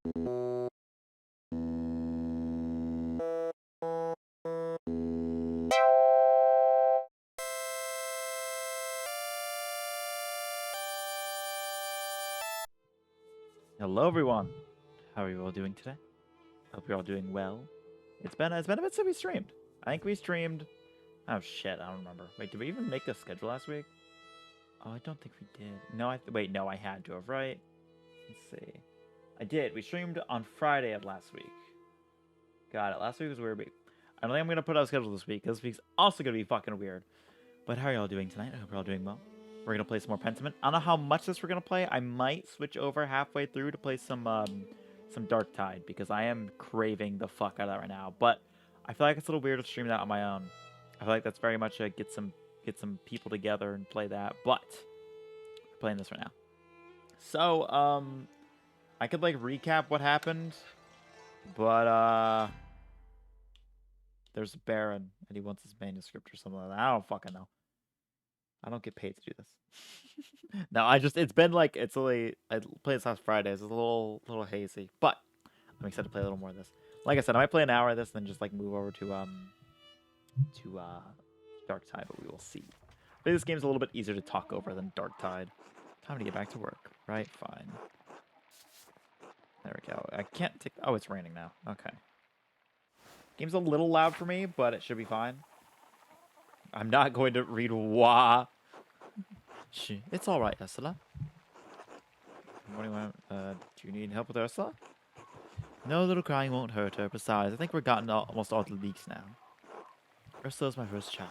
Hello everyone. How are you all doing today? Hope you're all doing well. It's been a bit since we streamed. I think we streamed. Oh shit, I don't remember. Wait, did we even make a schedule last week? Oh, I don't think we did. No, wait, no, I had to have, right? Let's see. I did. We streamed on Friday of last week. Got it. Last week was weird week. I don't think I'm gonna put out a schedule this week. This week's also gonna be fucking weird. But how are y'all doing tonight? I hope you're all doing well. We're gonna play some more Pentiment. I don't know how much this we're gonna play. I might switch over halfway through to play some Dark Tide because I am craving the fuck out of that right now. But I feel like it's a little weird to stream that on my own. I feel like that's very much a get some people together and play that. But we're playing this right now. So I could like recap what happened, but there's a Baron and he wants his manuscript or something like that. I don't fucking know. I don't get paid to do this. No, it's been like, I played this last Friday. It's a little hazy, but I'm excited to play a little more of this. Like I said, I might play an hour of this, and then just like move over to Dark Tide, but we will see. I think this game's a little bit easier to talk over than Dark Tide. Time to get back to work, right? Fine. There we go. I can't take. Oh, it's raining now. Okay. Game's a little loud for me, but it should be fine. I'm not going to read wah. It's all right, Ursula. What do you want? Do you need help with Ursula? No, little crying won't hurt her. Besides, I think we've gotten almost all the leaks now. Ursula's my first child,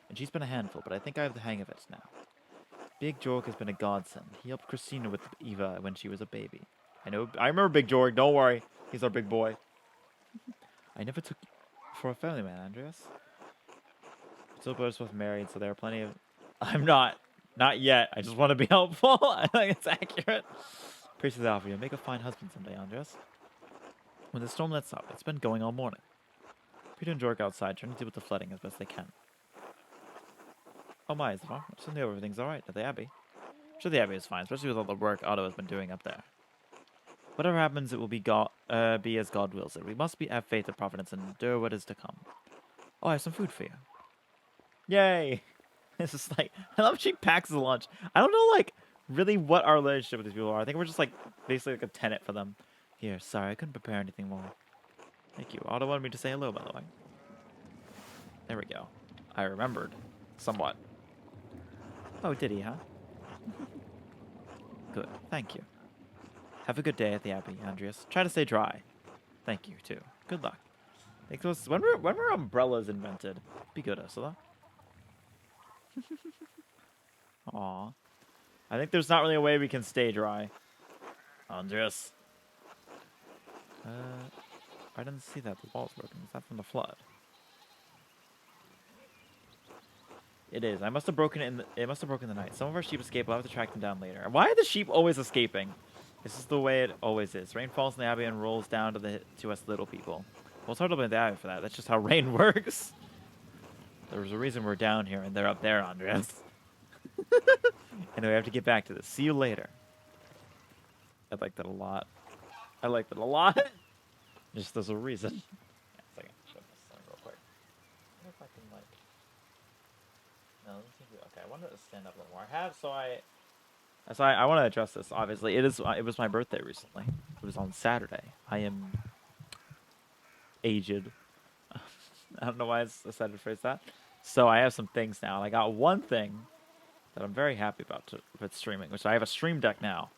and she's been a handful, but I think I have the hang of it now. Big Jorg has been a godsend. He helped Christina with Eva when she was a baby. I remember Big Jorg. Don't worry, he's our big boy. I never took you for a family man, Andreas. Still both married, so there are plenty of. I'm not yet. I just want to be helpful. I think it's accurate. Praise to the offer. You'll make a fine husband someday, Andreas. When the storm lets up, it's been going all morning. Peter and Jorg outside trying to deal with the flooding as best they can. Oh my, Isabel. I just knew everything's alright at the Abbey. I'm sure the Abbey is fine, especially with all the work Otto has been doing up there. Whatever happens, it will be as God wills it. We must have faith in Providence and endure what is to come. Oh, I have some food for you. Yay! It's just like, I love she packs the lunch. I don't know, like, really what our relationship with these people are. I think we're just, like, basically like a tenant for them. Here, sorry, I couldn't prepare anything more. Thank you. Otto wanted me to say hello, by the way. There we go. I remembered. Somewhat. Oh, did he, huh? Good. Thank you. Have a good day at the Abbey, Andreas. Try to stay dry. Thank you, too. Good luck. When were umbrellas invented? Be good, Ursula. Aw. I think there's not really a way we can stay dry. Andreas. I didn't see that. The wall's broken. Is that from the flood? It is. It must have broken the night. Some of our sheep escaped. We'll have to track them down later. Why are the sheep always escaping? This is the way it always is. Rain falls in the Abbey and rolls down to us little people. Well, it's hard to blame the Abbey for that. That's just how rain works. There's a reason we're down here and they're up there, Andreas. Anyway, I have to get back to this. See you later. I like that a lot. Just there's a reason. Yeah, a second. Show this thing real quick. I wonder if I can like. No, let me see. Okay, I wanted to stand up a little more. I want to address this. Obviously, it was my birthday recently. It was on Saturday. I am aged. I don't know why I decided to phrase that. So I have some things now. And I got one thing that I'm very happy about with streaming, which I have a stream deck now.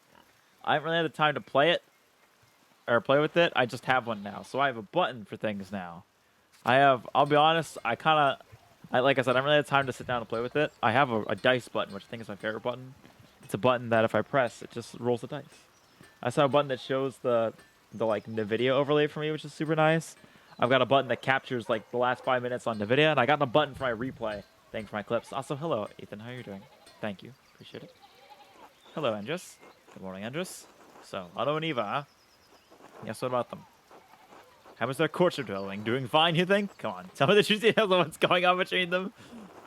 I haven't really had the time to play it or play with it. I just have one now. So I have a button for things now. I'll be honest, like I said, I haven't really had time to sit down and play with it. I have a dice button, which I think is my favorite button. It's a button that if I press, it just rolls the dice. I saw a button that shows the NVIDIA overlay for me, which is super nice. I've got a button that captures like the last 5 minutes on NVIDIA, and I got a button for my replay thing for my clips. Also, hello, Ethan. How are you doing? Thank you. Appreciate it. Hello, Andres. Good morning, Andres. So, Otto and Eva, huh? Yes, what about them? How is their courtship developing? Doing fine, you think? Come on, tell me the true details of what's going on between them.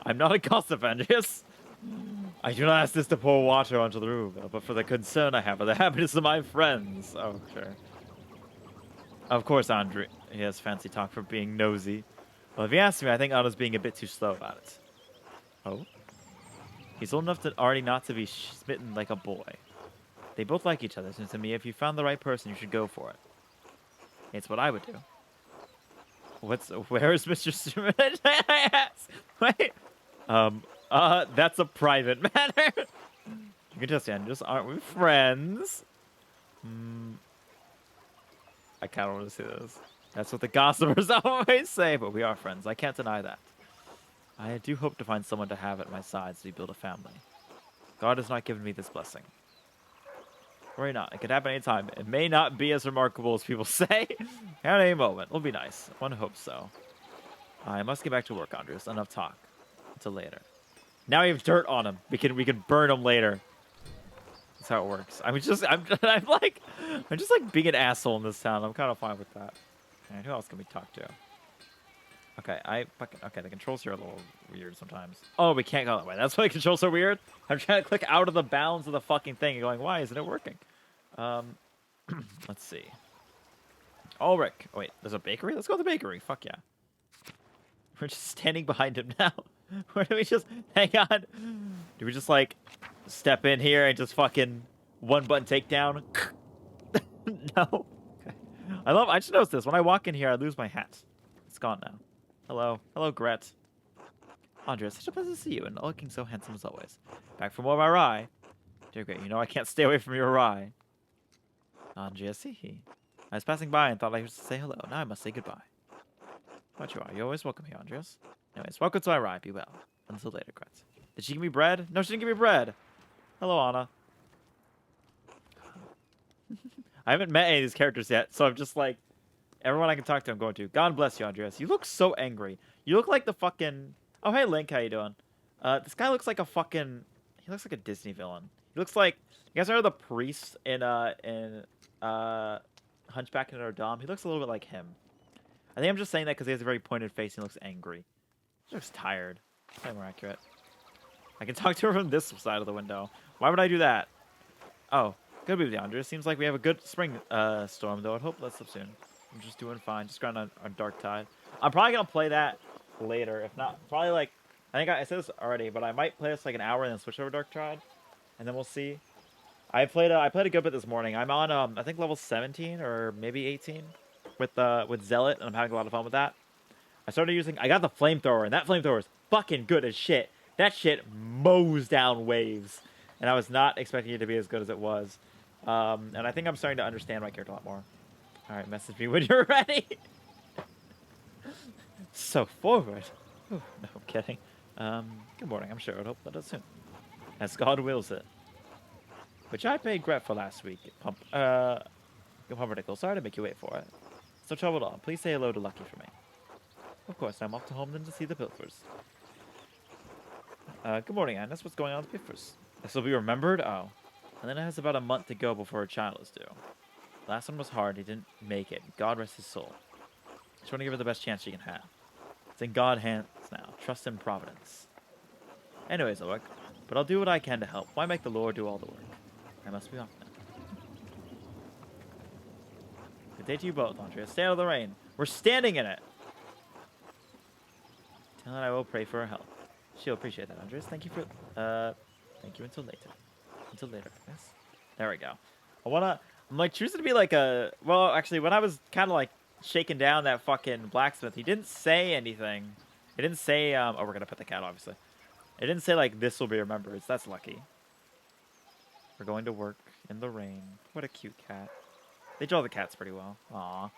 I'm not a gossip, Andreas. I do not ask this to pour water onto the roof, but for the concern I have for the happiness of my friends. Oh, sure. Of course, Andre, he has fancy talk for being nosy. Well, if you ask me, I think Anna's being a bit too slow about it. Oh? He's old enough to already not to be smitten like a boy. They both like each other, so to me, if you found the right person, you should go for it. It's what I would do. Where is Mr. Stewart? Wait. That's a private matter. You can just end. Just aren't we friends? I kind of want to see this. That's what the gossipers always say, but we are friends. I can't deny that. I do hope to find someone to have at my side as we build a family. God has not given me this blessing. Worry not. It could happen anytime. It may not be as remarkable as people say. At any moment. It'll be nice. One hopes so. I must get back to work, Andres. Enough talk. Until later. Now we have dirt on him. We can burn him later. That's how it works. I'm just like being an asshole in this town. I'm kind of fine with that. And who else can we talk to? Okay, okay, the controls here are a little weird sometimes. Oh, we can't go that way. That's why the controls are weird. I'm trying to click out of the bounds of the fucking thing and going, why isn't it working? Let's see. Ulrich. Oh, wait, there's a bakery? Let's go to the bakery. Fuck yeah. We're just standing behind him now. Where do we just hang on? Do we just like step in here and just fucking one button takedown? No. Okay. I just noticed this. When I walk in here, I lose my hat. It's gone now. Hello. Hello, Gret. Andrea, such a pleasure to see you, and looking so handsome as always. Back from more of my rye. Dear great, you know I can't stay away from your rye. Andrea, see. I was passing by and thought I should say hello. Now I must say goodbye. What you are. You're always welcome here, Andreas. Anyways, welcome to my rye. Be well. Until later, Gret. Did she give me bread? No, she didn't give me bread. Hello, Anna. I haven't met any of these characters yet, so I'm just like, everyone I can talk to, I'm going to. God bless you, Andreas. You look so angry. You look like the fucking... Oh, hey, Link. How you doing? This guy looks like a fucking... He looks like a Disney villain. He looks like... You guys remember the priest in Hunchback of Notre Dame? He looks a little bit like him. I think I'm just saying that because he has a very pointed face and he looks angry. He looks tired. Probably more accurate. I can talk to her from this side of the window. Why would I do that? Oh, good be with you, Andreas. Seems like we have a good spring storm, though. I'd hope lets up soon. I'm just doing fine. Just ground on Dark Tide. I'm probably going to play that later. If not, probably like... I think I said this already, but I might play this like an hour and then switch over to Dark Tide. And then we'll see. I played a good bit this morning. I'm on, I think, level 17 or maybe 18 with Zealot, and I'm having a lot of fun with that. I got the flamethrower, and that flamethrower is fucking good as shit. That shit mows down waves. And I was not expecting it to be as good as it was. And I think I'm starting to understand my character a lot more. Alright, message me when you're ready. So forward. Ooh, no, I'm kidding. Good morning. I'm sure it'll let us soon. As God wills it. Which I paid Gret for last week. Pumpernickel. Sorry to make you wait for it. So trouble at all. Please say hello to Lucky for me. Of course, I'm off to home then to see the Pilfers. Good morning, Agnes. What's going on with Pilfers? This will be remembered? Oh. And then it has about a month to go before a child is due. Last one was hard. He didn't make it. God rest his soul. Just want to give her the best chance she can have. It's in God's hands now. Trust in Providence. Anyways, Ulrich, but I'll do what I can to help. Why make the Lord do all the work? I must be off now. Good day to you both, Andrea. Stay out of the rain. We're standing in it. Tell her I will pray for her health. She'll appreciate that, Andres. Thank you until later. Until later, yes. There we go. I'm like choosing to be like well, actually, when I was kind of like shaking down that fucking blacksmith, he didn't say anything. He didn't say, oh, we're going to put the cat, obviously. It didn't say like, this will be remembered. That's lucky. We're going to work in the rain. What a cute cat. They draw the cats pretty well. Aww.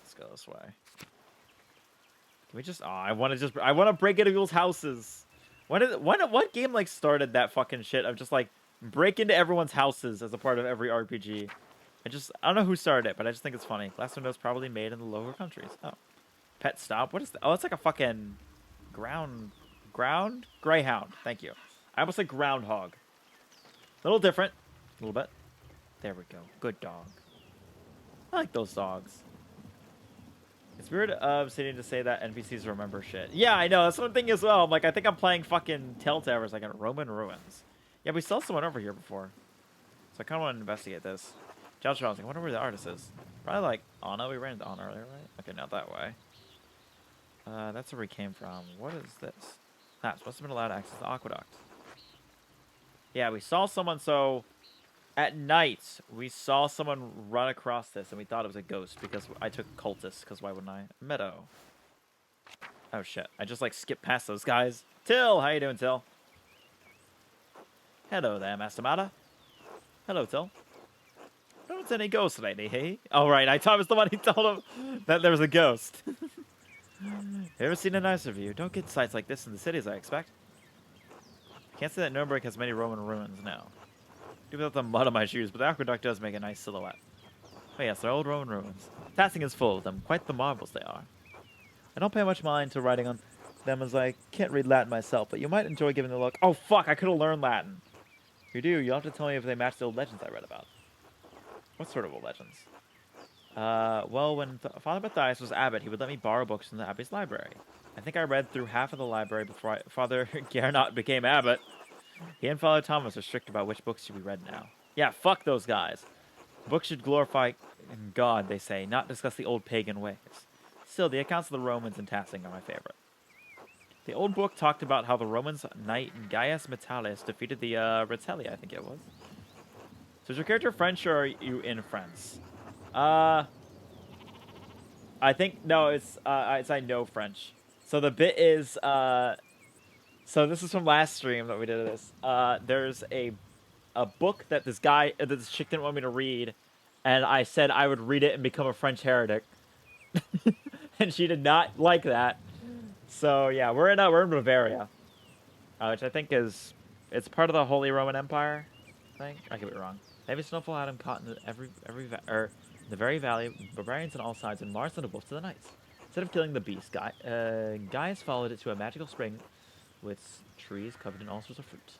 Let's go this way. Can we just... Oh, I want to break into people's houses. What game like started that fucking shit of just like break into everyone's houses as a part of every RPG? I don't know who started it, but I just think it's funny. Glass windows probably made in the lower countries. Oh. Pet stop? What is that? Oh, it's like a fucking ground? Greyhound. Thank you. I almost said groundhog. A little different. A little bit. There we go. Good dog. I like those dogs. It's weird sitting to say that NPCs remember shit. Yeah, I know. That's one thing as well. I'm like, I think I'm playing fucking Telltale like in Roman ruins. Yeah, we saw someone over here before. So I kind of want to investigate this. Josh, I was like, I wonder where the artist is. Probably like Anna. We ran into Anna earlier, right? Okay, not that way. That's where we came from. What is this? That's must have been allowed access to the aqueduct. Yeah, we saw someone. So at night, we saw someone run across this, and we thought it was a ghost because I took cultist. Because why wouldn't I? Meadow. Oh shit! I just like skipped past those guys. Till, how you doing, Till? Hello there, Master Mata. Hello, Till. No one's any ghost lately, hey? Oh, right. I thought it was the one who told him that there was a ghost. Ever seen a nicer view? Don't get sights like this in the cities, I expect. Can't say that Nuremberg has many Roman ruins now. Even without the mud on my shoes, but the aqueduct does make a nice silhouette. Oh yes, they're old Roman ruins. Tassing is full of them. Quite the marvels they are. I don't pay much mind to writing on them as I can't read Latin myself, but you might enjoy giving a look. Oh fuck, I could have learned Latin. If you do, you'll have to tell me if they match the old legends I read about. What sort of old legends? Well, when Father Matthias was abbot, he would let me borrow books from the abbey's library. I think I read through half of the library before Father Gernot became abbot. He and Father Thomas are strict about which books should be read now. Yeah, fuck those guys. Books should glorify God, they say, not discuss the old pagan ways. Still, the accounts of the Romans and Tassing are my favorite. The old book talked about how the Romans' knight Gaius Metallius defeated the Ratelli, I think it was. So is your character French or are you in France? I think no, it's I know French. So the bit is so this is from last stream that we did this. There's a book that this chick didn't want me to read, and I said I would read it and become a French heretic, and she did not like that. So yeah, we're in Bavaria, which I think it's part of the Holy Roman Empire. I think I could be wrong. Heavy snowfall had him caught in the very valley, barbarians on all sides, and Mars sent a wolf to the knights. Instead of killing the beast, Gaius followed it to a magical spring with trees covered in all sorts of fruit.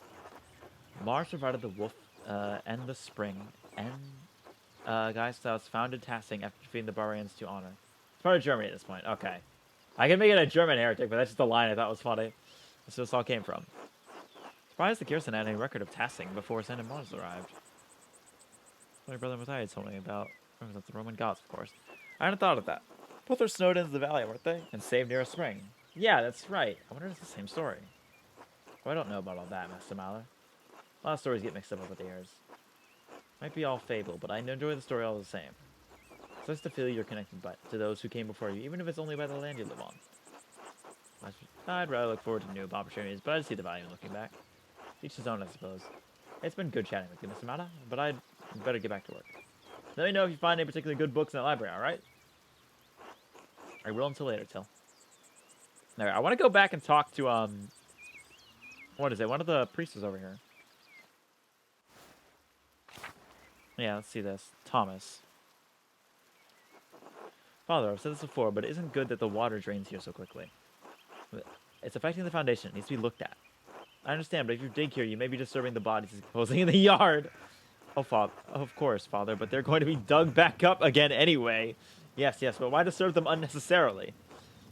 Mars provided the wolf and the spring, and Gaius Faust founded Tassing after defeating the barbarians to honor. It's part of Germany at this point. Okay. I can make it a German heretic, but that's just a line I thought was funny. That's where this all came from. Surprised the garrison had any record of Tassing before Sand and Mars arrived. My brother Matthias told me about the Roman gods, of course. I hadn't thought of that. Both are snowed into the valley, weren't they? And saved near a spring. Yeah, that's right. I wonder if it's the same story. Well, I don't know about all that, Master Maller. A lot of stories get mixed up over the years. Might be all fable, but I enjoy the story all the same. It's nice to feel you're connected to those who came before you, even if it's only by the land you live on. I'd rather look forward to new opportunities, but I see the value in looking back. Each his own, I suppose. It's been good chatting with you, Mr. Mata, but I'd better get back to work. Let me know if you find any particularly good books in the library, alright? I will until later, Till. Alright, I want to go back and talk to, what is it? One of the priests is over here. Yeah, let's see this. Thomas. Father, I've said this before, but it isn't good that the water drains here so quickly. It's affecting the foundation. It needs to be looked at. I understand, but if you dig here, you may be disturbing the bodies decomposing in the yard. Oh, Father. Of course, Father, but they're going to be dug back up again anyway. Yes, but why disturb them unnecessarily?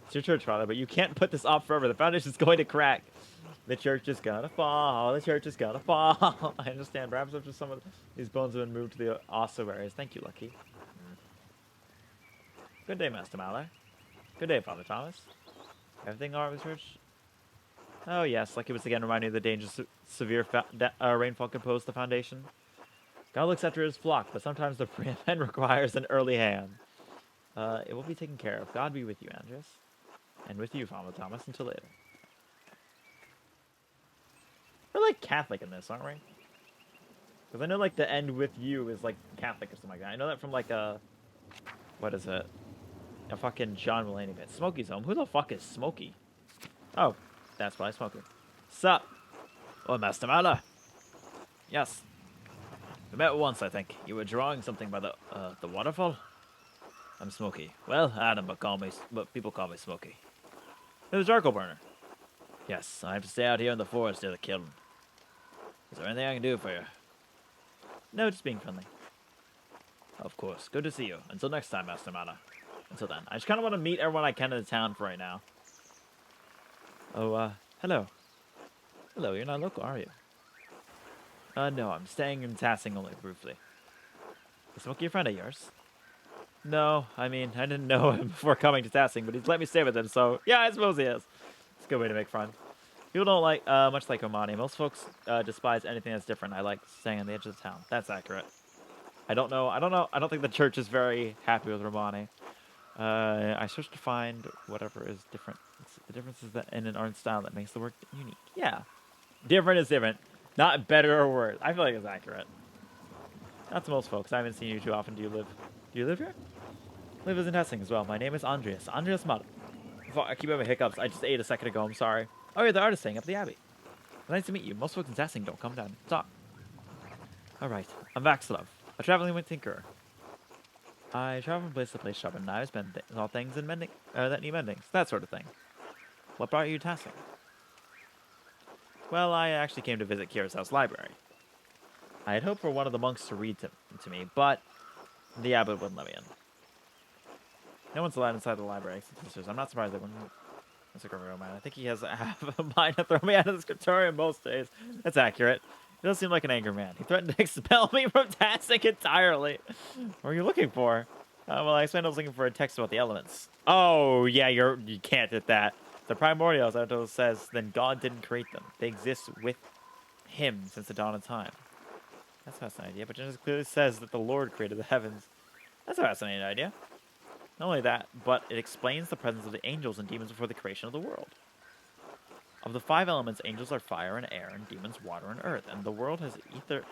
It's your church, Father, but you can't put this off forever. The foundation's going to crack. The church is gonna fall. The church is gonna fall. I understand. Perhaps after some of these bones have been moved to the ossuaries. Thank you, Lucky. Good day, Master Maller. Good day, Father Thomas. Everything alright with church? Oh, yes. Lucky was again reminding of the dangers severe rainfall can pose to the foundation. God looks after his flock, but sometimes the preeminent requires an early hand. It will be taken care of. God be with you, Andres. And with you, Father Thomas, until later. We're like Catholic in this, aren't we? Because I know like the end with you is like Catholic or something like that. I know that from like a... What is it? A fucking John Mulaney bit. Smokey's home. Who the fuck is Smokey? Oh, that's probably Smokey. Sup? Oh, Master Mala. Yes. We met once, I think. You were drawing something by the waterfall? I'm Smokey. Well, Adam, but people call me Smokey. There's a charcoal burner. Yes, I have to stay out here in the forest near the kiln. Is there anything I can do for you? No, just being friendly. Of course. Good to see you. Until next time, Master Mana. Until then. I just kind of want to meet everyone I can in the town for right now. Oh, hello. Hello, you're not local, are you? No, I'm staying in Tassing only briefly. Is Smokey a friend of yours? No, I mean, I didn't know him before coming to Tassing, but he's let me stay with him, so yeah, I suppose he is. It's a good way to make friends. People don't like, much like Omani. Most folks despise anything that's different. I like staying on the edge of the town. That's accurate. I don't know. I don't think the church is very happy with Romani. I searched to find whatever is different. The difference is that in an art style that makes the work unique. Yeah. Different is different. Not better or worse. I feel like it's accurate. Not to most folks. I haven't seen you too often. Do you live here? Live is in Hessing as well. My name is Andreas. Andreas Mudd. I keep having hiccups. I just ate a second ago. I'm sorry. Oh, you're the artist staying up at the Abbey. Nice to meet you. Most folks in Hessing don't come down to talk. Alright. I'm Vaxilov, a traveling tinkerer. I travel from place to place shopping knives, all things and mending, that need mending. That sort of thing. What brought you to Tassing? Well, I actually came to visit Kira's house library. I had hoped for one of the monks to read to me, but the abbot wouldn't let me in. No one's allowed inside the library except sisters. I'm not surprised they wouldn't. That's a real man. I think he has half a mind to throw me out of the scriptorium most days. That's accurate. He does seem like an angry man. He threatened to expel me from Tassing entirely. What are you looking for? Well, I explained I was looking for a text about the elements. Oh, yeah, you can't hit that. The primordials, as it says, then God didn't create them. They exist with him since the dawn of time. That's a fascinating idea, but Genesis clearly says that the Lord created the heavens. That's a fascinating idea. Not only that, but it explains the presence of the angels and demons before the creation of the world. Of the 5 elements, angels are fire and air, and demons water and earth, and the world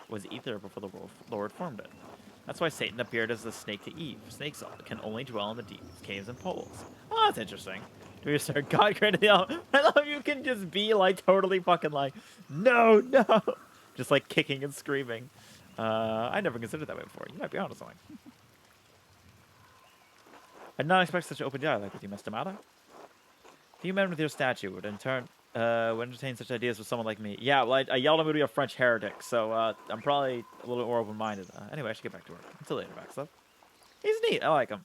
was ether before the Lord formed it. That's why Satan appeared as the snake to Eve. Snakes can only dwell in the deep caves and poles. Oh, that's interesting. Do you start God created the element? I love you can just be like totally fucking like, no, no, just like kicking and screaming. I never considered that way before. You might be onto something. I did not expect such open dialogue with you, Mr. Mata. Few men with your statue would in turn would entertain such ideas with someone like me. Yeah, well, I yelled at him to be a French heretic, so I'm probably a little bit more open-minded. Anyway, I should get back to work. Until later, Vaxlov. He's neat. I like him.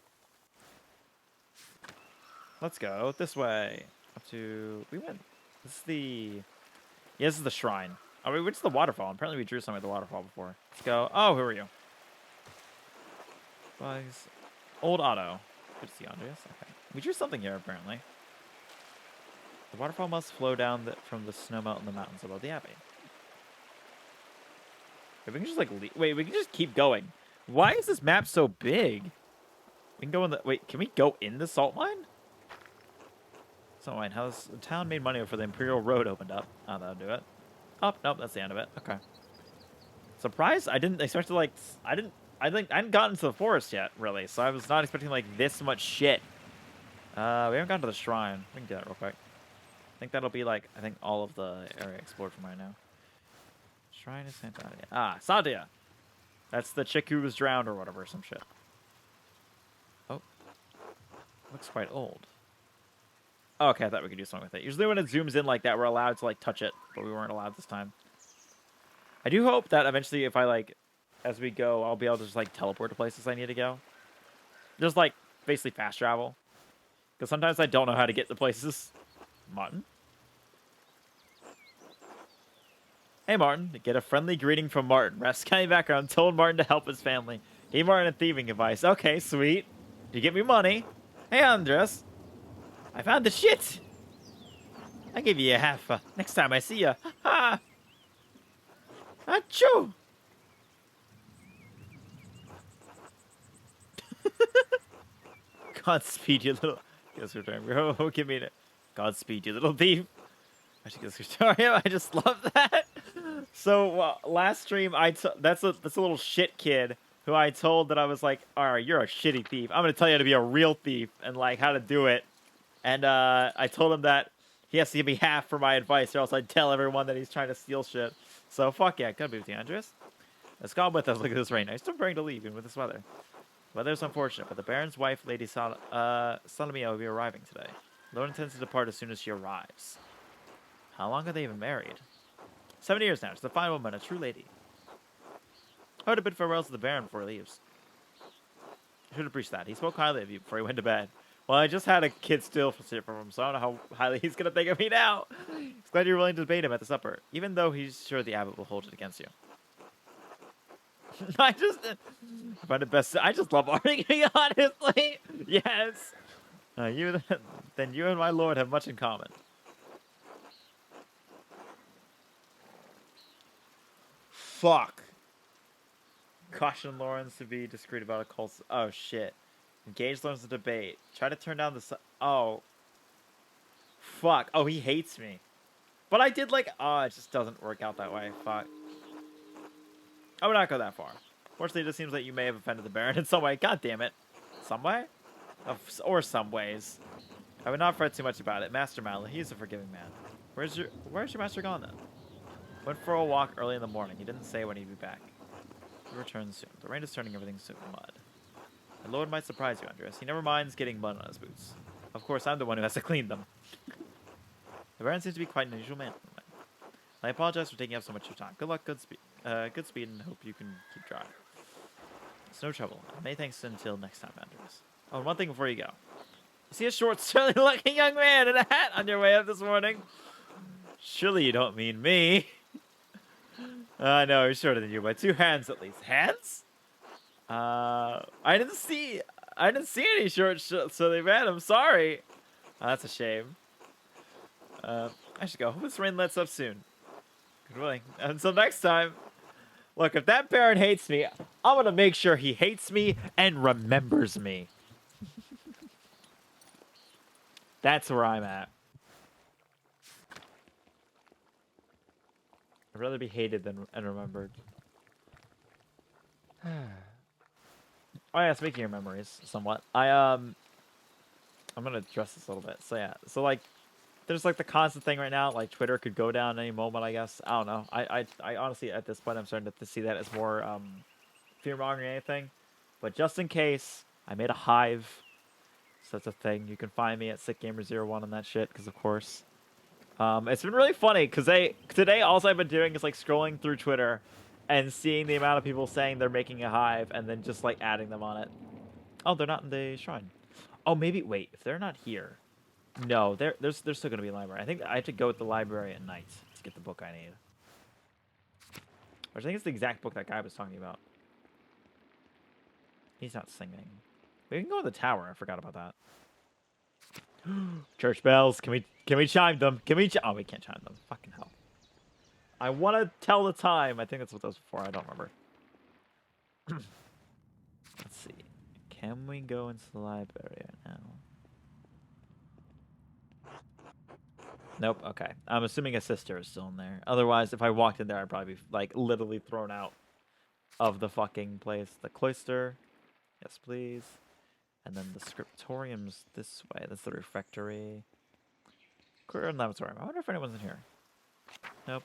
Let's go this way. Up to... We went... This is the... Yeah, this is the shrine. Oh, we went to the waterfall. Apparently we drew something at the waterfall before. Let's go. Oh, who are you? Bugs. Old Otto. Good to see you, Andreas. Okay. We drew something here, apparently. The waterfall must flow down from the snow melt in the mountains above the abbey. Wait, we can just like wait, we can just keep going. Why is this map so big? We can go in the can we go in the salt mine? Salt mine. How's the town made money before the Imperial Road opened up? Oh, that'll do it. Oh, nope, that's the end of it. Okay. Surprised? I didn't expect to like I hadn't gotten to the forest yet, really, so I was not expecting like this much shit. We haven't gotten to the shrine. We can do that real quick. I think that'll be like, I think all of the area explored from right now. Shrine of Santa Adia. Ah, Sadia! That's the chick who was drowned or whatever, some shit. Oh. Looks quite old. Oh, okay, I thought we could do something with it. Usually when it zooms in like that, we're allowed to like touch it, but we weren't allowed this time. I do hope that eventually if I like, as we go, I'll be able to just like teleport to places I need to go. Just like, basically fast travel. Because sometimes I don't know how to get to places. Martin? Hey, Martin. Get a friendly greeting from Martin. Rest County background told Martin to help his family. Gave Martin a thieving advice. Okay, sweet. You get me money. Hey, Andres. I found the shit. I give you a half next time I see you. Ha! Achoo! Godspeed, you little... Oh, give me it. Godspeed, you little thief. I should get this tutorial. I just love that. So last stream, that's a little shit kid who I told that I was like, all right, you're a shitty thief. I'm gonna tell you how to be a real thief and like how to do it. And I told him that he has to give me half for my advice, or else I'd tell everyone that he's trying to steal shit. So fuck yeah, gotta be with you, Andres. Let's go with us. Look at this rain. I'm still preparing to leave, even with this weather. The weather's unfortunate, but the Baron's wife, Lady Salamia, will be arriving today. Lord intends to depart as soon as she arrives. How long have they been married? 7 years now. She's a fine woman, a true lady. I heard a bit farewells to the Baron before he leaves. I should have preached that. He spoke highly of you before he went to bed. Well, I just had a kid steal from him, so I don't know how highly he's going to think of me now. He's glad you're willing to debate him at the supper, even though he's sure the abbot will hold it against you. I just find it best. I just love arguing, honestly. Yes. Then you and my lord have much in common. Fuck. Caution Lawrence to be discreet about a cult. Oh shit. Engage Lawrence in debate. Try to turn down the. Oh. Fuck. Oh, he hates me. But I did like. Oh, it just doesn't work out that way. Fuck. I would not go that far. Fortunately, it just seems like you may have offended the Baron in some way. God damn it. Some way? Or some ways. I would not fret too much about it. Master Mallet, he's a forgiving man. Where's your master gone then? Went for a walk early in the morning. He didn't say when he'd be back. He returns soon. The rain is turning everything to mud. My lord might surprise you, Andreas. He never minds getting mud on his boots. Of course, I'm the one who has to clean them. The Baron seems to be quite an unusual man. I apologize for taking up so much of your time. Good luck, good speed, and hope you can keep dry. It's no trouble. Many thanks until next time, Andreas. Oh, and one thing before you go. You see a short, surly-looking young man in a hat on your way up this morning? Surely you don't mean me. No, he's shorter than you by 2 hands at least. Hands? I didn't see any short, surly man. I'm sorry. Oh, that's a shame. I should go. Hope this rain lets up soon. Good willing. Until next time. Look, if that Baron hates me, I'm gonna make sure he hates me and remembers me. That's where I'm at. I'd rather be hated than remembered. Oh yeah, speaking of memories, somewhat. I'm gonna address this a little bit. So yeah, so like, there's like the constant thing right now. Like Twitter could go down any moment. I guess I don't know. I honestly at this point I'm starting to see that as more fear mongering than anything. But just in case, I made a hive. So that's a thing. You can find me at SickGamer01 on that shit, because of course. It's been really funny, because today all I've been doing is like scrolling through Twitter and seeing the amount of people saying they're making a hive and then just like adding them on it. Oh, they're not in the shrine. Oh, maybe, wait, if they're not here. No, they're still going to be in the library. I think I have to go to the library at night to get the book I need. Which I think it's the exact book that guy was talking about. He's not singing. We can go to the tower. I forgot about that. Church bells. Can we chime them? Oh, we can't chime them. Fucking hell. I want to tell the time. I think that's what that was before. I don't remember. Let's see. Can we go into the library right now? Nope. Okay. I'm assuming a sister is still in there. Otherwise, if I walked in there, I'd probably be like literally thrown out of the fucking place. The cloister. Yes, please. And then the scriptorium's this way. That's the refectory. Clear and lavatory. I wonder if anyone's in here. Nope.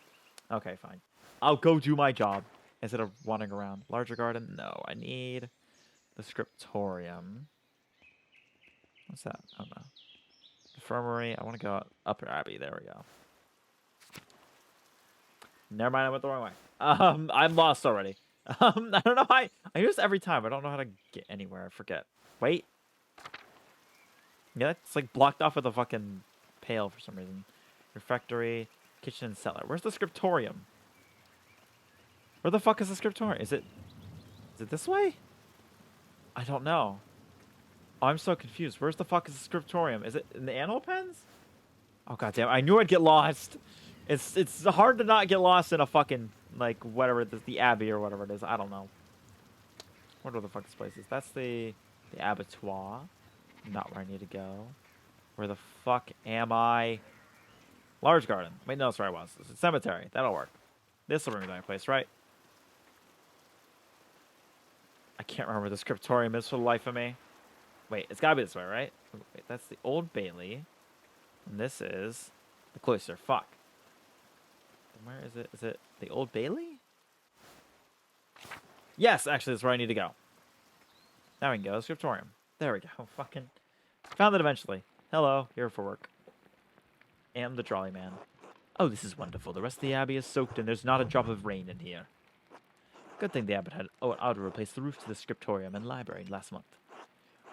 Okay, fine. I'll go do my job instead of wandering around. Larger garden? No. I need the scriptorium. What's that? I don't know. Infirmary. I want to go up Abbey. There we go. Never mind. I went the wrong way. I'm lost already. I don't know how I do this every time. I don't know how to get anywhere. I forget. Wait. Yeah, it's like blocked off with a fucking pail for some reason. Refectory, kitchen, and cellar. Where's the scriptorium? Where the fuck is the scriptorium? Is it this way? I don't know. Oh, I'm so confused. Where's the fuck is the scriptorium? Is it in the animal pens? Oh goddamn! I knew I'd get lost. It's hard to not get lost in a fucking like whatever the abbey or whatever it is. I don't know. Wonder what the fuck this place is. That's the abattoir. Not where I need to go. Where the fuck am I? Large garden. Wait, no, that's where I was. It's a cemetery. That'll work. This will bring me to my place, right? I can't remember the scriptorium is for the life of me. Wait, it's gotta be this way, right? Wait, that's the Old Bailey. And this is the cloister. Fuck. Where is it? Is it the Old Bailey? Yes, actually, that's where I need to go. Now we can go. Scriptorium. There we go. Fucking found it eventually. Hello, here for work. Am the trolley man. Oh, this is wonderful. The rest of the abbey is soaked and there's not a drop of rain in here. Good thing the abbot had to replace the roof to the scriptorium and library last month.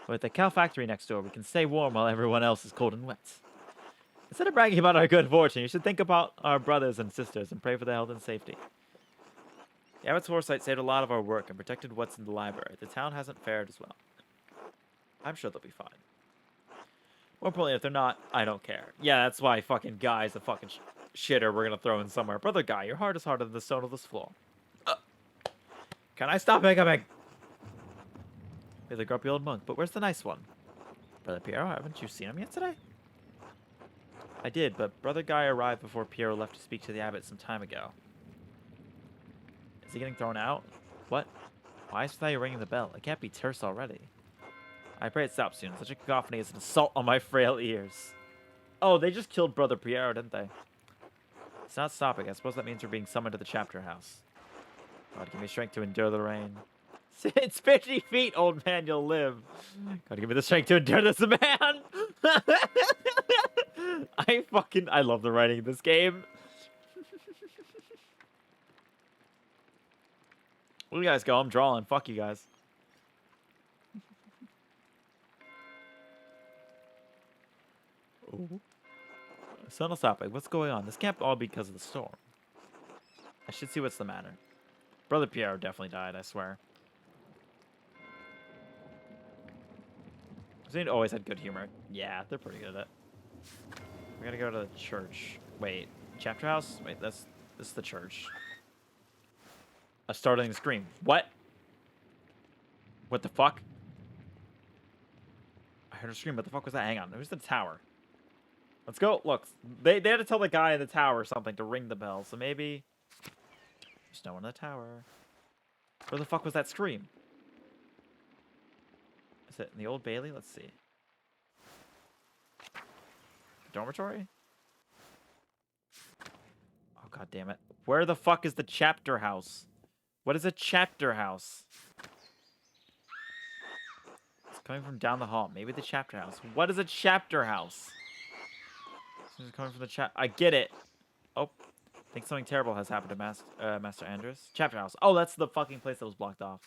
With the cow factory next door, we can stay warm while everyone else is cold and wet. Instead of bragging about our good fortune, you should think about our brothers and sisters and pray for their health and safety. The Abbot's foresight saved a lot of our work and protected what's in the library. The town hasn't fared as well. I'm sure they'll be fine. More importantly, if they're not, I don't care. Yeah, that's why fucking Guy's a fucking shitter we're gonna throw in somewhere. Brother Guy, your heart is harder than the stone of this floor. Can I stop becoming? You're the grumpy old monk, but where's the nice one? Brother Piero, haven't you seen him yet today? I did, but Brother Guy arrived before Piero left to speak to the abbot some time ago. Is he getting thrown out? What? Why is Thalia ringing the bell? It can't be terse already. I pray it stops soon. Such a cacophony is an assault on my frail ears. Oh, they just killed Brother Piero, didn't they? It's not stopping. I suppose that means we're being summoned to the chapter house. God, give me strength to endure the rain. It's 50 feet, old man, you'll live. God, give me the strength to endure this, man. I love the writing in this game. Where do you guys go? I'm drawing. Fuck you guys. Oh. Sun'll stop. What's going on? This can't all be because of the storm. I should see what's the matter. Brother Piero definitely died, I swear. They always had good humor. Yeah, they're pretty good at it. We gotta go to the church. Wait, chapter house? Wait, this is the church. A startling scream. What? What the fuck? I heard a scream. What the fuck was that? Hang on. Who's the tower? Let's go. Look, they had to tell the guy in the tower something to ring the bell. So maybe there's no one in the tower. Where the fuck was that scream? Is it in the Old Bailey? Let's see. Dormitory? Oh, god damn it. Where the fuck is the chapter house? What is a chapter house? It's coming from down the hall. Maybe the chapter house. What is a chapter house? It's coming from the chat. I get it. Oh. I think something terrible has happened to Master Andrews. Chapter house. Oh, that's the fucking place that was blocked off.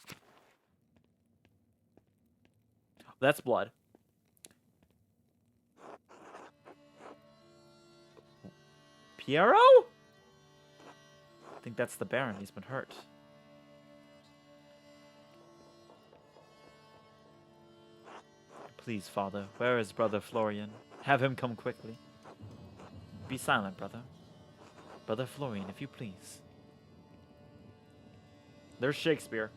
That's blood. Piero? I think that's the Baron. He's been hurt. Please, Father, where is Brother Florian? Have him come quickly. Be silent, brother. Brother Florian, if you please. There's Shakespeare.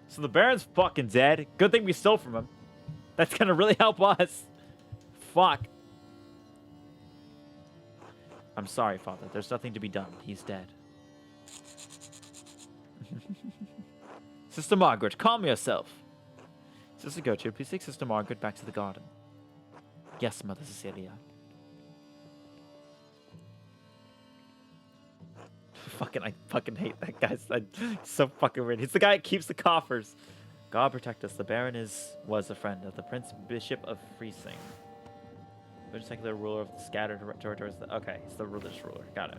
So the Baron's fucking dead. Good thing we stole from him. That's gonna really help us. Fuck. I'm sorry, Father. There's nothing to be done. He's dead. Sister Margaret, calm yourself. Sister Gertrude, please take Sister Margaret back to the garden. Yes, Mother Cecilia. I fucking hate that guy. He's so fucking weird. He's the guy that keeps the coffers. God protect us. The Baron was a friend of the Prince Bishop of Freesing. The secular ruler of the scattered territories. Okay, he's the religious ruler. Got it.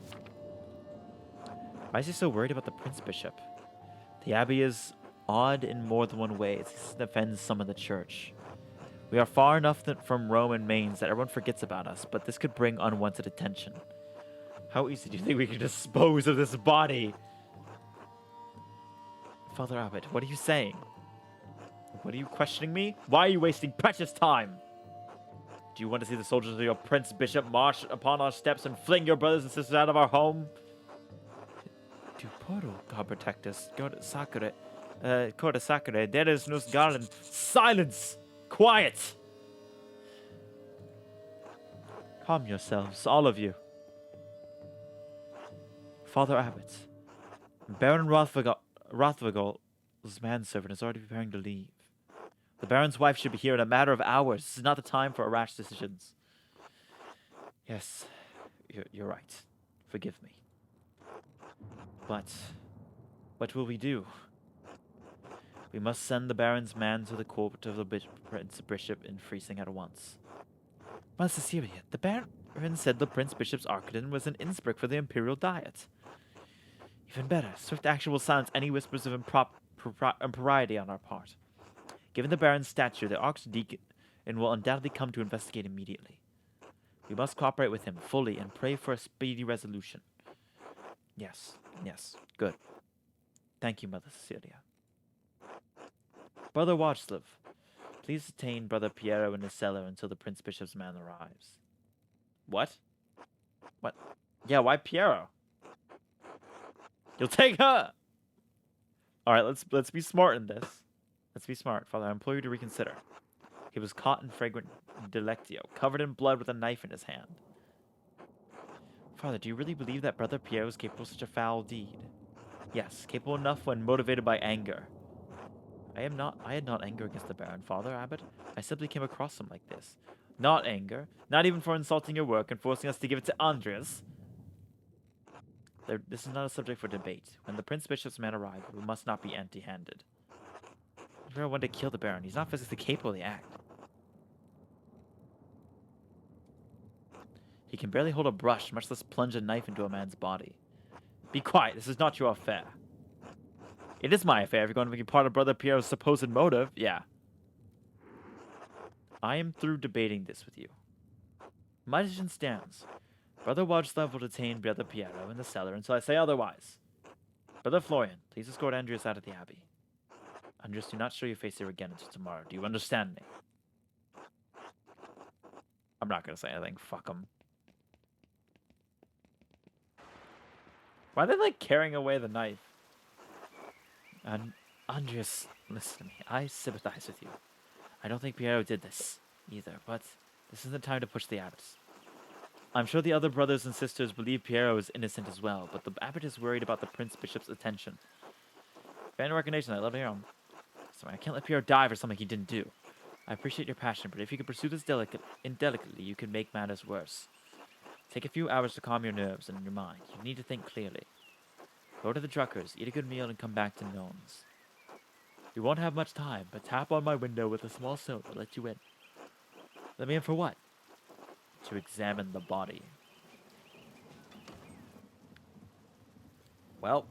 Why is he so worried about the Prince Bishop? The Abbey is odd in more than one way. It defends some of the church. We are far enough from Rome and Mainz that everyone forgets about us, but this could bring unwanted attention. How easy do you think we can dispose of this body? Father Abbot, what are you saying? What are you questioning me? Why are you wasting precious time? Do you want to see the soldiers of your Prince Bishop march upon our steps and fling your brothers and sisters out of our home? Tu poro, God protect us. God sacre. Corde sacre. There is no garland. Silence! Quiet! Calm yourselves, all of you. Father Abbot, Baron Rothvigel's manservant is already preparing to leave. The Baron's wife should be here in a matter of hours. This is not the time for rash decisions. Yes, you're right. Forgive me. But what will we do? We must send the Baron's man to the court of the Prince Bishop in Freesing at once. Mother Cecilia, the Baron said the Prince Bishop's Arcaden was in Innsbruck for the Imperial Diet. Even better, swift action will silence any whispers of impropriety on our part. Given the Baron's stature, the Archdeacon will undoubtedly come to investigate immediately. We must cooperate with him fully and pray for a speedy resolution. Yes, yes, good. Thank you, Mother Cecilia. Brother Watchliv, please detain Brother Piero in his cellar until the Prince Bishop's man arrives. What? What? Yeah, why Piero? You'll take her! Alright, let's be smart in this. Let's be smart, Father. I implore you to reconsider. He was caught in fragrant delectio, covered in blood with a knife in his hand. Father, do you really believe that Brother Piero is capable of such a foul deed? Yes, capable enough when motivated by anger. I had not anger against the Baron, Father Abbot. I simply came across him like this. Not anger, not even for insulting your work and forcing us to give it to Andres. This is not a subject for debate. When the Prince Bishop's man arrives, we must not be empty-handed. If I wanted to kill the Baron, he's not physically capable of the act. He can barely hold a brush, much less plunge a knife into a man's body. Be quiet, this is not your affair. It is my affair if you're going to make me part of Brother Piero's supposed motive. Yeah. I am through debating this with you. My decision stands. Brother Wojslav will detain Brother Piero in the cellar until I say otherwise. Brother Florian, please escort Andreas out of the abbey. Andreas, do not show your face here again until tomorrow. Do you understand me? I'm not going to say anything. Fuck him. Why are they, like, carrying away the knife? And Andreas, listen to me. I sympathize with you. I don't think Piero did this either, but this isn't the time to push the abbots. I'm sure the other brothers and sisters believe Piero is innocent as well, but the abbot is worried about the Prince Bishop's attention. Fan recognition, I love to hear him. Sorry, I can't let Piero die for something he didn't do. I appreciate your passion, but if you could pursue this indelicately, you could make matters worse. Take a few hours to calm your nerves and your mind. You need to think clearly. Go to the Druckers, eat a good meal, and come back to Nones. You won't have much time, but tap on my window with a small stone to let you in. Let me in for what? To examine the body. Well,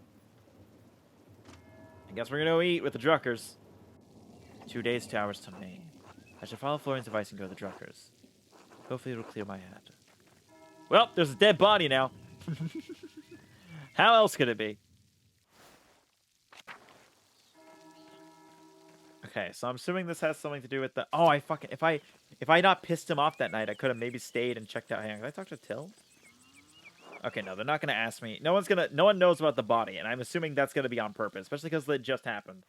I guess we're gonna go eat with the Druckers. 2 days, 2 hours to me. I should follow Florian's advice and go to the Druckers. Hopefully it'll clear my head. Well, there's a dead body now. How else could it be? Okay, so I'm assuming this has something to do with the... Oh, I fucking... If I not pissed him off that night, I could have maybe stayed and checked out... Hang on, can I talk to Till? Okay, no, they're not gonna ask me. No one knows about the body, and I'm assuming that's gonna be on purpose, especially because it just happened.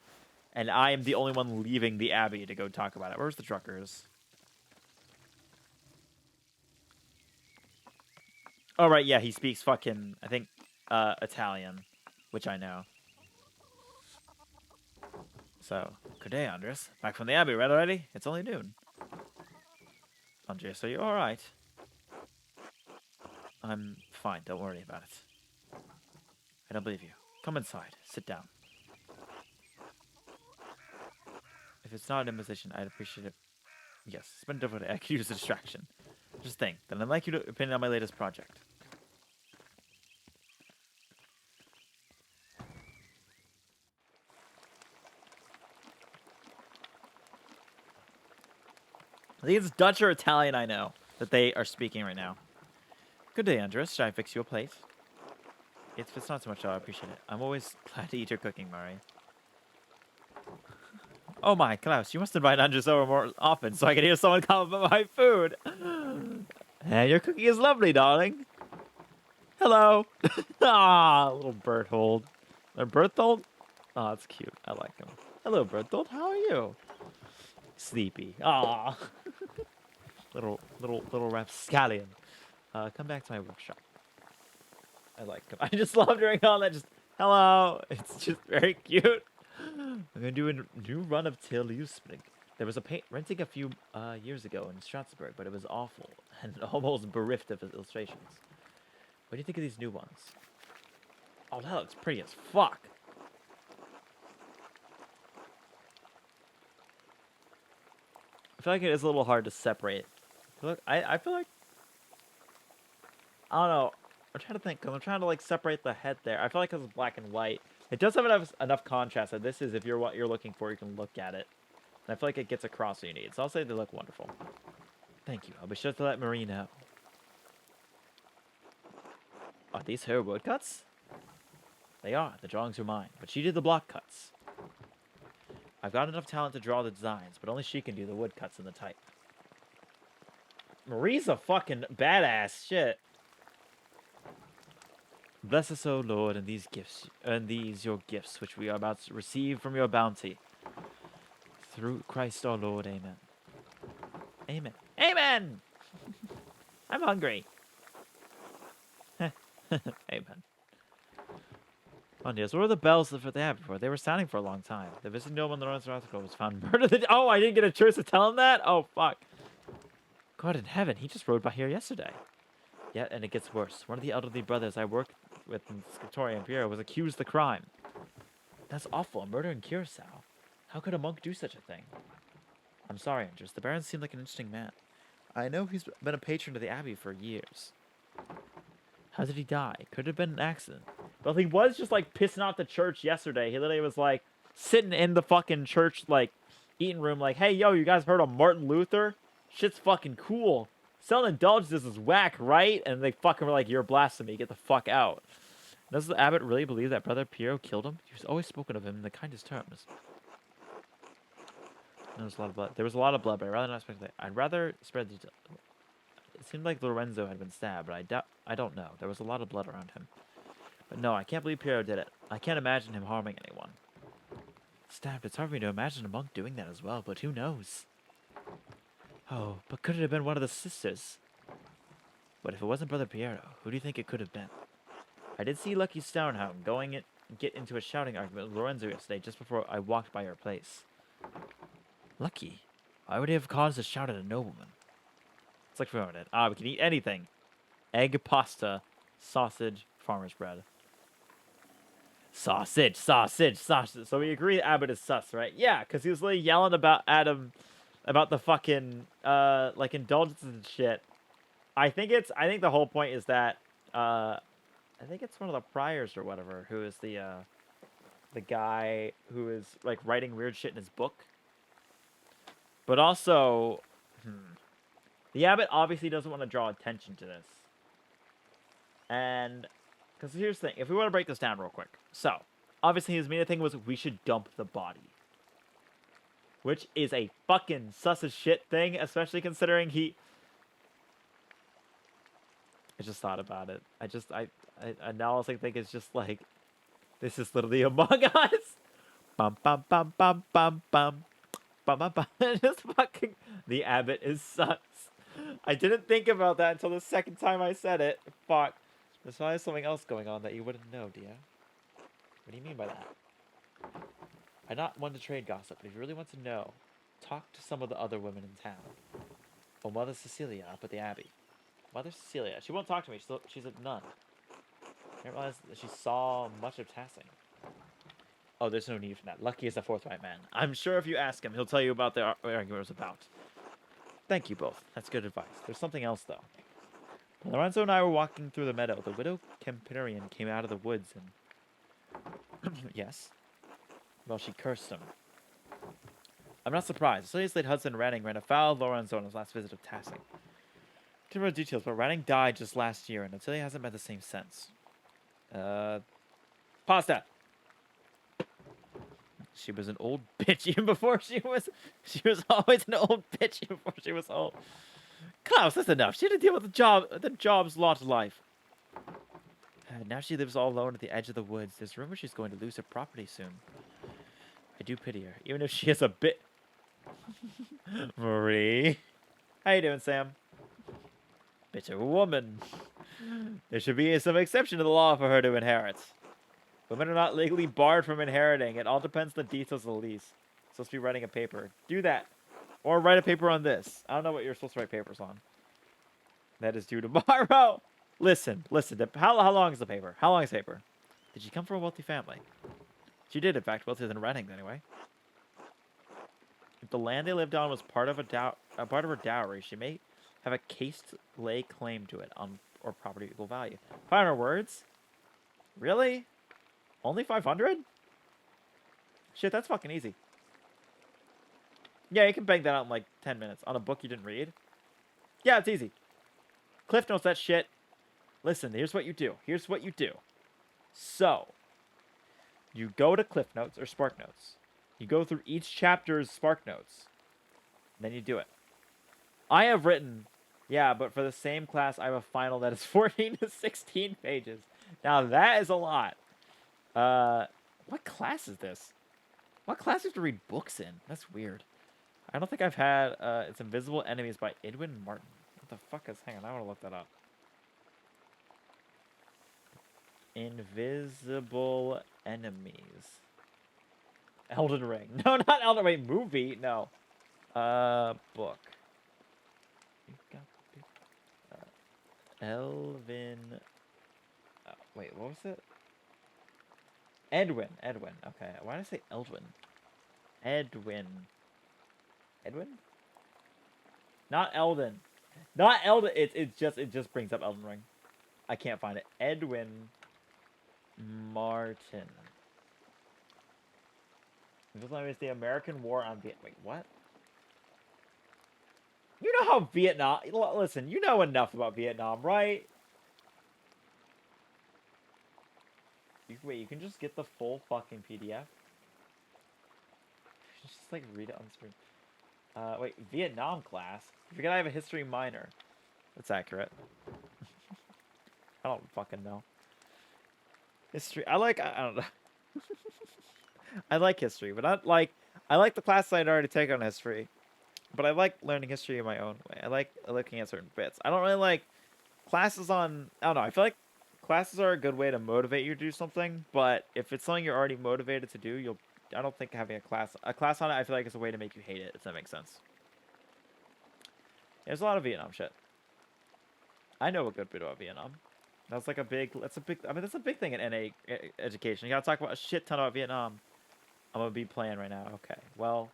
And I am the only one leaving the Abbey to go talk about it. Where's the Druckers? Oh, right, yeah, he speaks fucking, I think, Italian, which I know. So, good day, Andres. Back from the Abbey, right already? It's only noon. Andres, are you alright? I'm fine, don't worry about it. I don't believe you. Come inside, sit down. If it's not an imposition, I'd appreciate it. Yes, it's been difficult. I could use a distraction. Just think, then I'd like you to opinion on my latest project. I think it's Dutch or Italian, I know, that they are speaking right now. Good day, Andres. Should I fix you a plate? If it's not so much, I appreciate it. I'm always glad to eat your cooking, Murray. Oh my, Klaus, you must invite Andres over more often so I can hear someone compliment my food. Hey, your cooking is lovely, darling. Hello. Ah, little Berthold. Or Berthold? Oh, that's cute. I like him. Hello, Berthold. How are you? Sleepy. Ah. little rapscallion. Come back to my workshop. I like him. I just love doing all that. Just hello. It's just very cute. I'm gonna do a new run of Till Spring. There was a renting a few years ago in Strasbourg, but it was awful and almost bereft of illustrations. What do you think of these new ones? Oh, that looks pretty as fuck. I feel like it is a little hard to separate. Look, I feel like I don't know. I'm trying to think. I'm trying to like separate the head there. I feel like it's black and white. It does have enough contrast that this is, if you're what you're looking for, you can look at it. And I feel like it gets across what you need. So I'll say they look wonderful. Thank you. I'll be sure to let Marie know. Are these her woodcuts? They are. The drawings are mine. But she did the block cuts. I've got enough talent to draw the designs, but only she can do the wood cuts and the type. Marie's a fucking badass. Shit. Bless us, O Lord, and these gifts, and these your gifts, which we are about to receive from your bounty. Through Christ our Lord, amen. Amen. Amen! I'm hungry. Amen. Oh, yes. What were the bells that they had before? They were sounding for a long time. The visiting nobleman in the Lawrence article was found murdered. Oh, I didn't get a chance to tell him that? Oh, fuck. God in heaven, he just rode by here yesterday. Yeah, and it gets worse. One of the elderly brothers I worked with in Scriptoria and Piero was accused of the crime. That's awful. A murder in Curacao. How could a monk do such a thing? I'm sorry, Andres. The Baron seemed like an interesting man. I know he's been a patron of the Abbey for years. How did he die? Could have been an accident. Well, he was just, like, pissing off the church yesterday. He literally was, like, sitting in the fucking church, like, eating room, like, hey, yo, you guys heard of Martin Luther? Shit's fucking cool. Selling indulgences is whack, right? And they fucking were like, you're blasphemy. Get the fuck out. Does the abbot really believe that Brother Piero killed him? He was always spoken of him in the kindest terms. There was a lot of blood. There was a lot of blood, but I'd rather not speculate. I'd rather spread the... It seemed like Lorenzo had been stabbed, but I don't know. There was a lot of blood around him. But no, I can't believe Piero did it. I can't imagine him harming anyone. Stabbed. It's hard for me to imagine a monk doing that as well, but who knows? Oh, but could it have been one of the sisters? But if it wasn't Brother Piero, who do you think it could have been? I did see Lucky Stourhound get into a shouting argument with Lorenzo yesterday just before I walked by your place. Lucky? Why would he have caused a shout at a nobleman? It's like throwing it. We can eat anything. Egg, pasta, sausage, farmer's bread. Sausage, sausage, sausage. So we agree that Abbott is sus, right? Yeah, because he was literally yelling at him about the fucking like indulgences and shit. I think the whole point is that I think it's one of the priors or whatever who is the guy who is like writing weird shit in his book. But also, the abbot obviously doesn't want to draw attention to this. And because here's the thing, if we want to break this down real quick. So, obviously his main thing was we should dump the body. Which is a fucking sus as shit thing, especially considering I just thought about it. I now also think it's just like, this is literally Among Us. Bum bum bum bum bum bum. Bum bum bum. Just fucking, the abbot is sus. I didn't think about that until the second time I said it. Fuck. There's probably something else going on that you wouldn't know, Dia. What do you mean by that? I'm not one to trade gossip, but if you really want to know, talk to some of the other women in town. Or Mother Cecilia up at the Abbey. Mother Cecilia. She won't talk to me. She's a nun. I didn't realize that she saw much of Tassing. Oh, there's no need for that. Lucky is a forthright man. I'm sure if you ask him, he'll tell you about the argument it was about. Thank you both. That's good advice. There's something else, though. When Lorenzo and I were walking through the meadow, the widow Campinarian came out of the woods and... Yes? Well, she cursed him. I'm not surprised. The late Hudson Ranning ran afoul of Lorenzo on his last visit of Tassing. Too many details, but Ranning died just last year, and Natalia hasn't been the same since. Pasta! She was an old bitch even before she was always an old bitch even before she was old. Klaus, that's enough. She had to deal with the job's lot of life. Now she lives all alone at the edge of the woods. There's rumor she's going to lose her property soon. I do pity her, even if she is a bit... Marie. How you doing, Sam? Bitch of a woman. There should be some exception to the law for her to inherit. Women are not legally barred from inheriting. It all depends on the details of the lease. Supposed to be writing a paper. Do that. Or write a paper on this. I don't know what you're supposed to write papers on. That is due tomorrow. Listen. How long is the paper? How long is the paper? Did she come from a wealthy family? She did, in fact, wealthier than Renning, anyway. If the land they lived on was part of her dowry, she may have a case to lay claim to it or property of equal value. 500 words? Really? Only 500? Shit, that's fucking easy. Yeah, you can bang that out in like 10 minutes on a book you didn't read. Yeah, it's easy. Cliff knows that shit. Listen, here's what you do. So, You go to Cliff Notes or Spark Notes. You go through each chapter's Spark Notes. Then you do it. I have written, yeah, but for the same class, I have a final that is 14 to 16 pages. Now that is a lot. What class is this? What class do you have to read books in? That's weird. I don't think I've had, it's Invisible Enemies by Edwin Martin. What the fuck is, hang on, I want to look that up. Invisible Enemies. Elden Ring. No, not Elden Ring. Movie. No. Book. You got the big, Elvin. Wait, what was it? Edwin. Edwin. Okay. Why did I say Eldwin? Edwin. Edwin? Not Elden. Not Elden. It just brings up Elden Ring. I can't find it. Edwin Martin. This is the American War on Vietnam. Wait, what? You know how Vietnam... Listen, you know enough about Vietnam, right? Wait, you can just get the full fucking PDF? Just, like, read it on screen. Wait, Vietnam class? You forget I have a history minor. That's accurate. I don't fucking know. History... I don't know. I like history, but I like the class I'd already take on history. But I like learning history in my own way. I like looking at certain bits. I don't really like classes on... I don't know. I feel like classes are a good way to motivate you to do something. But if it's something you're already motivated to do, I don't think having a class on it, I feel like is a way to make you hate it, if that makes sense. There's a lot of Vietnam shit. I know a good bit about Vietnam. That's like a big... That's a big thing in NA education. You gotta talk about a shit ton about Vietnam. I'm gonna be playing right now. Okay, well...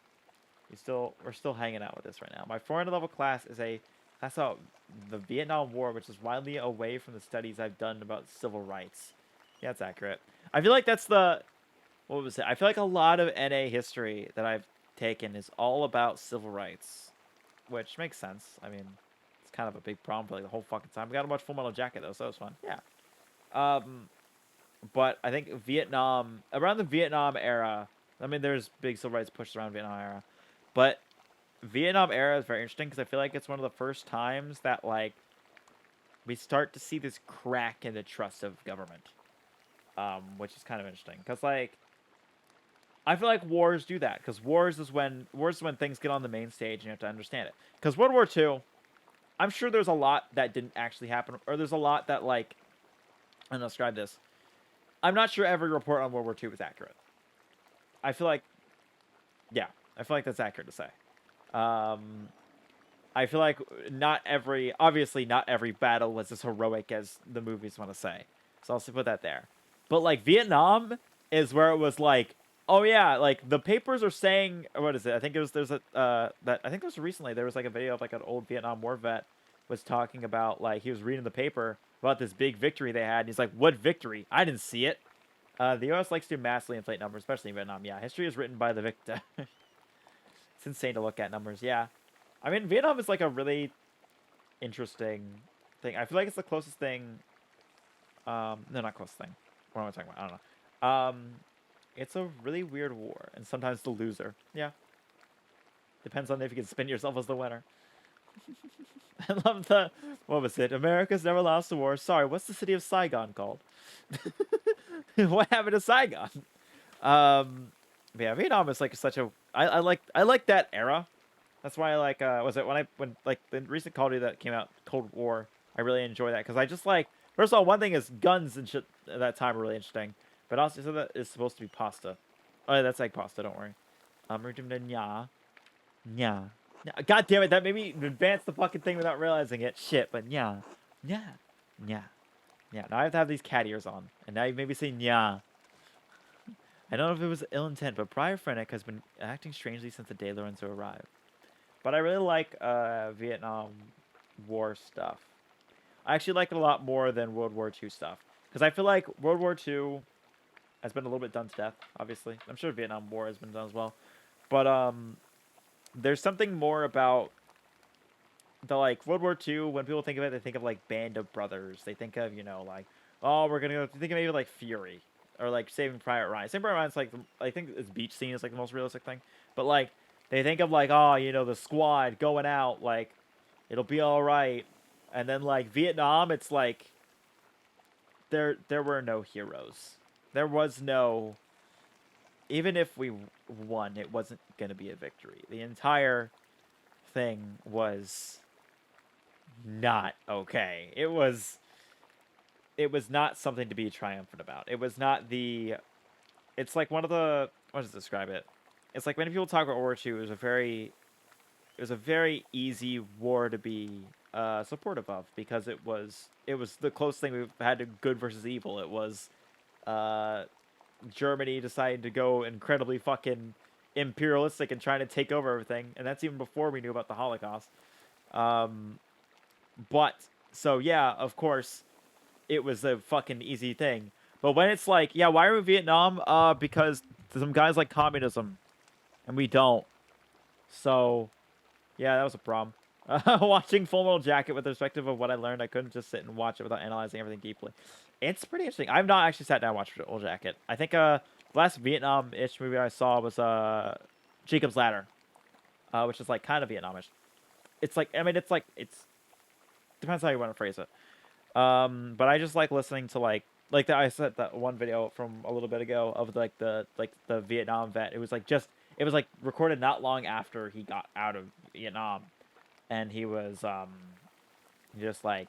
We're still hanging out with this right now. My 400 level class is a class about the Vietnam War, which is widely away from the studies I've done about civil rights. Yeah, that's accurate. I feel like that's the... What was it? I feel like a lot of NA history that I've taken is all about civil rights. Which makes sense. I mean, it's kind of a big problem for like the whole fucking time. We got to watch Full Metal Jacket though, so it was fun. Yeah. But I think Vietnam... Around the Vietnam era... I mean, there's big civil rights pushed around Vietnam era. But Vietnam era is very interesting because I feel like it's one of the first times that, like, we start to see this crack in the trust of government. Which is kind of interesting. Because, like, I feel like wars do that. Because wars is when things get on the main stage and you have to understand it. Because World War II, I'm sure there's a lot that didn't actually happen. Or there's a lot that, like, I'm going to describe this. I'm not sure every report on World War II was accurate. I feel like, yeah. I feel like that's accurate to say. I feel like obviously not every battle was as heroic as the movies want to say. So I'll also put that there. But like Vietnam is where it was like, oh yeah, like the papers are saying, what is it? I think it was, recently, there was like a video of like an old Vietnam War vet was talking about, like, he was reading the paper about this big victory they had. And he's like, what victory? I didn't see it. The U.S. likes to massively inflate numbers, especially in Vietnam. Yeah, history is written by the victor. It's insane to look at numbers. Yeah. I mean, Vietnam is like a really interesting thing. I feel like it's the closest thing. No, not closest thing. What am I talking about? I don't know. It's a really weird war, and sometimes the loser. Yeah. Depends on if you can spin yourself as the winner. I love what was it? America's never lost a war. Sorry, what's the city of Saigon called? What happened to Saigon? Yeah, Vietnam is like such a... I like that era. That's why I like, when like the recent Call of Duty that came out, Cold War, I really enjoy that. Because I just like, first of all, one thing is guns and shit at that time are really interesting. But also, so that is supposed to be pasta. Oh, yeah, that's egg pasta, don't worry. We're doing the nya. Nya. God damn it, that made me advance the fucking thing without realizing it. Shit, but nya. Nya. Nya. Yeah, now I have to have these cat ears on. And now you made me say nya. I don't know if it was ill intent, but Prior Frennick has been acting strangely since the day Lorenzo arrived. But I really like Vietnam War stuff. I actually like it a lot more than World War II stuff. Because I feel like World War II has been a little bit done to death, obviously. I'm sure Vietnam War has been done as well. But there's something more about the, like, World War II, when people think of it, they think of, like, Band of Brothers. They think of, you know, like, oh, we're going to go... Think of maybe, like, Fury. or like Saving Private Ryan. Saving Private Ryan's like I think this beach scene is like the most realistic thing. But like they think of like, oh, you know, the squad going out, like it'll be all right. And then like Vietnam, it's like there were no heroes. There was no, even if we won, it wasn't going to be a victory. The entire thing was not okay. It was not something to be triumphant about. It was not the, it's like one of the, what does it describe it? It's like when people talk about World War II, it was a very easy war to be supportive of, because it was the closest thing we've had to good versus evil. It was uh, Germany deciding to go incredibly fucking imperialistic and trying to take over everything, and that's even before we knew about the Holocaust. Um, but so yeah, of course, it was a fucking easy thing. But when it's like, yeah, why are we in Vietnam? Because some guys like communism, and we don't. So yeah, that was a problem. Watching Full Metal Jacket with the perspective of what I learned, I couldn't just sit and watch it without analyzing everything deeply. It's pretty interesting. I've not actually sat down and watched Full Jacket. I think the last Vietnam-ish movie I saw was Jacob's Ladder, which is like kind of Vietnamish. It's like, I mean, it's depends how you want to phrase it. But I just like listening to I said that one video from a little bit ago of the Vietnam vet. It was like recorded not long after he got out of Vietnam, and he was just like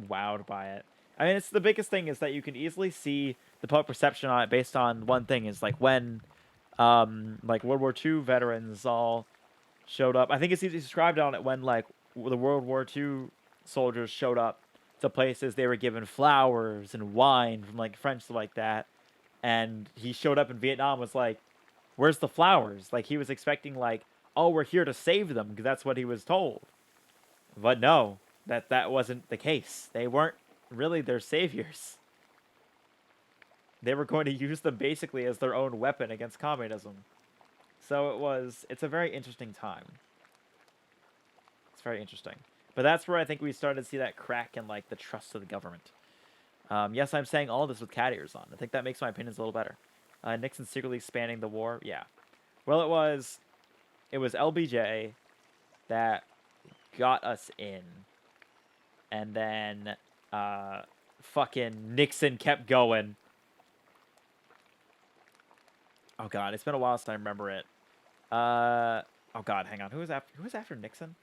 wowed by it. I mean, it's the biggest thing is that you can easily see the public perception on it based on one thing, is like when like World War II veterans all showed up. I think it's easily described on it when like the World War II soldiers showed up to places, they were given flowers and wine from like French stuff like that, and he showed up in Vietnam, was like, where's the flowers? Like he was expecting like, oh, we're here to save them, because that's what he was told. But no, that wasn't the case. They weren't really their saviors. They were going to use them basically as their own weapon against communism. So it's a very interesting time. It's very interesting. But that's where I think we started to see that crack in like the trust of the government. Yes, I'm saying all this with cat ears on. I think that makes my opinions a little better. Nixon secretly expanding the war. Yeah. Well, it was LBJ that got us in, and then fucking Nixon kept going. Oh god, it's been a while since I remember it. Oh god, hang on. Who was after Nixon?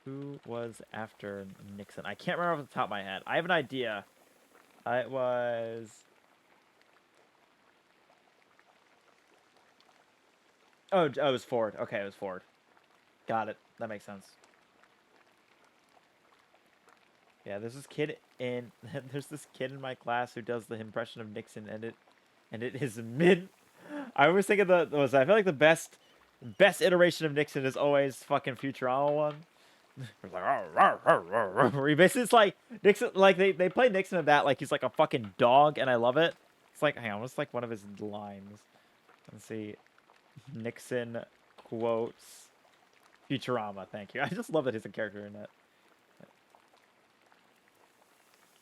Who was after Nixon? I can't remember off the top of my head. I have an idea. It was... Oh, it was Ford. Okay, it was Ford. Got it. That makes sense. Yeah, there's this kid in my class who does the impression of Nixon, and it is mid. I always think of I feel like the best iteration of Nixon is always fucking Futurama one. It's like, where he basically, it's like Nixon, like they play Nixon of that like he's like a fucking dog, and I love it. It's like, hang on, what's like one of his lines? Let's see, Nixon quotes Futurama. Thank you. I just love that he's a character in it.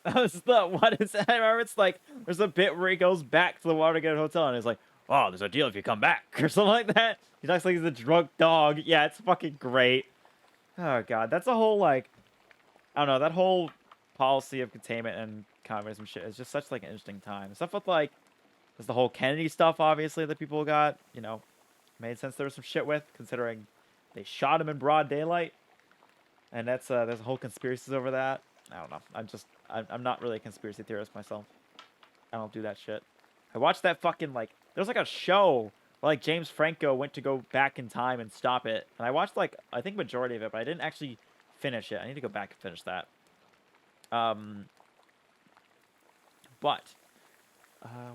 What is that? I remember it's like there's a bit where he goes back to the Watergate Hotel and he's like, "Oh, there's a deal if you come back," or something like that. He talks like he's a drunk dog. Yeah, it's fucking great. Oh god, that's a whole like, I don't know, that whole policy of containment and communism shit is just such like an interesting time. Stuff with like, there's the whole Kennedy stuff, obviously, that people got, made sense there was some shit with, considering they shot him in broad daylight, and there's a whole conspiracies over that. I don't know. I'm not really a conspiracy theorist myself. I don't do that shit. I watched that fucking like, there was like a show where like James Franco went to go back in time and stop it, and I watched like I think majority of it, but I didn't actually finish it. I need to go back and finish that. But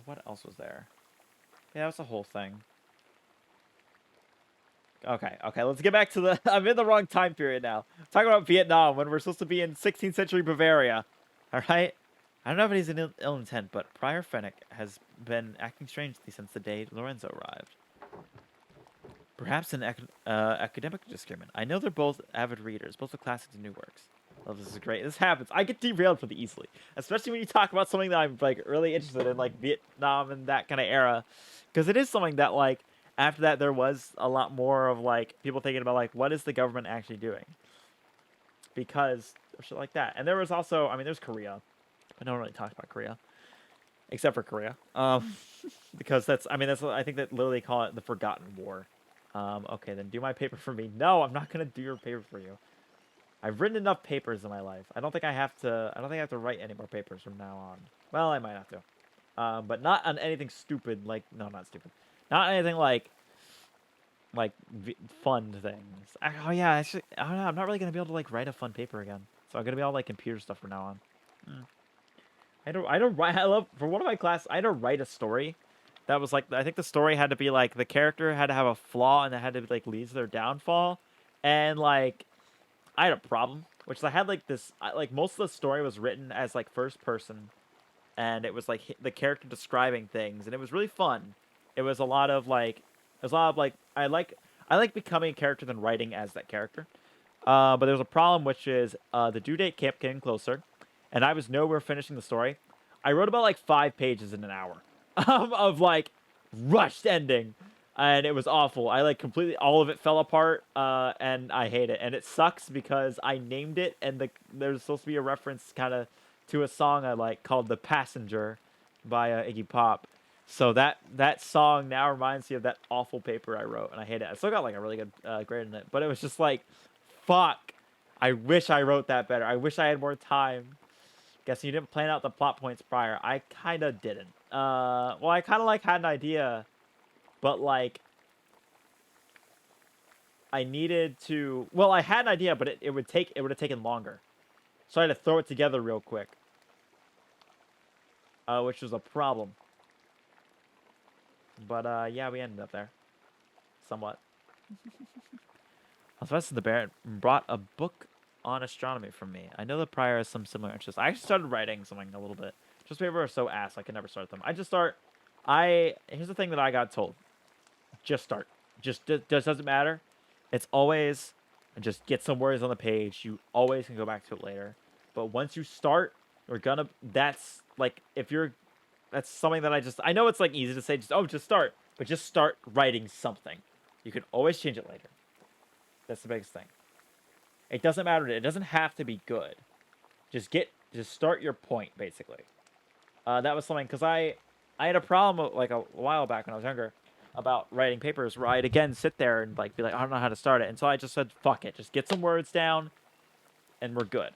what else was there? Yeah, that was the whole thing. Okay, let's get back to the... I'm in the wrong time period now. Talking about Vietnam when we're supposed to be in 16th century Bavaria. Alright? I don't know if he's an ill intent, but Prior Fennec has been acting strangely since the day Lorenzo arrived. Perhaps an academic disagreement. I know they're both avid readers, both of classics and new works. Oh, this is great. This happens. I get derailed pretty easily, especially when you talk about something that I'm like really interested in, like Vietnam and that kind of era, because it is something that like after that there was a lot more of like people thinking about like what is the government actually doing, because of shit like that. And there was also, I mean, there's Korea. I don't really talk about Korea, except for Korea, because that's, I mean, that's I think that literally call it the Forgotten War. Okay, then do my paper for me. No, I'm not gonna do your paper for you. I've written enough papers in my life. I don't think I have to. I don't think I have to write any more papers from now on. Well, I might have to, but not on anything stupid. Like no, not stupid. Not anything like fun things. Oh yeah, actually, I don't know. I'm not really gonna be able to like write a fun paper again. So I'm gonna be all like computer stuff from now on. I don't write. I love for one of my classes. I had to write a story. That was like I think the story had to be like the character had to have a flaw and it had to like lead to their downfall, and like I had a problem, which is I had like this, like most of the story was written as like first person, and it was like the character describing things, and it was really fun. It was a lot of like, it was a lot of like, I like becoming a character than writing as that character. But there's a problem, which is the due date kept getting closer, and I was nowhere finishing the story. I wrote about like 5 pages in an hour of like rushed ending, and it was awful. I like completely all of it fell apart, and I hate it. And it sucks because I named it, and there's supposed to be a reference kind of to a song I like called "The Passenger" by Iggy Pop. So that song now reminds me of that awful paper I wrote, and I hate it. I still got like a really good grade in it, but it was just like, fuck. I wish I wrote that better. I wish I had more time. Guessing you didn't plan out the plot points prior. I kind of didn't. Well, I kind of like had an idea, but like I needed to. Well, I had an idea, but it would have taken longer, so I had to throw it together real quick, which was a problem. But yeah, we ended up there, somewhat. Sylvester the Baron brought a book on astronomy from me. I know the prior has some similar interests. I actually started writing something a little bit. Just paper are so ass, I can never start them. Here's the thing that I got told. Just start. Just doesn't matter. It's always, just get some words on the page. You always can go back to it later. But once you start, that's like, that's something that I know it's like easy to say, just start. But just start writing something. You can always change it later. That's the biggest thing. It doesn't matter. It doesn't have to be good. Just start your point, basically. That was something, because I had a problem like a while back when I was younger about writing papers where I'd again sit there and like be like, I don't know how to start it. And so I just said, fuck it. Just get some words down and we're good.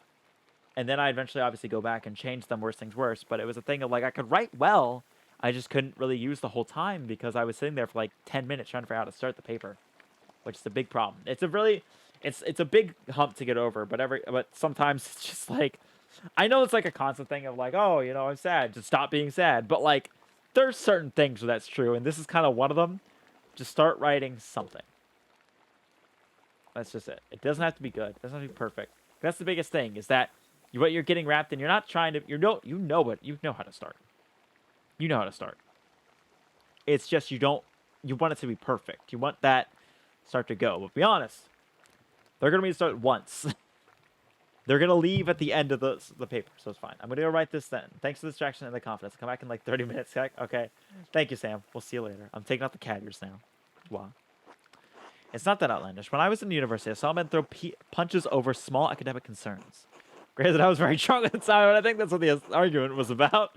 And then I eventually obviously go back and change them, worse things worse. But it was a thing of like, I could write well. I just couldn't really use the whole time because I was sitting there for like 10 minutes trying to figure out how to start the paper, which is a big problem. It's a big hump to get over, but sometimes it's just like, I know it's like a constant thing of like, oh, I'm sad, just stop being sad. But like, there's certain things where that's true, and this is kind of one of them. Just start writing something. That's just it. It doesn't have to be good. It doesn't have to be perfect. That's the biggest thing, is that what you're getting wrapped in. You're not trying to. You know how to start. You know how to start. It's just you want it to be perfect. You want that start to go. But be honest, they're gonna be start once. They're gonna leave at the end of the paper, so it's fine. I'm gonna go write this then. Thanks for the distraction and the confidence. I'll come back in like 30 minutes. Okay. Thank you, Sam. We'll see you later. I'm taking out the cat ears now. Wow. It's not that outlandish. When I was in university, I saw men throw punches over small academic concerns. Granted, I was very drunk at the time, and I think that's what the argument was about.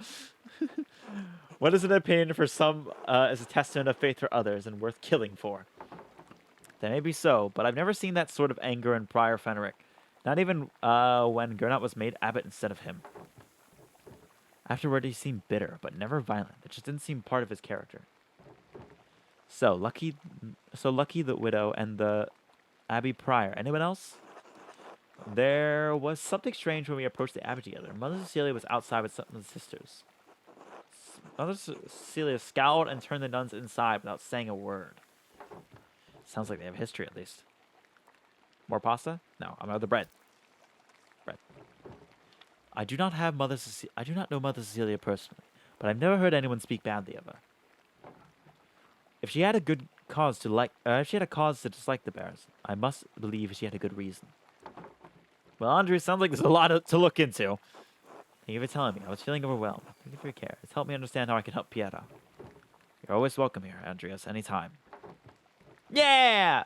What is an opinion for some is a testament of faith for others and worth killing for? That may be so, but I've never seen that sort of anger in Prior Fenric. Not even when Gernot was made abbot instead of him. Afterward, he seemed bitter, but never violent. It just didn't seem part of his character. So lucky the widow and the abbey prior. Anyone else? There was something strange when we approached the abbey together. Mother Cecilia was outside with some of the sisters. Mother Cecilia scowled and turned the nuns inside without saying a word. Sounds like they have history, at least. More pasta? No, I'm out of the bread. Bread. I do not know Mother Cecilia personally, but I've never heard anyone speak badly of her. If she had a good cause to dislike the bears, I must believe she had a good reason. Well, Andre, sounds like there's a lot to look into. Thank you for telling me. I was feeling overwhelmed. Thank you for your care. It's helped me understand how I can help Pieta. You're always welcome here, Andreas, anytime. Yeah!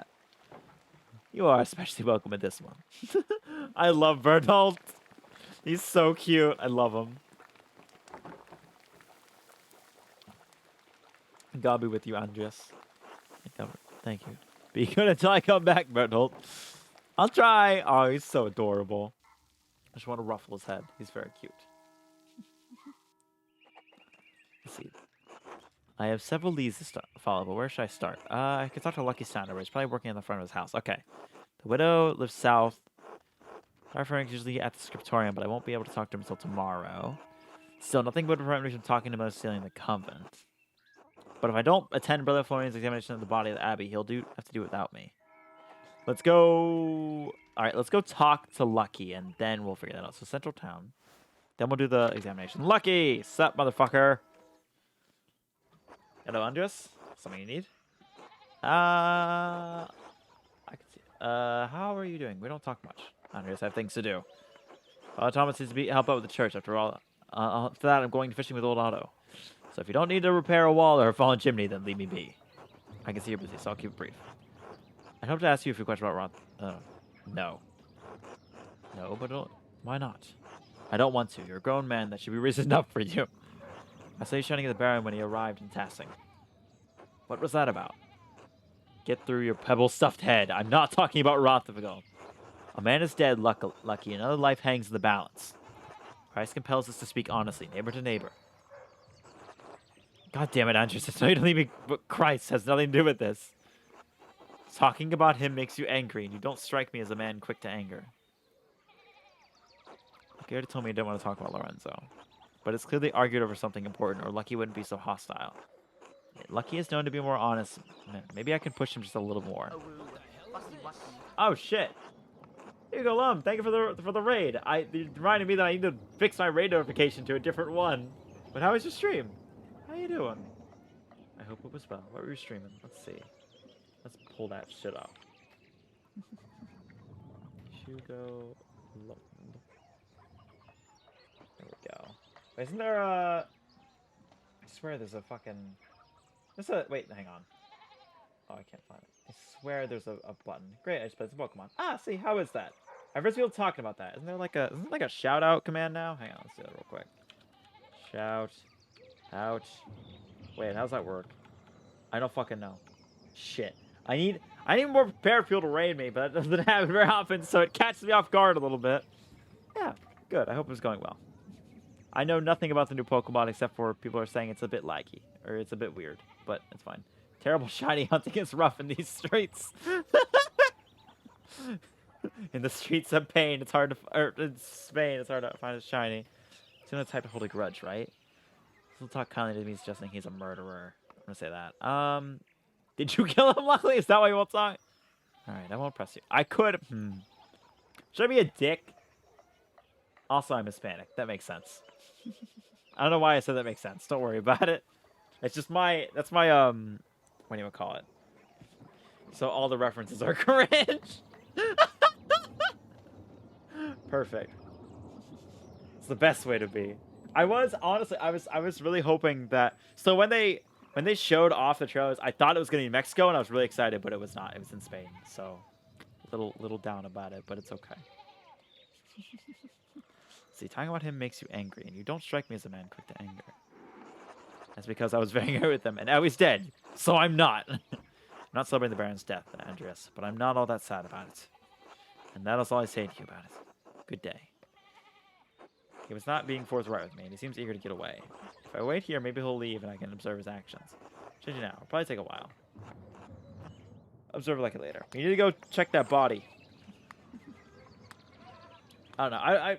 You are especially welcome at this one. I love Bertolt. He's so cute. I love him. God be with you, Andreas. Thank you. Be good until I come back, Bertolt. I'll try. Oh, he's so adorable. I just want to ruffle his head. He's very cute. Let's see. I have several leads to follow, but where should I start? I could talk to Lucky Sander. He's probably working in the front of his house. Okay. The widow lives south. Our friend is usually at the scriptorium, but I won't be able to talk to him until tomorrow. Still, nothing would prevent me from talking to him about stealing the convent. But if I don't attend Brother Florian's examination of the body of the abbey, he'll have to do it without me. Let's go. All right, let's go talk to Lucky, and then we'll figure that out. So Central Town. Then we'll do the examination. Lucky, sup, motherfucker. Hello, Andres. Something you need? I can see. How are you doing? We don't talk much. Andres, I have things to do. Thomas needs to help out with the church. After all, after that, I'm going fishing with old Otto. So if you don't need to repair a wall or a fallen chimney, then leave me be. I can see you're busy, so I'll keep it brief. I'd hope to ask you a few questions about Roth. No. No, but why not? I don't want to. You're a grown man. That should be reason enough for you. I saw you shouting at the Baron when he arrived in Tassing. What was that about? Get through your pebble-stuffed head. I'm not talking about Rothavigal. A man is dead, Lucky. Another life hangs in the balance. Christ compels us to speak honestly, neighbor to neighbor. God damn it, Andrews. It's not to leave me, but Christ has nothing to do with this. Talking about him makes you angry, and you don't strike me as a man quick to anger. Lucky already told me he didn't want to talk about Lorenzo. But it's clearly argued over something important, or Lucky wouldn't be so hostile. Lucky is known to be more honest. Maybe I can push him just a little more. Oh, shit. Here you go, Lum. Thank you for the raid. You reminded me that I need to fix my raid notification to a different one. But how was your stream? How you doing? I hope it was well. What were you streaming? Let's see. Let's pull that shit up. Hugo Lund. There we go. Isn't there a... I swear there's a fucking... Wait, hang on. Oh, I can't find it. I swear there's a button. Great, I just played some Pokemon. Ah, see, how is that? I've heard people talking about that. Isn't there like a shout out command now? Hang on, let's do that real quick. Shout out. Wait, how's that work? I don't fucking know. Shit. I need more prepared people to raid me, but that doesn't happen very often, so it catches me off guard a little bit. Yeah, good. I hope it's going well. I know nothing about the new Pokemon except for people are saying it's a bit laggy, or it's a bit weird, but it's fine. Terrible shiny hunting is rough in these streets. In the streets of pain, it's hard to... Or in Spain, it's hard to find a shiny. He's gonna type to hold a grudge, right? He'll talk kindly to me, suggesting he's a murderer. I'm gonna say that. Did you kill him, luckily? Is that why you won't talk? Alright, I won't press you. I could... Should I be a dick? Also, I'm Hispanic. That makes sense. I don't know why I said that makes sense. Don't worry about it. It's just my... That's my, what do you call it? So all the references are cringe. Perfect. It's the best way to be. I was really hoping that... So when they showed off the trailers, I thought it was going to be Mexico, and I was really excited, but it was not. It was in Spain, so little down about it, but it's okay. See, talking about him makes you angry, and you don't strike me as a man quick to anger. That's because I was very angry with him, and now he's dead, so I'm not. I'm not celebrating the Baron's death, Andreas, but I'm not all that sad about it. And that is all I say to you about it. Good day. He was not being forthright with me, and he seems eager to get away. If I wait here, maybe he'll leave and I can observe his actions. Should you now? It'll probably take a while. Observe it like it later. We need to go check that body. I don't know.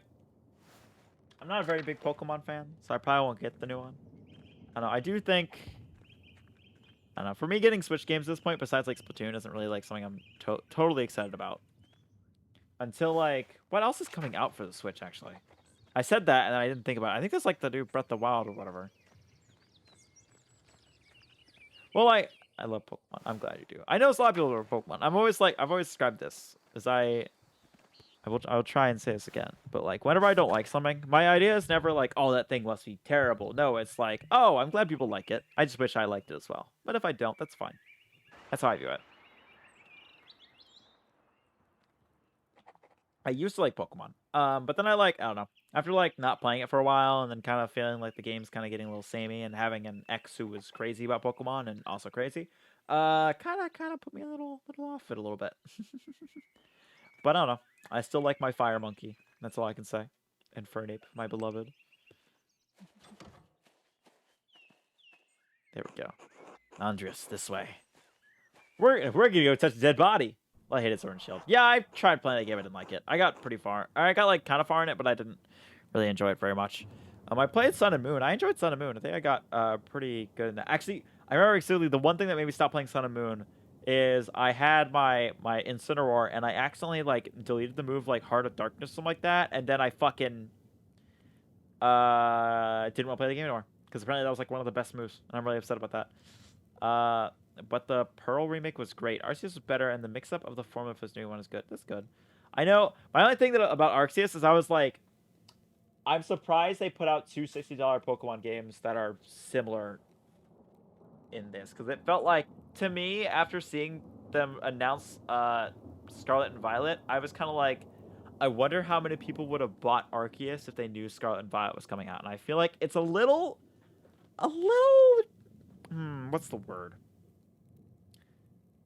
I'm not a very big Pokemon fan, so I probably won't get the new one. I don't know. I do think... I don't know. For me, getting Switch games at this point, besides like Splatoon, isn't really like something I'm totally excited about. Until like... What else is coming out for the Switch, actually? I said that, and I didn't think about it. I think that's like the new Breath of the Wild or whatever. Well, I love Pokemon. I'm glad you do. I know a lot of people love Pokemon. I've always described this as I'm I will try and say this again. But like whenever I don't like something, my idea is never like, oh, that thing must be terrible. No, it's like, oh, I'm glad people like it. I just wish I liked it as well. But if I don't, that's fine. That's how I view it. I used to like Pokemon. But then I don't know. After like not playing it for a while and then kind of feeling like the game's kind of getting a little samey and having an ex who was crazy about Pokemon and also crazy, kind of put me a little off it a little bit. But I don't know. I still like my Fire Monkey. That's all I can say. And Fernape, my beloved. There we go. Andres, this way. We're gonna go touch a dead body. Well, I hated Sword and Shield. Yeah, I tried playing that game. I didn't like it. I got pretty far. I got like kind of far in it, but I didn't really enjoy it very much. I played Sun and Moon. I enjoyed Sun and Moon. I think I got pretty good in that. Actually, I remember exclusively the one thing that made me stop playing Sun and Moon is I had my Incineroar and I accidentally like deleted the move like Heart of Darkness, something like that, and then I fucking didn't want to play the game anymore because apparently that was like one of the best moves, and I'm really upset about that. But the Pearl remake was great. Arceus was better, and the mix-up of the form of his new one is good. That's good. I know. My only thing about Arceus is I was like, I'm surprised they put out two $60 Pokemon games that are similar in this, because it felt like, to me, after seeing them announce Scarlet and Violet, I was kind of like, I wonder how many people would have bought Arceus if they knew Scarlet and Violet was coming out. And I feel like it's a little, what's the word?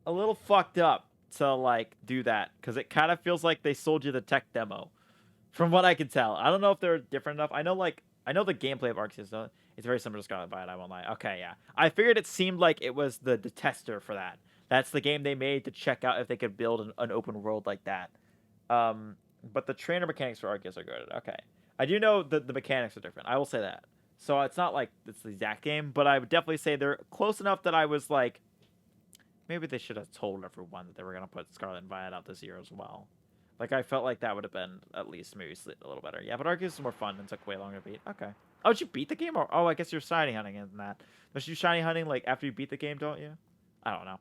A little fucked up to like do that, because it kind of feels like they sold you the tech demo, from what I can tell. I don't know if they're different enough. I know the gameplay of Arceus though. It's very similar to Scarlet Violet. I won't lie. Okay, yeah. I figured it seemed like it was the tester for that. That's the game they made to check out if they could build an open world like that. But the trainer mechanics for Arceus are good. Okay, I do know that the mechanics are different. I will say that. So it's not like it's the exact game, but I would definitely say they're close enough that I was like, maybe they should have told everyone that they were gonna put Scarlet and Violet out this year as well. Like I felt like that would have been at least maybe a little better. Yeah, but Arceus is more fun and took way longer to beat. Okay. Oh, did you beat the game? Or oh, I guess you're shiny hunting in that. But you shiny hunting like after you beat the game, don't you? I don't know.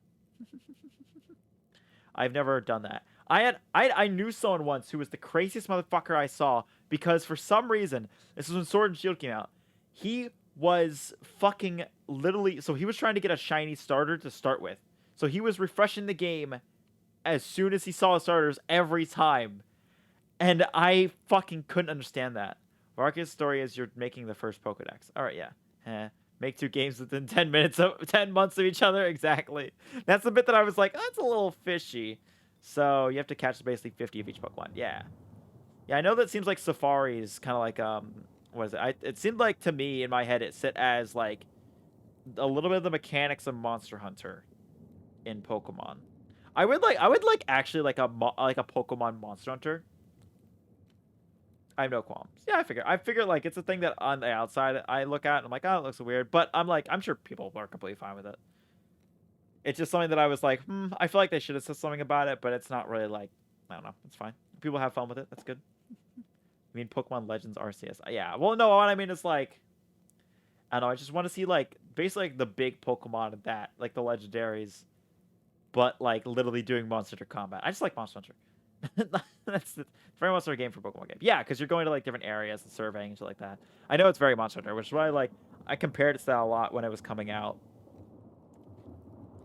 I've never done that. I knew someone once who was the craziest motherfucker I saw, because for some reason, this was when Sword and Shield came out. He was fucking literally, so he was trying to get a shiny starter to start with. So he was refreshing the game as soon as he saw starters every time. And I fucking couldn't understand that. Arceus' story is you're making the first Pokedex. Alright, yeah. Make two games within 10 months of each other. Exactly. That's the bit that I was like, that's a little fishy. So you have to catch basically 50 of each Pokemon. Yeah. Yeah, I know that seems like Safari is kind of like, what is it? It seemed like to me in my head it sit as like a little bit of the mechanics of Monster Hunter in Pokemon. I would like actually like a Pokemon Monster Hunter. I have no qualms. Yeah, I figure like it's a thing that on the outside I look at and I'm like, oh, it looks weird, but I'm like, I'm sure people are completely fine with it. It's just something that I was like, I feel like they should have said something about it, but it's not really like, I don't know, it's fine. People have fun with it. That's good. I mean, Pokemon Legends Arceus. Yeah. Well, no, what I mean is like, I don't know. I just want to see like basically like the big Pokemon of that, like the legendaries, but like literally doing Monster Hunter combat. I just like Monster Hunter. That's very Monster Hunter game for Pokemon game. Yeah, because you're going to like different areas and surveying and shit like that. I know it's very Monster Hunter, which is why I compared it to that a lot when it was coming out,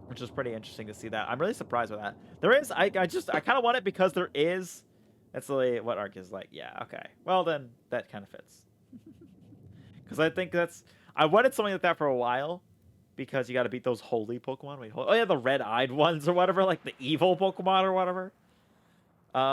which was pretty interesting to see that. I'm really surprised with that. There is, I kind of want it because there is. That's really what Arc is like. Yeah, okay. Well, then that kind of fits. Because I think I wanted something like that for a while, because you got to beat those holy Pokemon. Wait, oh yeah, the red-eyed ones or whatever, like the evil Pokemon or whatever.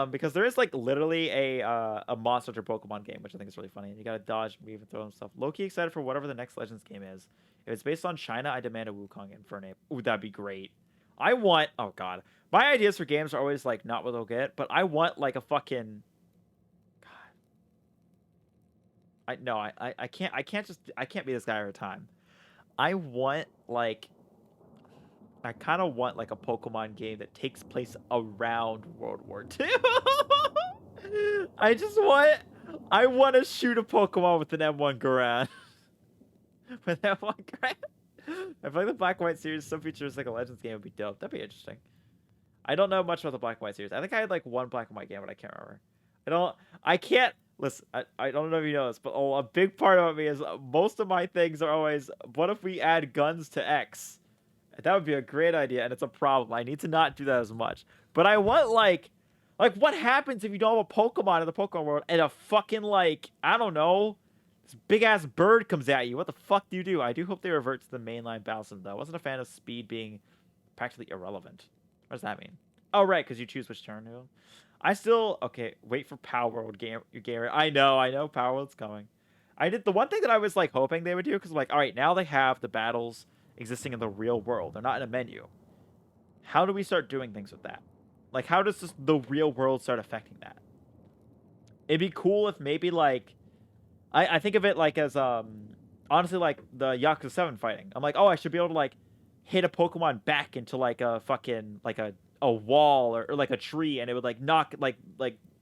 Because there is like literally a Monster Hunter Pokemon game, which I think is really funny. You gotta dodge, move, and throw and stuff. Low-key excited for whatever the next Legends game is. If it's based on China, I demand a Wukong game for an ape. Ooh, that'd be great. Oh god. My ideas for games are always like not what they'll get, but I want like a fucking God. I can't be this guy every time. I want like I kind of want like a Pokemon game that takes place around World War II. I want to shoot a Pokemon with an M1 Garand. With M1 Garand. I feel like the Black and White series, some features like a Legends game would be dope. That'd be interesting. I don't know much about the Black and White series. I think I had like one Black and White game, but I can't remember. I don't. I can't. Listen, I don't know if you know this, but a big part of me is most of my things are always, what if we add guns to X? That would be a great idea, and it's a problem. I need to not do that as much. But I want, like what happens if you don't have a Pokemon in the Pokemon world and a fucking, like, I don't know, this big-ass bird comes at you? What the fuck do you do? I do hope they revert to the mainline battle system, though. I wasn't a fan of speed being practically irrelevant. What does that mean? Oh, right, because you choose which turn to go. I still... Okay, wait for Power World, Gary. I know, Power World's coming. I did the one thing that I was, like, hoping they would do, because, like, all right, now they have the battles existing in the real world. They're not in a menu. How do we start doing things with that? Like, how does the real world start affecting that? It'd be cool if maybe, like... I think of it, like, as, honestly, like, the Yakuza 7 fighting. I'm like, oh, I should be able to, like, hit a Pokemon back into, like, a fucking... Like, a wall or like, a tree, and it would, like, knock, like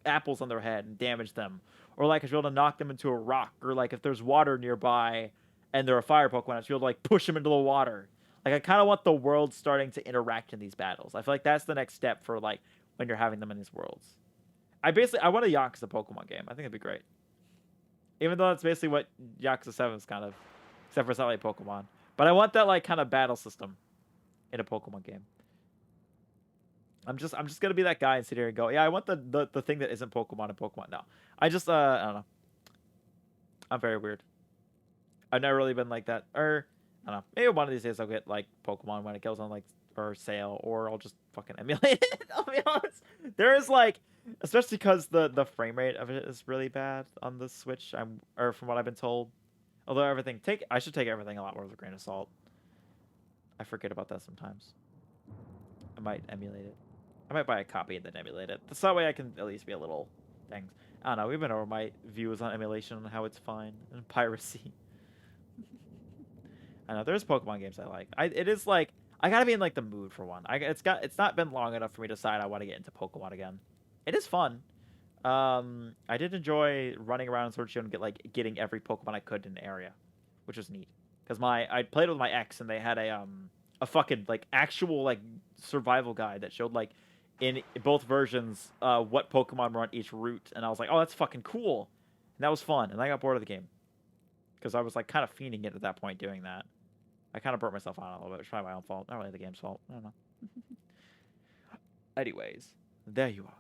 apples on their head and damage them. Or, like, I should be able to knock them into a rock. Or, like, if there's water nearby and they're a fire Pokemon, I should be able to, like, push them into the water. Like, I kind of want the world starting to interact in these battles. I feel like that's the next step for, like, when you're having them in these worlds. I want a Yakuza Pokemon game. I think it'd be great. Even though that's basically what Yakuza 7 is kind of, except for it's not like Pokemon. But I want that, like, kind of battle system in a Pokemon game. I'm just gonna be that guy and sit here and go, yeah, I want the thing that isn't Pokemon in Pokemon. No, I don't know. I'm very weird. I've never really been like that. Or I don't know. Maybe one of these days I'll get like Pokemon when it goes on like or sale, or I'll just fucking emulate it. I'll be honest. There is like, especially because the frame rate of it is really bad on the Switch. Or from what I've been told. Although I should take everything a lot more with a grain of salt. I forget about that sometimes. I might emulate it. I might buy a copy and then emulate it. So that way I can at least be a little things. I don't know. We've been over my views on emulation and how it's fine and piracy. I know there's Pokemon games I like. It is like I gotta be in like the mood for one. It's not been long enough for me to decide I want to get into Pokemon again. It is fun. I did enjoy running around in Sword and Shield and getting every Pokemon I could in an area, which was neat. Because I played with my ex and they had a fucking like actual like survival guide that showed like in both versions what Pokemon were on each route, and I was like, oh, that's fucking cool, and that was fun, and I got bored of the game because I was like kind of fiending it at that point doing that. I kind of burnt myself on it a little bit. It's probably my own fault, not really the game's fault. I don't know. Anyways, there you are.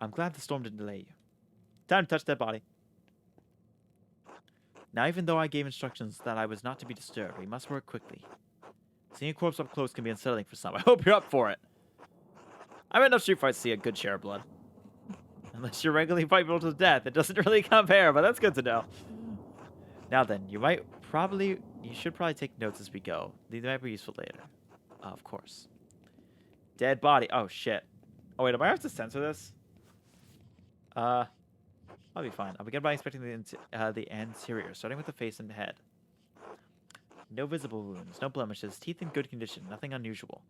I'm glad the storm didn't delay you. Time to touch that body. Now, even though I gave instructions that I was not to be disturbed, we must work quickly. Seeing a corpse up close can be unsettling for some. I hope you're up for it. I've had enough street fights to see a good share of blood. Unless you regularly fight people to death, it doesn't really compare, but that's good to know. Now then, you should probably take notes as we go. These might be useful later. Of course. Dead body. Oh, shit. Oh, wait, am I have to censor this? I'll be fine. I'll begin by inspecting the anterior, starting with the face and head. No visible wounds, no blemishes, teeth in good condition, nothing unusual.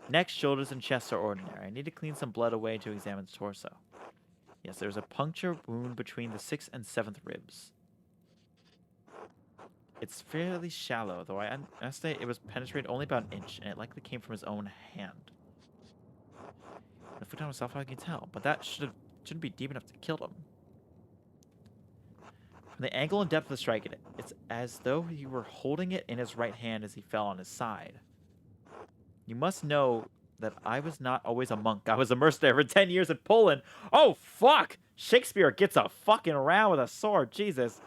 Neck, shoulders, and chest are ordinary. I need to clean some blood away to examine the torso. Yes, there's a puncture wound between the 6th and 7th ribs. It's fairly shallow, though I estimate it was penetrated only about an inch, and it likely came from his own hand. The foot on himself, I can tell, but that shouldn't be deep enough to kill him. From the angle and depth of the strike, it's as though he were holding it in his right hand as he fell on his side. You must know that I was not always a monk. I was a mercenary for 10 years in Poland. Oh, fuck! Shakespeare gets a fucking round with a sword. Jesus.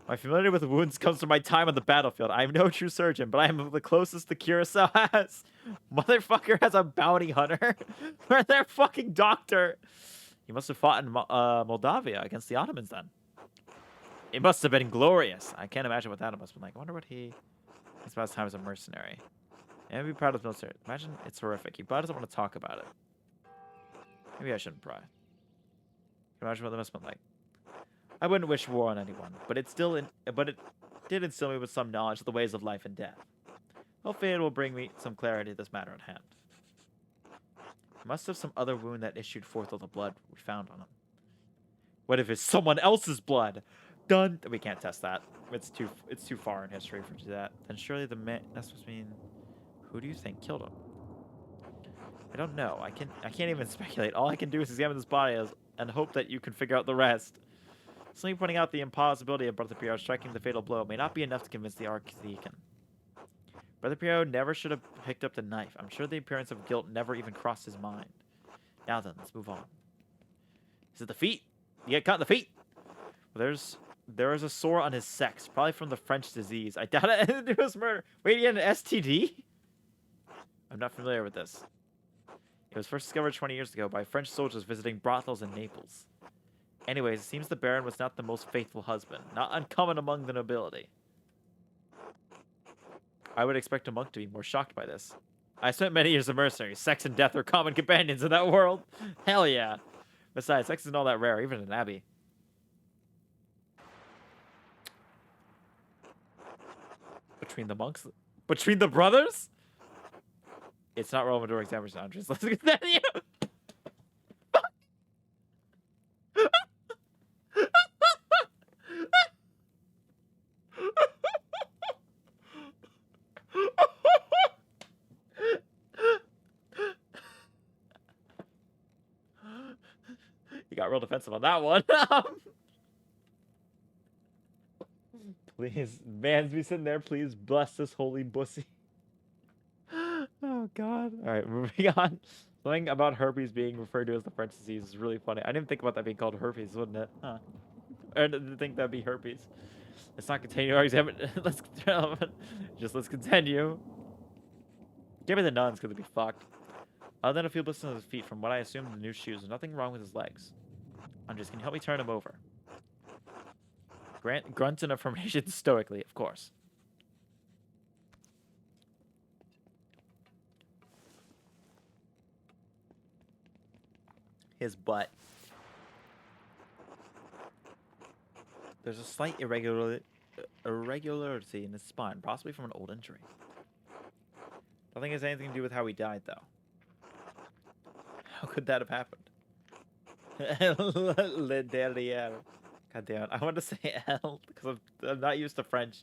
My familiarity with wounds comes from my time on the battlefield. I am no true surgeon, but I am the closest the Curacao has. Motherfucker has a bounty hunter. Or their fucking doctor. He must have fought in Moldavia against the Ottomans then. It must have been glorious. I can't imagine what that must have been like. I wonder what he thinks about his time as a mercenary. And I'd be proud of his military. Imagine it's horrific. He probably doesn't want to talk about it. Maybe I shouldn't pry. Imagine what that must have been like. I wouldn't wish war on anyone, but it did instill me with some knowledge of the ways of life and death. Hopefully it will bring me some clarity to this matter at hand. He must have some other wound that issued forth all the blood we found on him. What if it's someone else's blood? Done. We can't test that. It's too far in history for do that. Then surely that's supposed to mean. Who do you think killed him? I don't know. I can't even speculate. All I can do is examine this body as and hope that you can figure out the rest. Simply pointing out the impossibility of Brother Pierre striking the fatal blow may not be enough to convince the Archdeacon. Brother Pierre never should have picked up the knife. I'm sure the appearance of guilt never even crossed his mind. Now then, let's move on. Is it the feet? You get cut in the feet? Well, there is a sore on his sex, probably from the French disease. I doubt it. It was murder. Wait, he had an STD? I'm not familiar with this. It was first discovered 20 years ago by French soldiers visiting brothels in Naples. Anyways, it seems the Baron was not the most faithful husband, not uncommon among the nobility. I would expect a monk to be more shocked by this. I spent many years of mercenary. Sex and death are common companions in that world. Hell yeah. Besides, sex isn't all that rare, even in an abbey. Between the monks? Between the brothers? It's not relevant to our examination, Andres. Let's continue. You got real defensive on that one. Please, man's be sitting there. Please bless this holy bussy. Oh, God. All right, moving on. Something about herpes being referred to as the French disease is really funny. I didn't think about that being called herpes, wouldn't it? Huh. I didn't think that'd be herpes. Let's not continue our examine. Let's continue. Give me the nuns, because it'd be fucked. Other than a few blisters on his feet, from what I assume the new shoes, there's nothing wrong with his legs. Andres, can you help me turn him over? Grant grunts an affirmation stoically, of course. His butt. There's a slight irregularity in his spine, possibly from an old injury. Nothing has anything to do with how he died, though. How could that have happened? God damn it. I wanted to say L because I'm not used to French.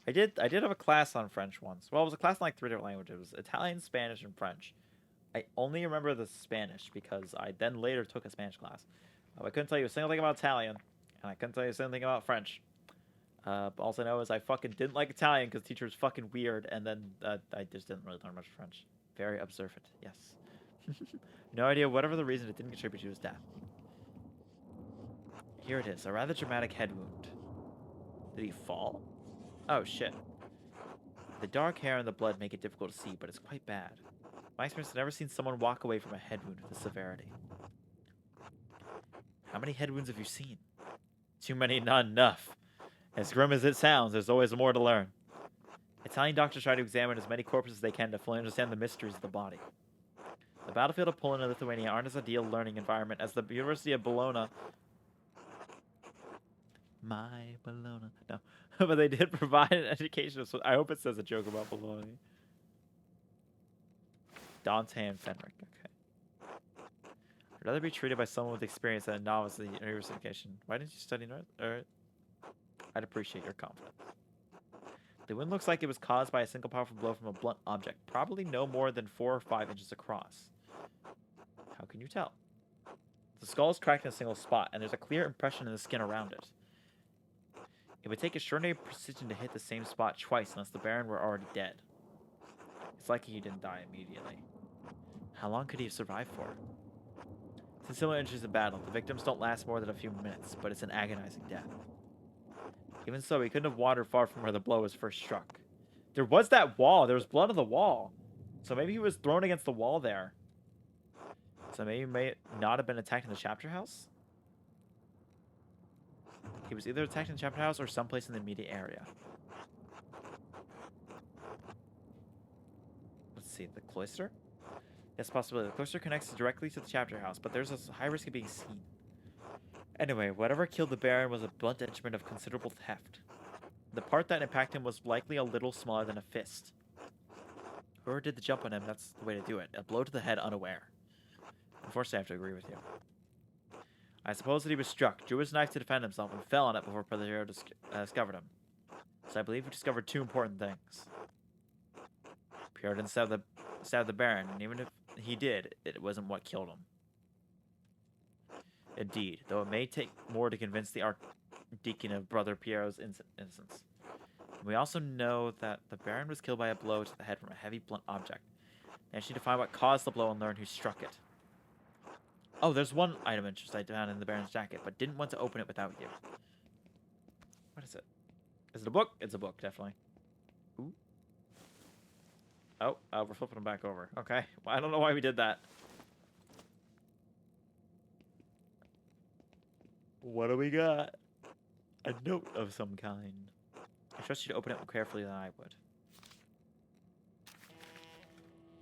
I did have a class on French once. Well, it was a class in like 3 different languages. It was Italian, Spanish, and French. I only remember the Spanish because I then later took a Spanish class. I couldn't tell you a single thing about Italian, and I couldn't tell you a single thing about French. But all I know is I fucking didn't like Italian because the teacher was fucking weird, and then I just didn't really learn much French. Very observant, yes. No idea, whatever the reason, it didn't contribute to his death. Here it is, a rather dramatic head wound. Did he fall? Oh, shit. The dark hair and the blood make it difficult to see, but it's quite bad. My experience has never seen someone walk away from a head wound with this severity. How many head wounds have you seen? Too many, not enough. As grim as it sounds, there's always more to learn. Italian doctors try to examine as many corpses as they can to fully understand the mysteries of the body. The battlefield of Poland and Lithuania aren't as ideal learning environment as the University of Bologna. My Bologna. No. But they did provide an education. So I hope it says a joke about Bologna. Dante and Fenric. Okay. I'd rather be treated by someone with experience than a novice in the university education. Why didn't you study North? I'd appreciate your confidence. The wound looks like it was caused by a single powerful blow from a blunt object, probably no more than 4 or 5 inches across. How can you tell? The skull is cracked in a single spot, and there's a clear impression in the skin around it. It would take extraordinary precision to hit the same spot twice unless the Baron were already dead. It's likely he didn't die immediately. How long could he have survived for? Since similar injuries in battle, the victims don't last more than a few minutes, but it's an agonizing death. Even so, he couldn't have wandered far from where the blow was first struck. There was that wall. There was blood on the wall. So maybe he was thrown against the wall there. So maybe he may not have been attacked in the chapter house? He was either attacked in the chapter house or someplace in the immediate area. Let's see, the cloister? Yes, possibility. The cloister connects directly to the chapter house, but there's a high risk of being seen. Anyway, whatever killed the Baron was a blunt instrument of considerable heft. The part that impacted him was likely a little smaller than a fist. Whoever did the jump on him, that's the way to do it. A blow to the head unaware. Unfortunately, I have to agree with you. I suppose that he was struck, drew his knife to defend himself, and fell on it before Brother Hero discovered him. So I believe he discovered 2 important things. Pierre didn't stab the Baron, and even if he did, it wasn't what killed him. Indeed, though it may take more to convince the Archdeacon of Brother Piero's innocence. We also know that the Baron was killed by a blow to the head from a heavy blunt object. They actually need to find what caused the blow and learn who struck it. Oh, there's one item interest I found in the Baron's jacket, but didn't want to open it without you. What is it? Is it a book? It's a book, definitely. Ooh. Oh, we're flipping them back over. Okay. Well, I don't know why we did that. What do we got? A note of some kind. I trust you to open it more carefully than I would.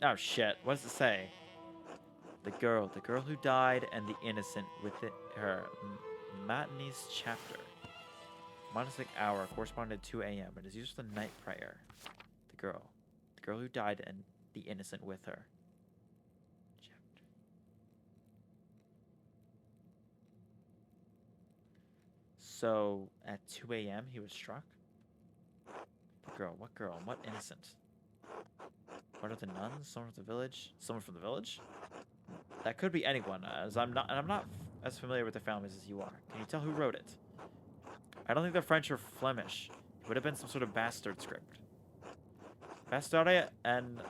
Oh, shit. What does it say? The girl who died, and the innocent with it, her matinee's chapter. Monastic hour corresponding to 2 a.m. It is used for the night prayer. The girl who died, and the innocent with her. Chapter. So at 2 a.m. he was struck. What girl? What innocent? What are the nuns? Someone from the village? Someone from the village? That could be anyone, as I'm not as familiar with the families as you are. Can you tell who wrote it? I don't think they're French or Flemish. It would have been some sort of bastard script. Bastardia and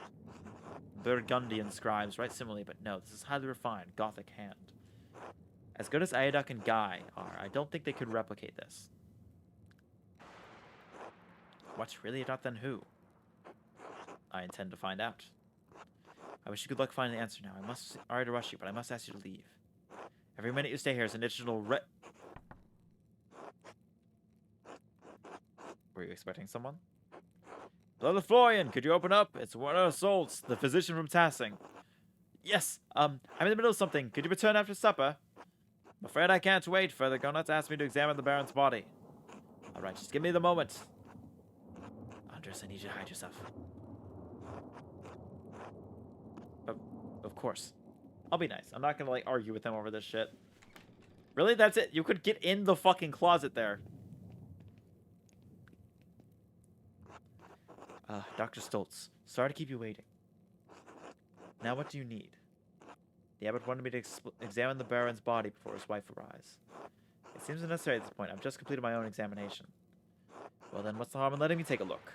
Burgundian scribes write similarly, but no, this is highly refined, Gothic hand. As good as Aeduc and Guy are, I don't think they could replicate this. What's really about then who? I intend to find out. I wish you good luck finding the answer now. Sorry to rush you, but I must ask you to leave. Every minute you stay here is an additional Were you expecting someone? Brother Florian, could you open up? It's one of our souls, the physician from Tassing. Yes, I'm in the middle of something. Could you return after supper? I'm afraid I can't wait, for they're gonna ask me to examine the Baron's body. Alright, just give me the moment. Andres, I need you to hide yourself. Of course. I'll be nice. I'm not gonna, like, argue with them over this shit. Really? That's it? You could get in the fucking closet there. Dr. Stoltz, sorry to keep you waiting. Now what do you need? The abbot wanted me to examine the Baron's body before his wife arrives. It seems unnecessary at this point. I've just completed my own examination. Well then, what's the harm in letting me take a look?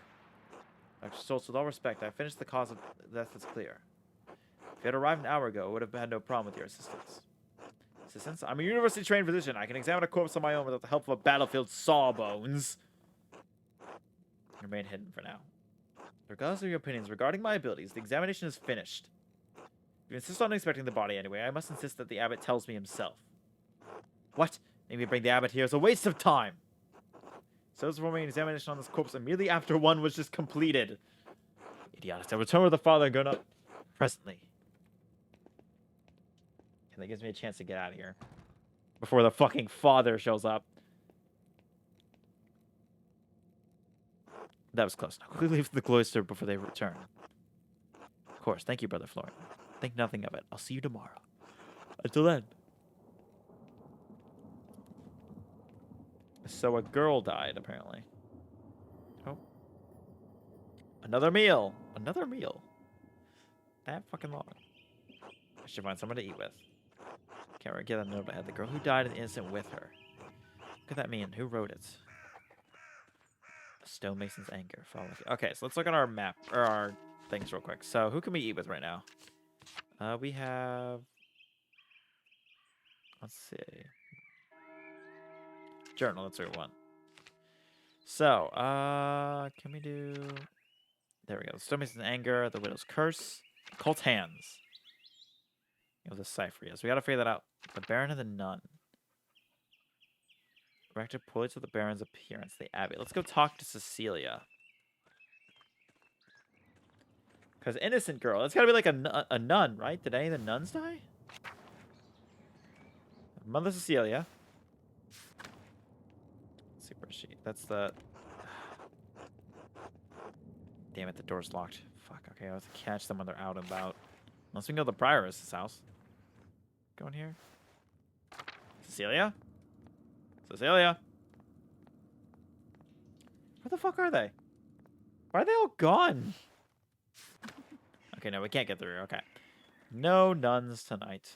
Dr. Stoltz, with all respect, I finished the cause of death is clear. If you had arrived an hour ago, I would have had no problem with your assistance. Assistance? I'm a university-trained physician. I can examine a corpse on my own without the help of a battlefield sawbones. Remain hidden for now. Regardless of your opinions regarding my abilities, the examination is finished. If you insist on inspecting the body anyway, I must insist that the abbot tells me himself. What? Maybe bring the abbot here is a waste of time. So is performing an examination on this corpse immediately after one was just completed. Idiotic. I'll return with the father and go up presently. And that gives me a chance to get out of here before the fucking father shows up. That was close. Now quickly leave the cloister before they return. Of course. Thank you, Brother Florian. Think nothing of it. I'll see you tomorrow. Until then. So a girl died, apparently. Oh. Another meal. Another meal. That fucking long. I should find someone to eat with. Can't get that note I had. The girl who died and the innocent with her. What could that mean? Who wrote it? Stonemason's anger. Okay, so let's look at our map, or our things real quick. So, who can we eat with right now? We have... Let's see. Journal, that's what we want. So, can we do... There we go. Stonemason's anger, the widow's curse, cult hands. The cipher, yes. We gotta figure that out. The Baron and the nun. Reacted poorly to the Baron's appearance. The Abbey. Let's go talk to Cecilia. Because innocent girl. It's gotta be like a nun, right? Did any of the nuns die? Mother Cecilia. Let's see where is she. That's the... Damn it, the door's locked. Fuck, okay. I'll have to catch them when they're out and about. Unless we can go to the prioress's house. Go in here. Cecilia? Cecilia? Where the fuck are they? Why are they all gone? Okay, no, we can't get through. Okay. No nuns tonight.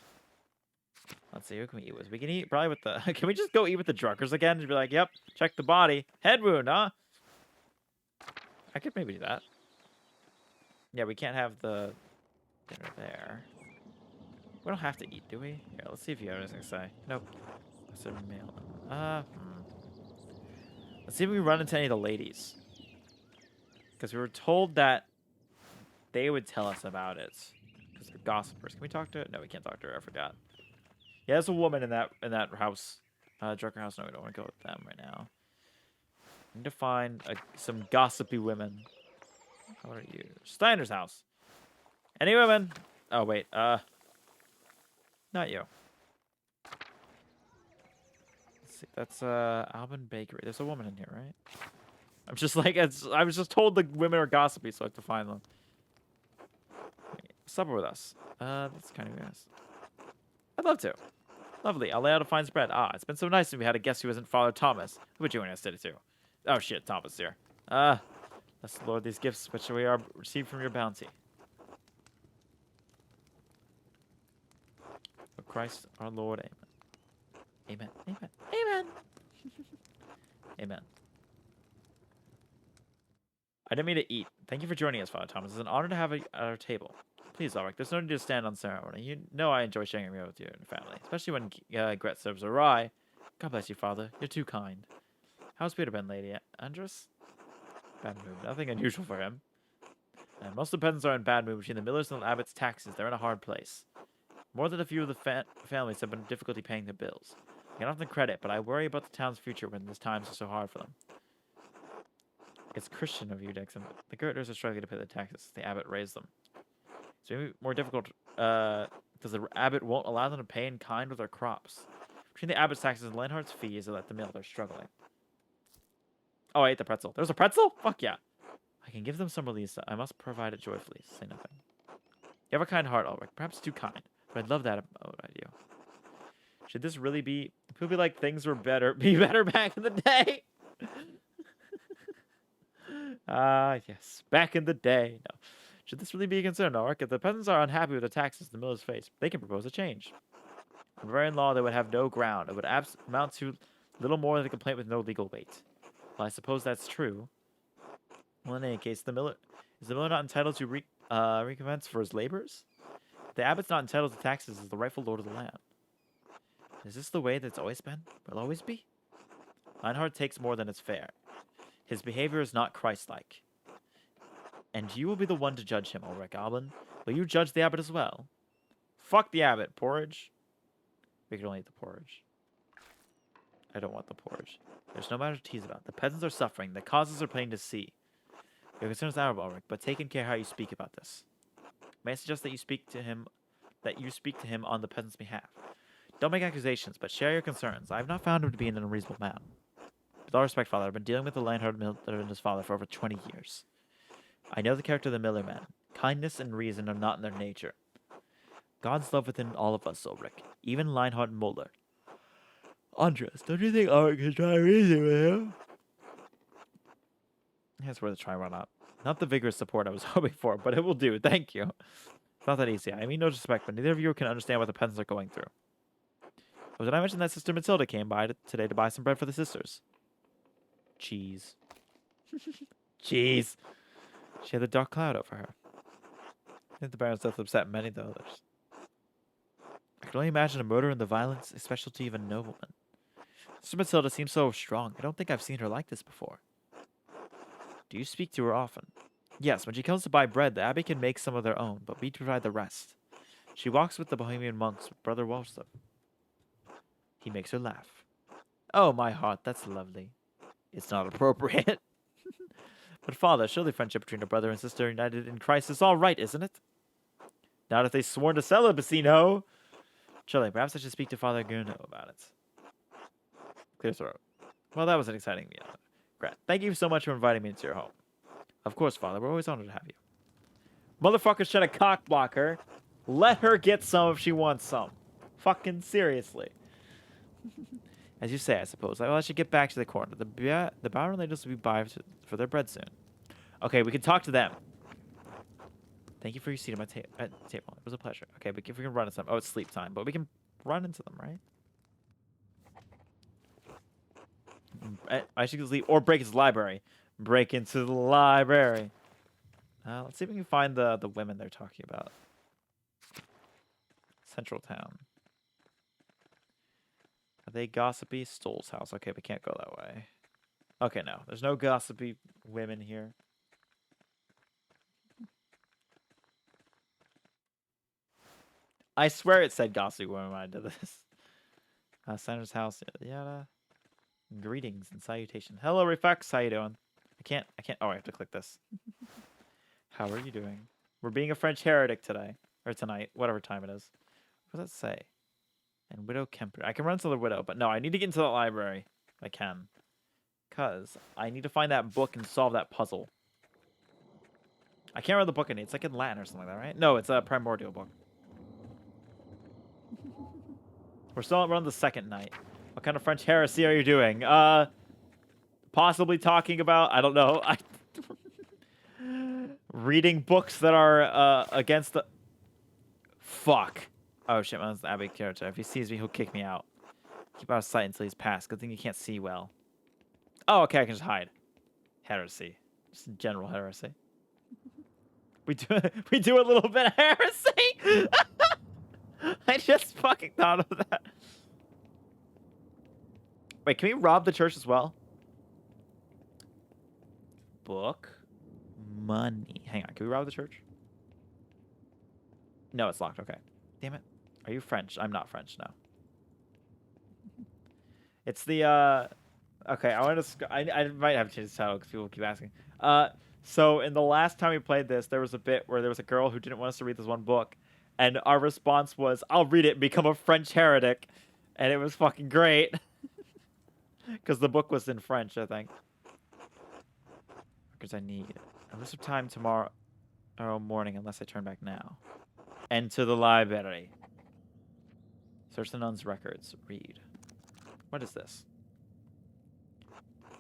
Let's see, who can we eat with? We can eat probably with the... Can we just go eat with the drunkers again? And be like, yep, check the body. Head wound, huh? I could maybe do that. Yeah, we can't have the dinner there. We don't have to eat, do we? Here, let's see if you have anything to say. Nope. I said mail. Let's see if we run into any of the ladies. Because we were told that they would tell us about it. Because they're gossipers. Can we talk to her? No, we can't talk to her. I forgot. Yeah, there's a woman in that house. Drucker house. No, we don't want to go with them right now. We need to find some gossipy women. How are you? Steiner's house. Any women? Oh, wait. Not you. Let's see. That's Alban Bakery. There's a woman in here, right? I'm just like, I was just told the women are gossipy, so I have to find them. Wait, supper with us. That's kind of nice. I'd love to. Lovely. I'll lay out a fine spread. Ah, it's been so nice that we had a guest who isn't Father Thomas. Who would join us today too? Oh shit, Thomas here. Bless the Lord, these gifts which we are received from your bounty. For Christ our Lord, amen. Amen. Amen. Amen. Amen. I didn't mean to eat. Thank you for joining us, Father Thomas. It's an honor to have you at our table. Please, Ulrich, there's no need to stand on ceremony. You know I enjoy sharing a meal with you and your family, especially when Gret serves a rye. God bless you, Father. You're too kind. How's Peter been, Lady Andress? Bad mood. Nothing unusual for him. And most of the peasants are in bad mood. Between the millers and the abbot's taxes, they're in a hard place. More than a few of the families have been difficulty paying their bills. I can often credit, but I worry about the town's future when these times are so hard for them. It's Christian of you, Dixon. The Gertners are struggling to pay the taxes. The abbot raised them. It's maybe more difficult because the abbot won't allow them to pay in kind with their crops. Between the abbot's taxes and Leinhardt's fees at the mill, they're struggling. Oh, I ate the pretzel. There's a pretzel? Fuck yeah. I can give them some release. I must provide it joyfully. Say nothing. You have a kind heart, Ulrich. Perhaps too kind. But I'd love that about you. Should this really be... It could be like things were better. Be better back in the day. Yes. Back in the day. No. Should this really be a concern, Ulrich? If the peasants are unhappy with the taxes the millers face, they can propose a change. In Bavarian law, they would have no ground. It would amount to little more than a complaint with no legal weight. Well, I suppose that's true. Well, in any case, is the miller not entitled to recompense for his labors? If the abbot's not entitled to taxes as the rightful lord of the land. Is this the way that it's always been? Will always be? Leinhardt takes more than is fair. His behavior is not Christ-like. And you will be the one to judge him, Ulrich Alban. Will you judge the abbot as well? Fuck the abbot. Porridge? We can only eat the porridge. I don't want the porridge. There's no matter to tease about. The peasants are suffering. The causes are plain to see. Your concern is honorable, Ulrich, but take in care how you speak about this. May I suggest that you speak to him on the peasant's behalf? Don't make accusations, but share your concerns. I have not found him to be an unreasonable man. With all respect, Father, I've been dealing with the Leinhardt miller and his father for over 20 years. I know the character of the miller man. Kindness and reason are not in their nature. God's love within all of us, Ulrich. Even Leinhardt Muller. Andres, don't you think Ulrich can try reason with him? That's worth a try, why not? Not the vigorous support I was hoping for, but it will do. Thank you. It's not that easy. I mean no disrespect, but neither of you can understand what the peasants are going through. Oh, did I mention that Sister Matilda came by today to buy some bread for the sisters? Cheese. Cheese. She had the dark cloud over her. I think the Baron's death upset many of the others. I can only imagine a murder and the violence, a specialty of a nobleman. Sister Matilda seems so strong. I don't think I've seen her like this before. Do you speak to her often? Yes, when she comes to buy bread, the abbey can make some of their own, but we provide the rest. She walks with the Bohemian monks with Brother Walston. He makes her laugh. Oh, my heart, that's lovely. It's not appropriate. But Father, surely friendship between a brother and sister united in Christ is all right, isn't it? Not if they sworn to celibacy, no. Surely, perhaps I should speak to Father Gurno about it. Clear throat. Well, that was an exciting meal. Gret, thank you so much for inviting me into your home. Of course, Father. We're always honored to have you. Motherfucker's trying to cockblock her. Let her get some if she wants some. Fucking seriously. As you say, I suppose. Well, I should get back to the corner. The Baron and ladies will be by for their bread soon. Okay, we can talk to them. Thank you for your seat at my table. It was a pleasure. Okay, but if we can run at some... Oh, it's sleep time. But we can run into them, right? I should leave or break his library. Break into the library. Let's see if we can find the women they're talking about. Central Town. Are they gossipy? Stoll's house. Okay, we can't go that way. Okay, no. There's no gossipy women here. I swear it said gossipy women when I did this. Senator's house. Yada. Greetings and salutation. Hello, Reflex. How you doing? I can't. Oh, I have to click this. How are you doing? We're being a French heretic today. Or tonight. Whatever time it is. What does that say? And Widow Kemper. I can run to the Widow, but no, I need to get into that library. If I can. Because I need to find that book and solve that puzzle. I can't remember the book I need. It's like in Latin or something like that, right? No, it's a primordial book. We're still on the second night. What kind of French heresy are you doing? Possibly talking about, I don't know. Reading books that are against the... Fuck. Oh shit, man, that's the Abbey character. If he sees me, he'll kick me out. Keep out of sight until he's passed. Good thing you can't see well. Oh, okay, I can just hide. Heresy. Just general heresy. We do a little bit of heresy. I just fucking thought of that. Wait, can we rob the church as well? Book. Money. Hang on, can we rob the church? No, it's locked. Okay. Damn it. Are you French? I'm not French, no. It's the, okay, I want to... I might have to change the title because people keep asking. So in the last time we played this, there was a bit where there was a girl who didn't want us to read this one book. And our response was, I'll read it and become a French heretic. And it was fucking great. Because the book was in French, I think. Because I need a list of time tomorrow morning unless I turn back now. Enter the library. Search the nun's records. Read. What is this?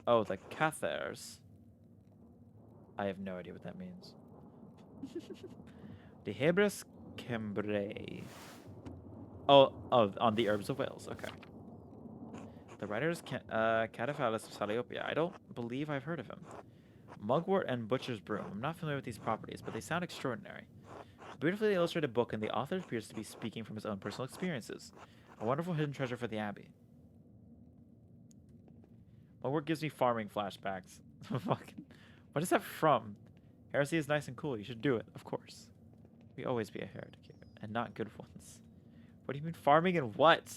Oh, the Cathars. I have no idea what that means. De Hebres Cambrai. Oh, on the herbs of Wales. Okay. The writer is Cataphalis of Saliopia. I don't believe I've heard of him. Mugwort and Butcher's Broom. I'm not familiar with these properties, but they sound extraordinary. A beautifully illustrated book, and the author appears to be speaking from his own personal experiences. A wonderful hidden treasure for the Abbey. Mugwort gives me farming flashbacks. Fucking. What is that from? Heresy is nice and cool. You should do it, of course. We always be a heretic here, and not good ones. What do you mean farming and what?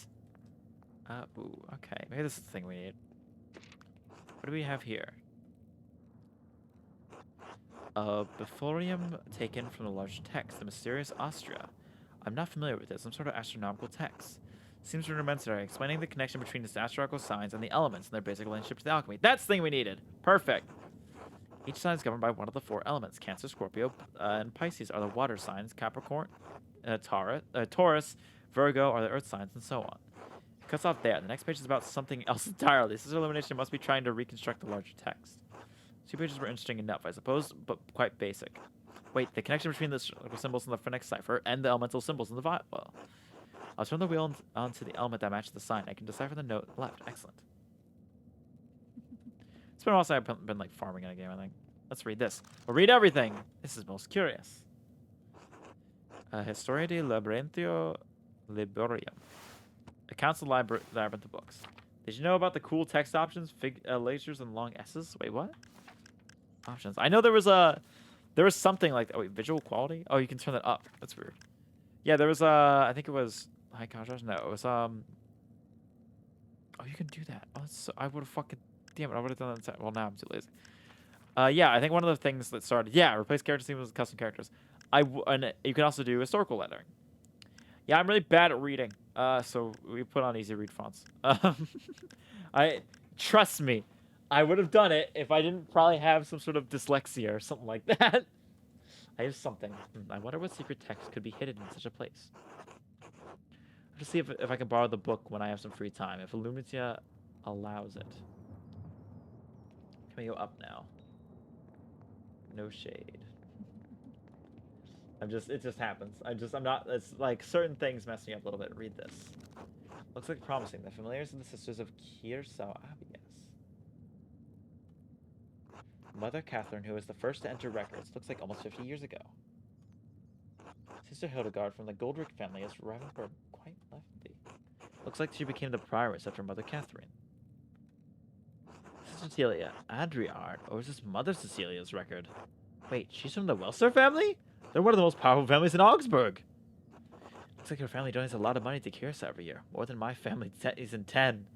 Ooh, okay. Maybe this is the thing we need. What do we have here? Biforium taken from the large text, the mysterious Austria. I'm not familiar with this. Some sort of astronomical text. Seems rudimentary, explaining the connection between the astronomical signs and the elements and their basic relationship to the alchemy. That's the thing we needed. Perfect. Each sign is governed by one of the four elements. Cancer, Scorpio, and Pisces are the water signs. Capricorn, Taurus, Virgo are the earth signs, and so on. It cuts off there. The next page is about something else entirely. This illumination must be trying to reconstruct the larger text. 2 pages were interesting enough, I suppose, but quite basic. Wait, the connection between the symbols in the phonetic cipher and the elemental symbols in the vial. Well, I'll turn the wheel onto the element that matches the sign. I can decipher the note left. Excellent. It's been a while since I've been like farming in a game, I think. Let's read this. We'll read everything. This is most curious. Historia de Labyrinthio Liborium. Accounts of Labyrinth of books. Did you know about the cool text options, lasers, and long S's? Wait, what? Options. I know there was something like that. Oh, wait, visual quality? Oh, you can turn that up. That's weird. Yeah, there was I think it was high contrast. No, it was Oh, you can do that. Oh, I would have fucking damn it. I would have done that. Well, now I'm too lazy. Yeah, I think one of the things that started. Yeah, replace character themes with custom characters. And you can also do historical lettering. Yeah, I'm really bad at reading. So we put on easy read fonts. Trust me. I would have done it if I didn't probably have some sort of dyslexia or something like that. I have something. I wonder what secret text could be hidden in such a place. I'll just see if I can borrow the book when I have some free time. If Illumitia allows it. Can we go up now? No shade. It just happens. I'm not, it's like certain things mess me up a little bit. Read this. Looks like promising. The familiars and the sisters of Kirsau Abbey, yes. Mother Catherine, who was the first to enter records, looks like almost 50 years ago. Sister Hildegard from the Goldrick family is rather quite lefty. Looks like she became the prioress after Mother Catherine. Sister Cecilia, Adriard, or is this Mother Cecilia's record? Wait, she's from the Welser family? They're one of the most powerful families in Augsburg. Looks like her family donates a lot of money to Curacao every year. More than my family is in 10.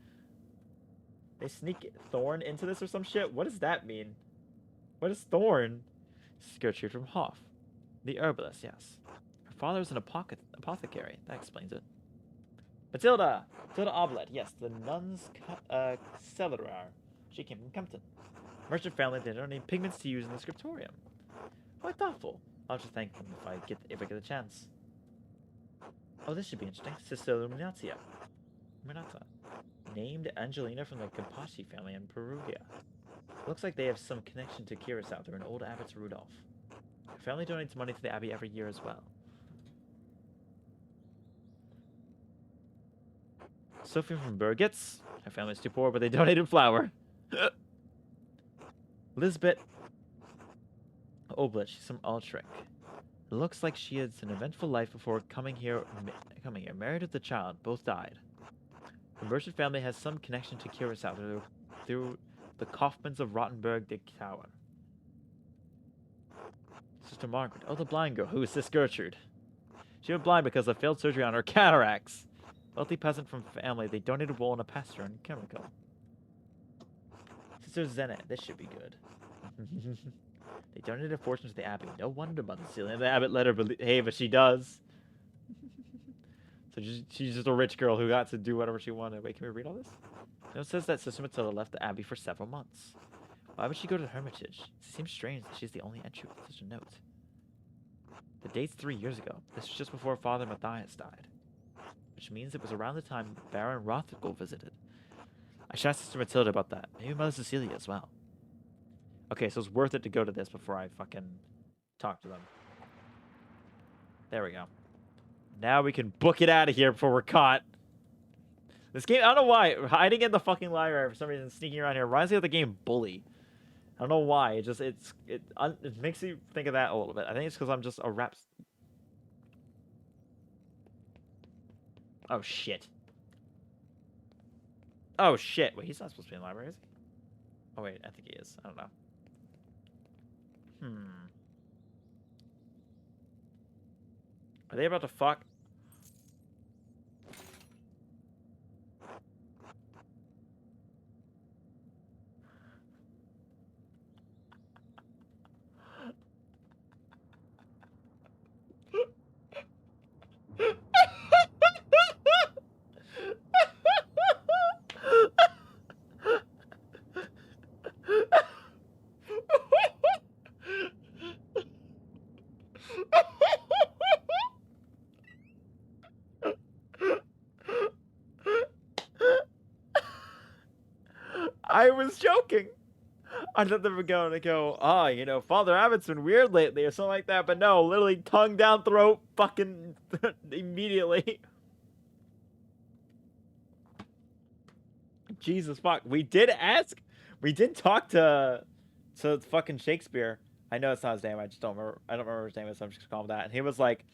They sneak Thorn into this or some shit? What does that mean? What is Thorn? Gertrude from Hoff. The herbalist, yes. Her father was an apothecary. That explains it. Matilda! Matilda Oblet, yes. The nun's cellarer. She came from Kempton. Merchant family, they donate pigments to use in the scriptorium. Quite thoughtful. I'll just thank them if I get the chance. Oh, this should be interesting. Sister Illuminata. Named Angelina from the Campacci family in Perugia. Looks like they have some connection to Curacao through an old abbot Rudolph. Her family donates money to the abbey every year as well. Sophie from Burgitz. Her family's too poor, but they donated flour. Lisbeth Oblet, she's from Altrick. It looks like she had an eventful life before coming here. Married with a child, both died. The merchant family has some connection to Curacao through the Kaufmans of Rottenburg de Tower. Sister Margaret. Oh, the blind girl. Who is this Gertrude? She went blind because of failed surgery on her cataracts. Wealthy peasant from family. They donated wool and a pasture and chemical. Sister Zenet. This should be good. They donated a fortune to the abbey. No wonder Mother Cecilia. The abbot let her behave as she does. So she's just a rich girl who got to do whatever she wanted. Wait, can we read all this? It says that Sister Matilda left the abbey for several months. Why would she go to the hermitage? It seems strange that she's the only entry with such a note. The date's 3 years ago. This was just before Father Matthias died. Which means it was around the time Baron Rothgol visited. I should ask Sister Matilda about that. Maybe Mother Cecilia as well. Okay, so it's worth it to go to this before I fucking talk to them. There we go. Now we can book it out of here before we're caught. This game, I don't know why, hiding in the fucking library for some reason, sneaking around here, reminds me of the game Bully. I don't know why. It makes you think of that a little bit. I think it's because I'm just a rap. Oh shit. Oh shit. Wait, he's not supposed to be in the library, is he? Oh wait, I think he is. I don't know. Are they about to fuck? I was joking. I thought they were going to go, oh, you know, Father Abbott's been weird lately or something like that, but no, literally tongue down throat, fucking immediately. Jesus fuck. We did talk to fucking Shakespeare. I know it's not his name. I just don't remember. I don't remember his name, so I'm just gonna call him that. And he was like,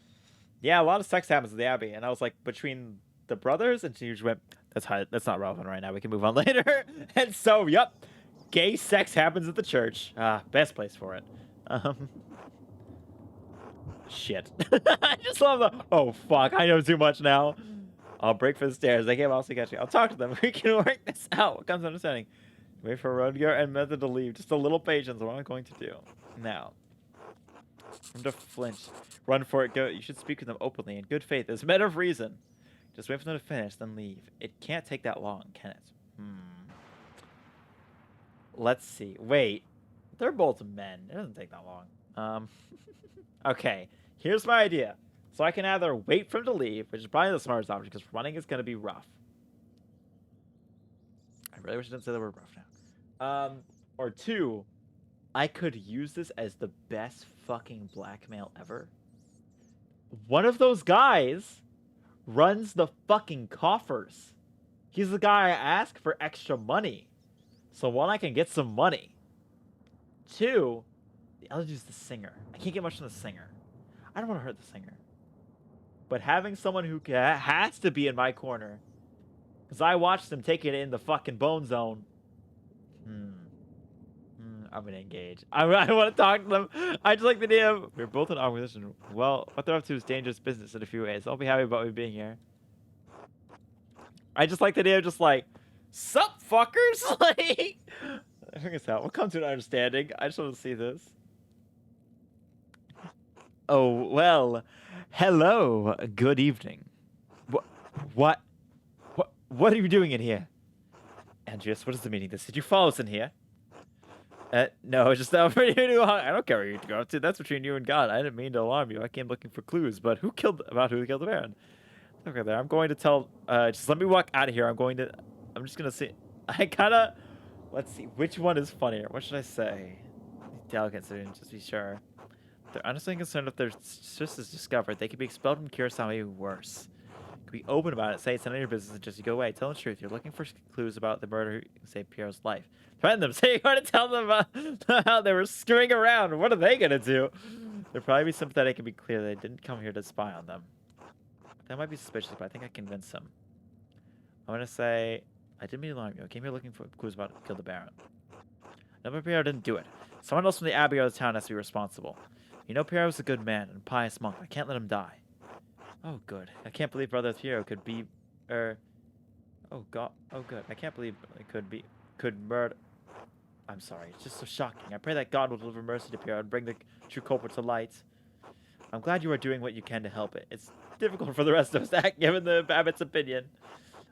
yeah, a lot of sex happens at the Abbey. And I was like, between the brothers? And she just went, that's not relevant right now. We can move on later. And so, yep. Gay sex happens at the church. Best place for it. Shit. I just love the, oh fuck, I know too much now. I'll break for the stairs. They can't also get you. I'll talk to them. We can work this out. What comes to understanding? Wait for Rodger and Method to leave. Just a little patience. What am I going to do? Now. I'm to flinch. Run for it. Go. You should speak with them openly in good faith as men of reason. Just wait for them to finish, then leave. It can't take that long, can it? Let's see. Wait. They're both men. It doesn't take that long. Okay. Here's my idea. So I can either wait for him to leave, which is probably the smartest option, because running is going to be rough. I really wish I didn't say the word rough now. Or two, I could use this as the best fucking blackmail ever. One of those guys runs the fucking coffers. He's the guy I ask for extra money. So one, I can get some money. Two, the other dude's the singer. I can't get much from the singer. I don't want to hurt the singer. But having someone who has to be in my corner, because I watched them take it in the fucking bone zone. I'm gonna engage. I want to talk to them. I just like the idea of we're both in opposition. Well, what they're up to is dangerous business in a few ways. I'll be happy about me being here. I just like the idea of just like, sup, fuckers? Like, I think it's that. We'll come to an understanding. I just want to see this. Oh, well, hello, good evening. What are you doing in here? Andreas, what is the meaning of this? Did you follow us in here? No, just over you. I don't care where you go to. That's between you and God. I didn't mean to alarm you. I came looking for clues, but who killed the Baron? Okay, there. I'm going to tell. Just let me walk out of here. I'm just gonna see. Let's see. Which one is funnier? What should I say? Delicate students, just be sure. They're honestly concerned if their sister is discovered. They could be expelled from Curacao, maybe worse. Be open about it. Say it's none of your business and just you go away. Tell them the truth. You're looking for clues about the murder who saved Pierre's life. Threaten them. Say you're going to tell them about how they were screwing around. What are they going to do? They'll probably be sympathetic and be clear they didn't come here to spy on them. That might be suspicious, but I think I convinced them. I'm going to say, I didn't mean to alarm you. I came here looking for clues about who killed the Baron. No, but Pierre didn't do it. Someone else from the Abbey or the town has to be responsible. You know Pierre was a good man and a pious monk. I can't let him die. Oh, good. I can't believe Brother Piero could be, oh, God. Oh, good. I can't believe it could murder. I'm sorry. It's just so shocking. I pray that God will deliver mercy to Piero and bring the true culprit to light. I'm glad you are doing what you can to help it. It's difficult for the rest of us to act, given the abbot's opinion.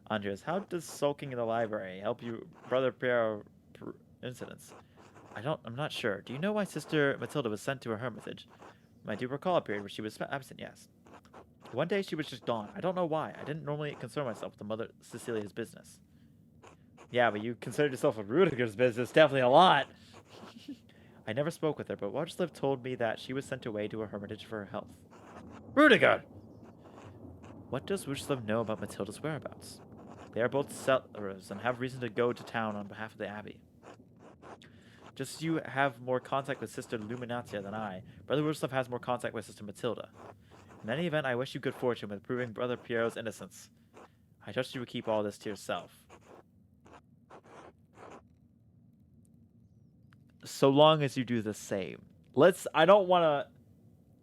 Andres, how does sulking in the library help you, Brother Piero incidents? I'm not sure. Do you know why Sister Matilda was sent to her hermitage? I do recall a period where she was absent, yes. One day she was just gone. I don't know why. I didn't normally concern myself with the Mother Cecilia's business. Yeah, but you considered yourself with Rudiger's business definitely a lot. I never spoke with her, but Watchliv told me that she was sent away to a hermitage for her health. Rudiger! What does Watchliv know about Matilda's whereabouts? They are both settlers and have reason to go to town on behalf of the Abbey. Just as you have more contact with Sister Luminatia than I, Brother Watchliv has more contact with Sister Matilda. In any event, I wish you good fortune with proving Brother Piero's innocence. I trust you will keep all this to yourself. So long as you do the same. I don't want to...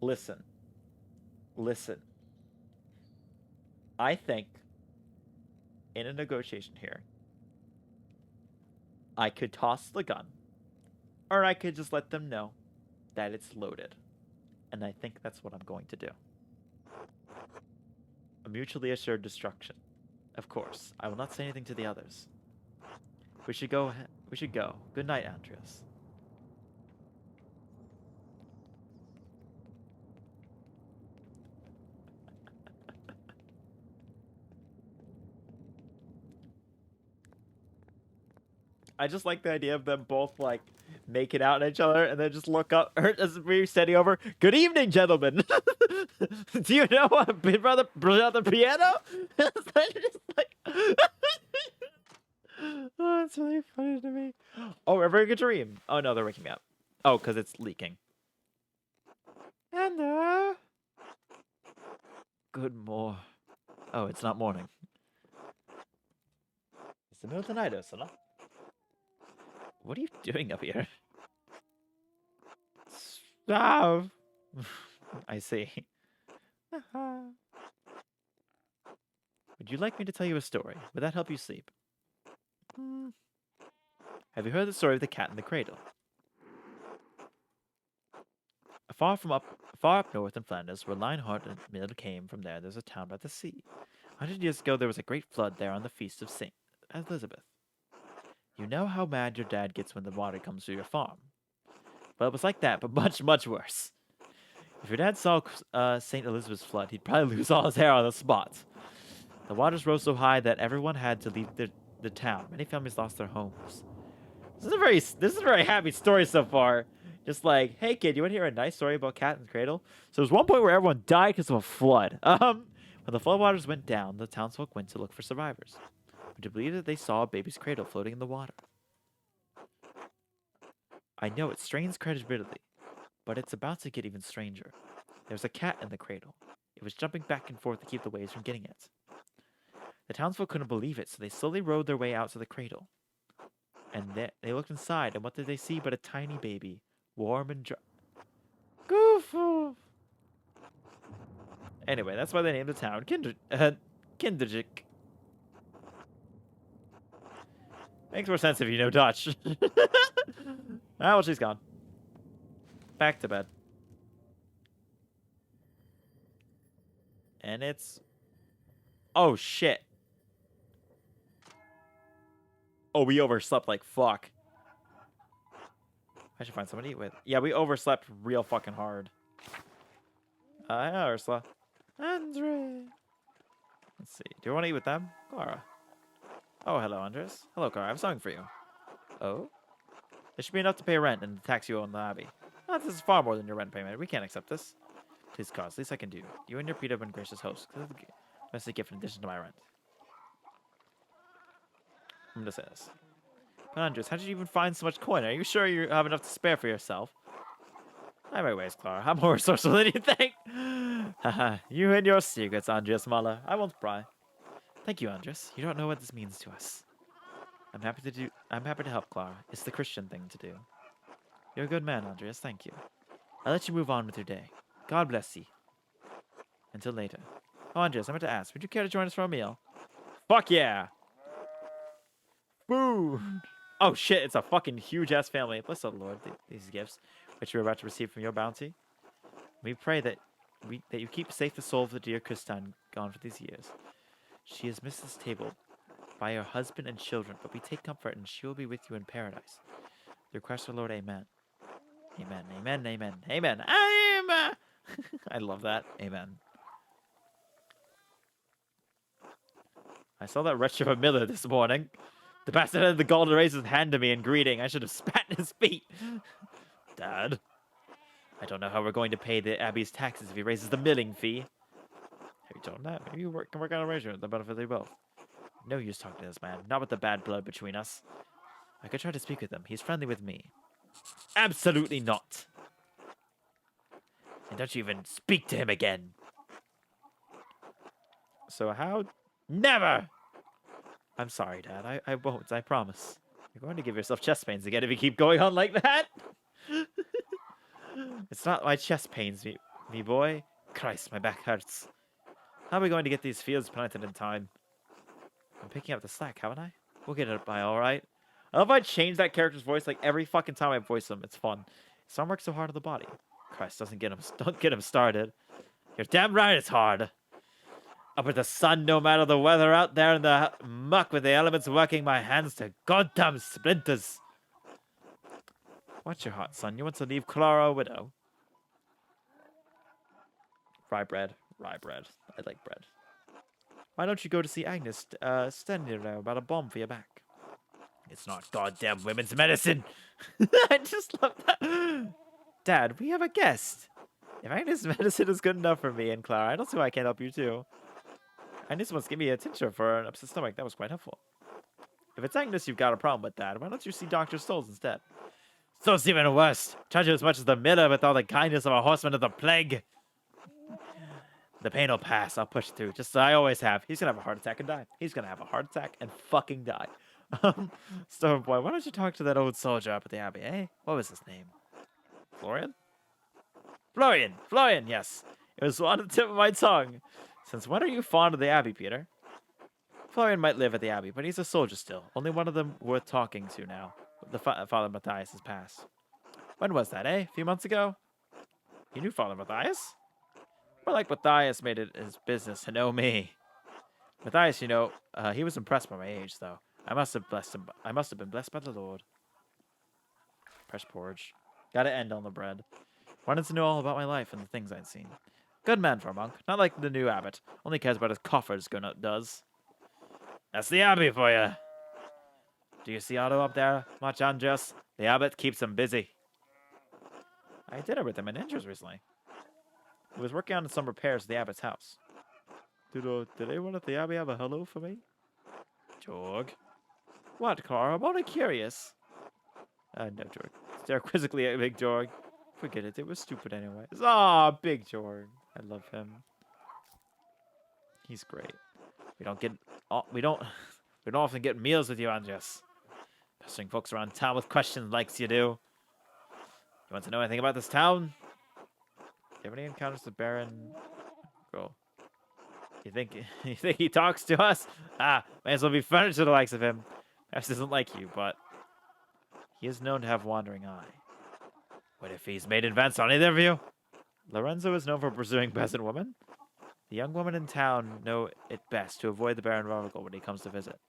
Listen. I think, in a negotiation here, I could toss the gun, or I could just let them know that it's loaded. And I think that's what I'm going to do. A mutually assured destruction. Of course. I will not say anything to the others. We should go. Good night, Andreas. I just like the idea of them both, like, making out at each other and then just look up as we're standing over. Good evening, gentlemen. Do you know what brother piano? Just like... Oh, it's really funny to me. Oh, a very good dream. Oh, no, they're waking me up. Oh, because it's leaking. And, good more. Oh, it's not morning. It's the middle of the night, Ursula. What are you doing up here? Stop. I see. Would you like me to tell you a story? Would that help you sleep? Have you heard the story of the cat in the cradle? Far up north in Flanders, where Lionheart and Mill came from there's a town by the sea. 100 years ago, there was a great flood there on the feast of St. Elizabeth. You know how mad your dad gets when the water comes through your farm. Well, it was like that, but much, much worse. If your dad saw St. Elizabeth's flood, he'd probably lose all his hair on the spot. The waters rose so high that everyone had to leave the town. Many families lost their homes. This is a very happy story so far. Just like, hey kid, you want to hear a nice story about Cat in the Cradle? So there's one point where everyone died because of a flood. What When the floodwaters went down, the townsfolk went to look for survivors. Would you believe that they saw a baby's cradle floating in the water? I know it strains credibility, but it's about to get even stranger. There was a cat in the cradle. It was jumping back and forth to keep the waves from getting it. The townsfolk couldn't believe it, so they slowly rowed their way out to the cradle. And they looked inside, and what did they see but a tiny baby, warm and dry. Goof! Anyway, that's why they named the town Kinderjik. Makes more sense if you know Dutch. Ah, well, she's gone. Back to bed. And it's... Oh, shit. Oh, we overslept like fuck. I should find somebody to eat with. Yeah, we overslept real fucking hard. Yeah, Ursula. Andre. Let's see. Do you want to eat with them? Clara. Oh, hello, Andres. Hello, Clara. I have something for you. Oh? This should be enough to pay rent and the tax you owe on the Abbey. Oh, this is far more than your rent payment. We can't accept this. Please, cause. Least I can do. You and your Peter have been gracious hosts. That's a gift in addition to my rent. I'm gonna say this. But Andres, how did you even find so much coin? Are you sure you have enough to spare for yourself? I have my ways, Clara. I'm more resourceful than you think. Haha, you and your secrets, Andres Muller. I won't pry. Thank you, Andres. You don't know what this means to us. I'm happy to help, Clara. It's the Christian thing to do. You're a good man, Andreas. Thank you. I'll let you move on with your day. God bless you. Until later. Oh, Andreas, I meant to ask. Would you care to join us for a meal? Fuck yeah! Food! Oh shit, it's a fucking huge-ass family. Bless the Lord, these gifts, which you're about to receive from your bounty. We pray that you keep safe the soul of the dear Christine gone for these years. She has missed this table by her husband and children, but we take comfort and she will be with you in paradise. The request of the Lord, amen. Amen, amen, amen, amen, amen! I love that. Amen. I saw that wretch of a miller this morning. The bastard had the gall to raise his hand to me in greeting. I should have spat in his feet. Dad, I don't know how we're going to pay the Abbey's taxes if he raises the milling fee. Have you told him that? Maybe you can work out a arrangement that benefits you both. No use talking to this man. Not with the bad blood between us. I could try to speak with him. He's friendly with me. Absolutely not. And don't you even speak to him again. So how? Never! I'm sorry, Dad. I won't. I promise. You're going to give yourself chest pains again if you keep going on like that. It's not my chest pains, me boy. Christ, my back hurts. How are we going to get these fields planted in time? I'm picking up the slack, haven't I? We'll get it by all right. I love how I change that character's voice like every fucking time I voice him. It's fun. Some work so hard on the body. Christ, don't get him started. You're damn right it's hard. Up with the sun, no matter the weather, out there in the muck with the elements working my hands to goddamn splinters. What's your heart, son? You want to leave Clara a widow? Rye bread. Rye bread. I like bread. Why don't you go to see Agnes standing there about a bomb for your back? It's not goddamn women's medicine. I just love that. Dad, we have a guest. If Agnes' medicine is good enough for me and Clara, I don't see why I can't help you too. Agnes once gave me a tincture for an upset stomach. That was quite helpful. If it's Agnes you've got a problem with, Dad, why don't you see Dr. Stoles instead? Stoles even worse. Charge you as much as the miller with all the kindness of a horseman of the plague. The pain will pass. I'll push through, just as I always have. He's gonna have a heart attack and die. He's gonna have a heart attack and fucking die. Stone boy, why don't you talk to that old soldier up at the Abbey, eh? What was his name? Florian? Florian, yes. It was on the tip of my tongue. Since when are you fond of the Abbey, Peter? Florian might live at the Abbey, but he's a soldier still. Only one of them worth talking to now. The Father Matthias has passed. When was that, eh? A few months ago? You knew Father Matthias? More like Matthias made it his business to know me. Matthias, you know, he was impressed by my age, though. I must have been blessed by the Lord. Fresh porridge. Gotta end on the bread. Wanted to know all about my life and the things I'd seen. Good man for a monk. Not like the new abbot. Only cares about his coffers, does. That's the Abbey for you. Do you see Otto up there, much Andres? The abbot keeps him busy. I had dinner with him in Inches recently. He was working on some repairs at the abbot's house. Did anyone at the Abbey have a hello for me? Jorg. What, Clara? I'm only curious. No, Jorg. Stare quizzically at Big Jorg. Forget it. It was stupid anyway. Ah, Big Jorg. I love him. He's great. We don't get... we don't often get meals with you, Andres. Pestering folks around town with questions like you do. You want to know anything about this town? Do you have any encounters with Baron? Go. You think he talks to us? Ah, may as well be friends to the likes of him. Perhaps doesn't like you, but he is known to have wandering eye. What if he's made advances on either of you? Lorenzo is known for pursuing peasant women. The young women in town know it best to avoid the Baron Rovigal when he comes to visit.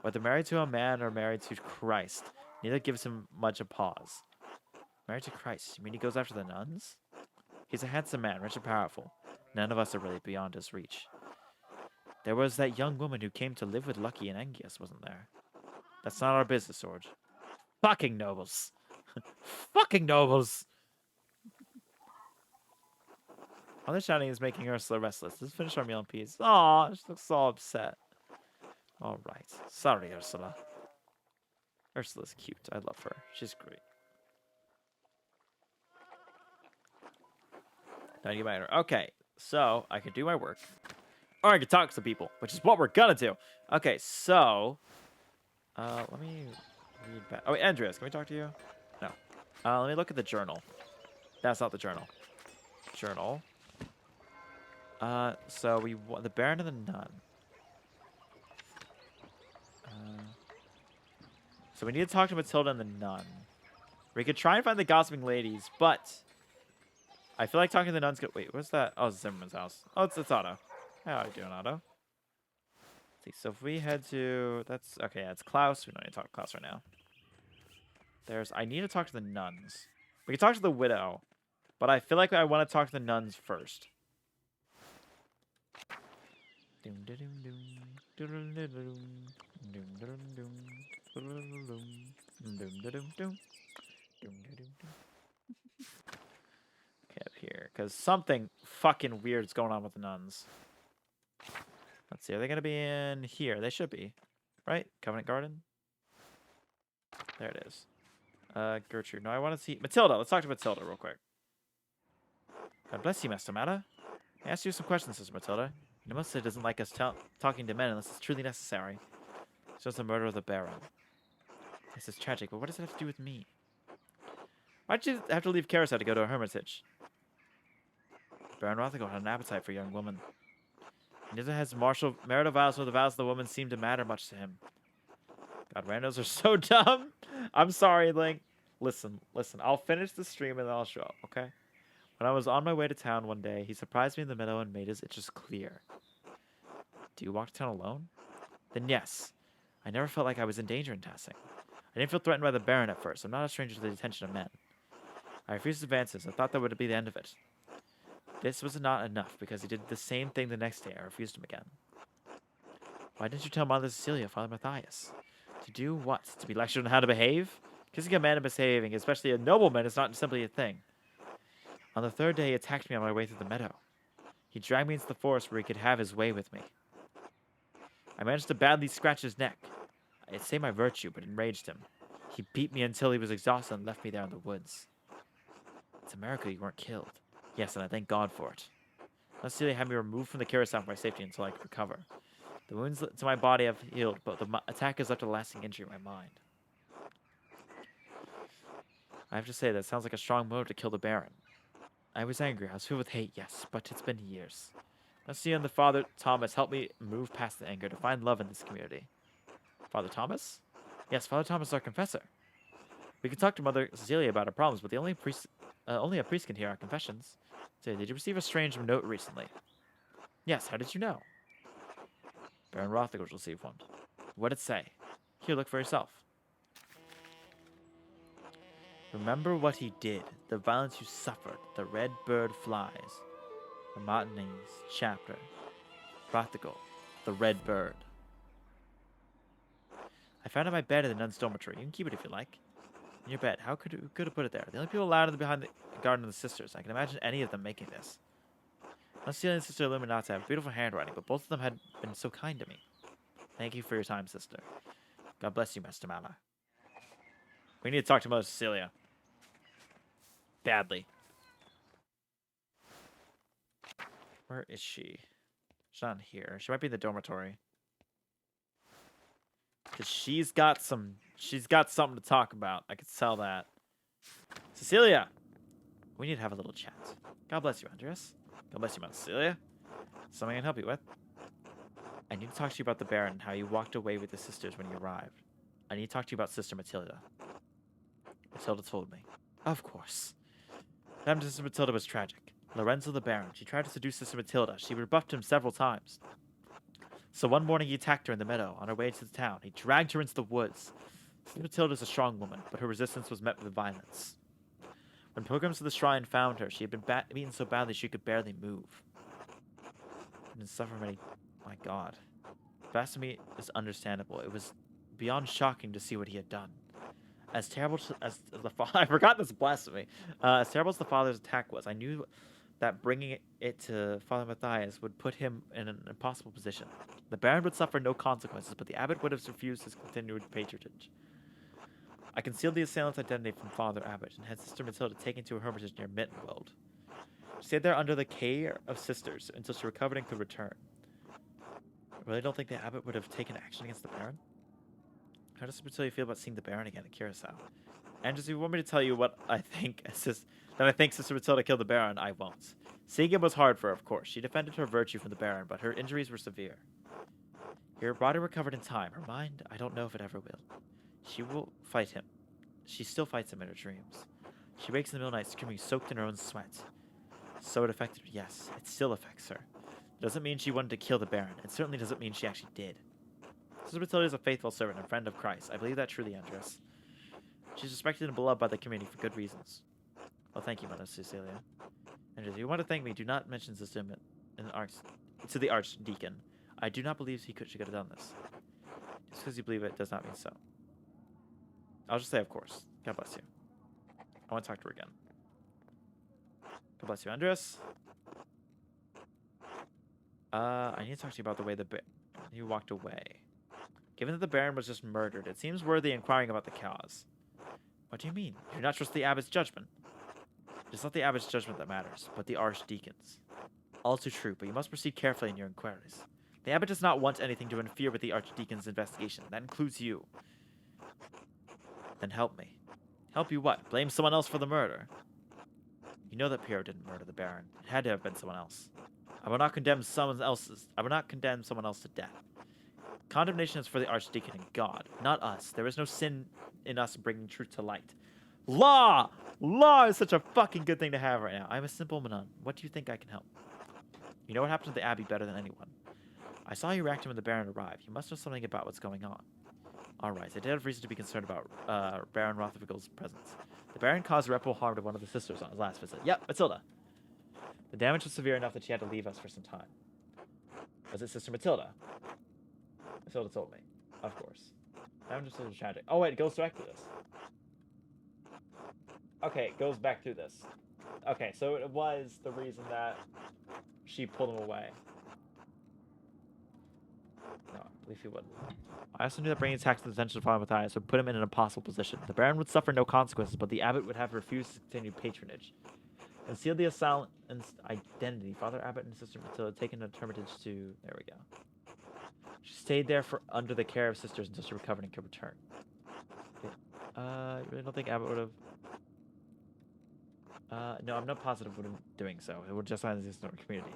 Whether married to a man or married to Christ, neither gives him much a pause. Married to Christ? You mean he goes after the nuns? He's a handsome man, rich and powerful. None of us are really beyond his reach. There was that young woman who came to live with Lucky and Engius, wasn't there? That's not our business, Sorge. Fucking nobles. Fucking nobles! All the shouting is making Ursula restless. Let's finish our meal in peace. Aw, she looks so upset. Alright. Sorry, Ursula. Ursula's cute. I love her. She's great. Thank you, Miner. Okay, so I can do my work. Or I can talk to people, which is what we're gonna do. Okay, so... let me read back. Oh, wait, Andreas, can we talk to you? No. Let me look at the journal. That's not the journal. Journal. So we want the Baron and the Nun. So we need to talk to Matilda and the Nun. We could try and find the gossiping ladies, but I feel like talking to the nuns. Wait, what's that? Oh, it's Zimmerman's house. Oh, it's Otto. How are you doing, Otto? Let's see, so if we head to that's okay. Yeah, it's Klaus. We don't need to talk to Klaus right now. I need to talk to the nuns. We can talk to the widow, but I feel like I want to talk to the nuns first. Okay, up here, because something fucking weird's going on with the nuns. Let's see, are they going to be in here? They should be, right? Covenant Garden? There it is. Gertrude. No, I want to see... Matilda. Let's talk to Matilda real quick. God bless you, Master Mata. I asked you some questions, Sister Matilda. You must say doesn't like us talking to men unless it's truly necessary. It's just the murder of the Baron. This is tragic, but what does it have to do with me? Why'd you have to leave Carousel to go to a hermitage? Baron Rothigal had an appetite for a young woman. Neither has marital vows, nor the vows of the woman seem to matter much to him. God, randos are so dumb. I'm sorry, Link. Listen. I'll finish the stream and then I'll show up, okay? When I was on my way to town one day, he surprised me in the meadow and made his interest clear. Do you walk to town alone? Then yes. I never felt like I was in danger in passing. I didn't feel threatened by the Baron at first. I'm not a stranger to the attention of men. I refused advances. I thought that would be the end of it. This was not enough, because he did the same thing the next day. I refused him again. Why didn't you tell Mother Cecilia, Father Matthias? To do what? To be lectured on how to behave? Kissing a man and misbehaving, especially a nobleman, is not simply a thing. On the third day, he attacked me on my way through the meadow. He dragged me into the forest where he could have his way with me. I managed to badly scratch his neck. I'd say my virtue, but enraged him. He beat me until he was exhausted and left me there in the woods. It's a miracle you weren't killed. Yes, and I thank God for it. Cecilia had me removed from the carousel for my safety until I could recover. The wounds to my body have healed, but the attack has left a lasting injury in my mind. I have to say, that sounds like a strong motive to kill the Baron. I was angry. I was filled with hate, yes, but it's been years. Cecilia and the Father Thomas helped me move past the anger to find love in this community. Father Thomas? Yes, Father Thomas is our confessor. We can talk to Mother Cecilia about our problems, but only a priest can hear our confessions. Say, did you receive a strange note recently? Yes, how did you know? Baron Rothigal received one. What did it say? Here, look for yourself. Remember what he did, the violence you suffered, the red bird flies. The Martinez chapter. Rothigal, the red bird. I found it in my bed in the nun's dormitory. You can keep it if you like. In your bed. How could have put it there? The only people allowed in behind the garden of the sisters. I can imagine any of them making this. Cecilia and Sister Illuminati have beautiful handwriting, but both of them had been so kind to me. Thank you for your time, sister. God bless you, Master Mala. We need to talk to Mother Cecilia. Badly. Where is she? She's not here. She might be in the dormitory. Because she's got something to talk about. I could tell that. Cecilia! We need to have a little chat. God bless you, Andreas. God bless you, Mother Cecilia. Something I can help you with. I need to talk to you about the Baron and how you walked away with the sisters when you arrived. I need to talk to you about Sister Matilda. Matilda told me. Of course. What happened to Sister Matilda was tragic. Lorenzo the Baron. She tried to seduce Sister Matilda. She rebuffed him several times. So one morning he attacked her in the meadow on her way to the town. He dragged her into the woods. Sister Matilda is a strong woman, but her resistance was met with violence. When pilgrims to the shrine found her, she had been beaten so badly she could barely move. And suffer many... My God. Blasphemy is understandable. It was beyond shocking to see what he had done. As terrible as the I forgot this blasphemy. As terrible as the father's attack was, I knew that bringing it to Father Matthias would put him in an impossible position. The Baron would suffer no consequences, but the abbot would have refused his continued patronage. I concealed the assailant's identity from Father Abbot and had Sister Matilda taken to a hermitage near Mittenwald. She stayed there under the care of sisters until she recovered and could return. I really don't think the abbot would have taken action against the Baron. How does Sister Matilda feel about seeing the Baron again at Curacao? And just if you want me to tell you what I think, that I think Sister Matilda killed the Baron, I won't. Seeing him was hard for her, of course. She defended her virtue from the Baron, but her injuries were severe. Her body recovered in time. Her mind, I don't know if it ever will. She will fight him. She still fights him in her dreams. She wakes in the middle of the night screaming, soaked in her own sweat. So it affected her. Yes, it still affects her. It doesn't mean she wanted to kill the Baron. It certainly doesn't mean she actually did. Sister Matilda is a faithful servant and friend of Christ. I believe that truly, Andres. She's respected and beloved by the community for good reasons. Well, thank you, Mother Cecilia. And if you want to thank me, do not mention this to the Archdeacon. I do not believe she could have done this. Just because you believe it does not mean so. I'll just say, of course. God bless you. I want to talk to her again. God bless you, Andres. I need to talk to you about the way you walked away. Given that the Baron was just murdered, it seems worthy inquiring about the cause. What do you mean? You do not trust the abbot's judgment? It is not the abbot's judgment that matters, but the archdeacon's. All too true, but you must proceed carefully in your inquiries. The abbot does not want anything to interfere with the archdeacon's investigation. That includes you. Then help me. Help you what? Blame someone else for the murder? You know that Piero didn't murder the Baron. It had to have been someone else. I will not condemn someone else to death. Condemnation is for the Archdeacon and God, not us. There is no sin in us bringing truth to light. Law! Law is such a fucking good thing to have right now. I'm a simple nun. What do you think I can help? You know what happened to the Abbey better than anyone. I saw you reacting when the Baron arrived. You must know something about what's going on. Alright, I did have reason to be concerned about Baron Rotherfigel's presence. The Baron caused irreparable harm to one of the sisters on his last visit. Yep, Matilda. The damage was severe enough that she had to leave us for some time. Was it Sister Matilda? Matilda told me. Of course. Damage was so tragic. Oh wait, it goes back to this. Okay, it goes back to this. Okay, so it was the reason that she pulled him away. No, I believe he wouldn't. I also knew that bringing attacks to the attention of Father Matthias would put him in an impossible position. The Baron would suffer no consequences, but the abbot would have refused his continued patronage. Concealed the assailant's identity. Father Abbot and Sister Matilda taken a hermitage to... There we go. She stayed there under the care of sisters until she recovered and could return. Okay. I really don't think Abbot would have... no, I'm not positive of him doing so. It would just sign this in our community.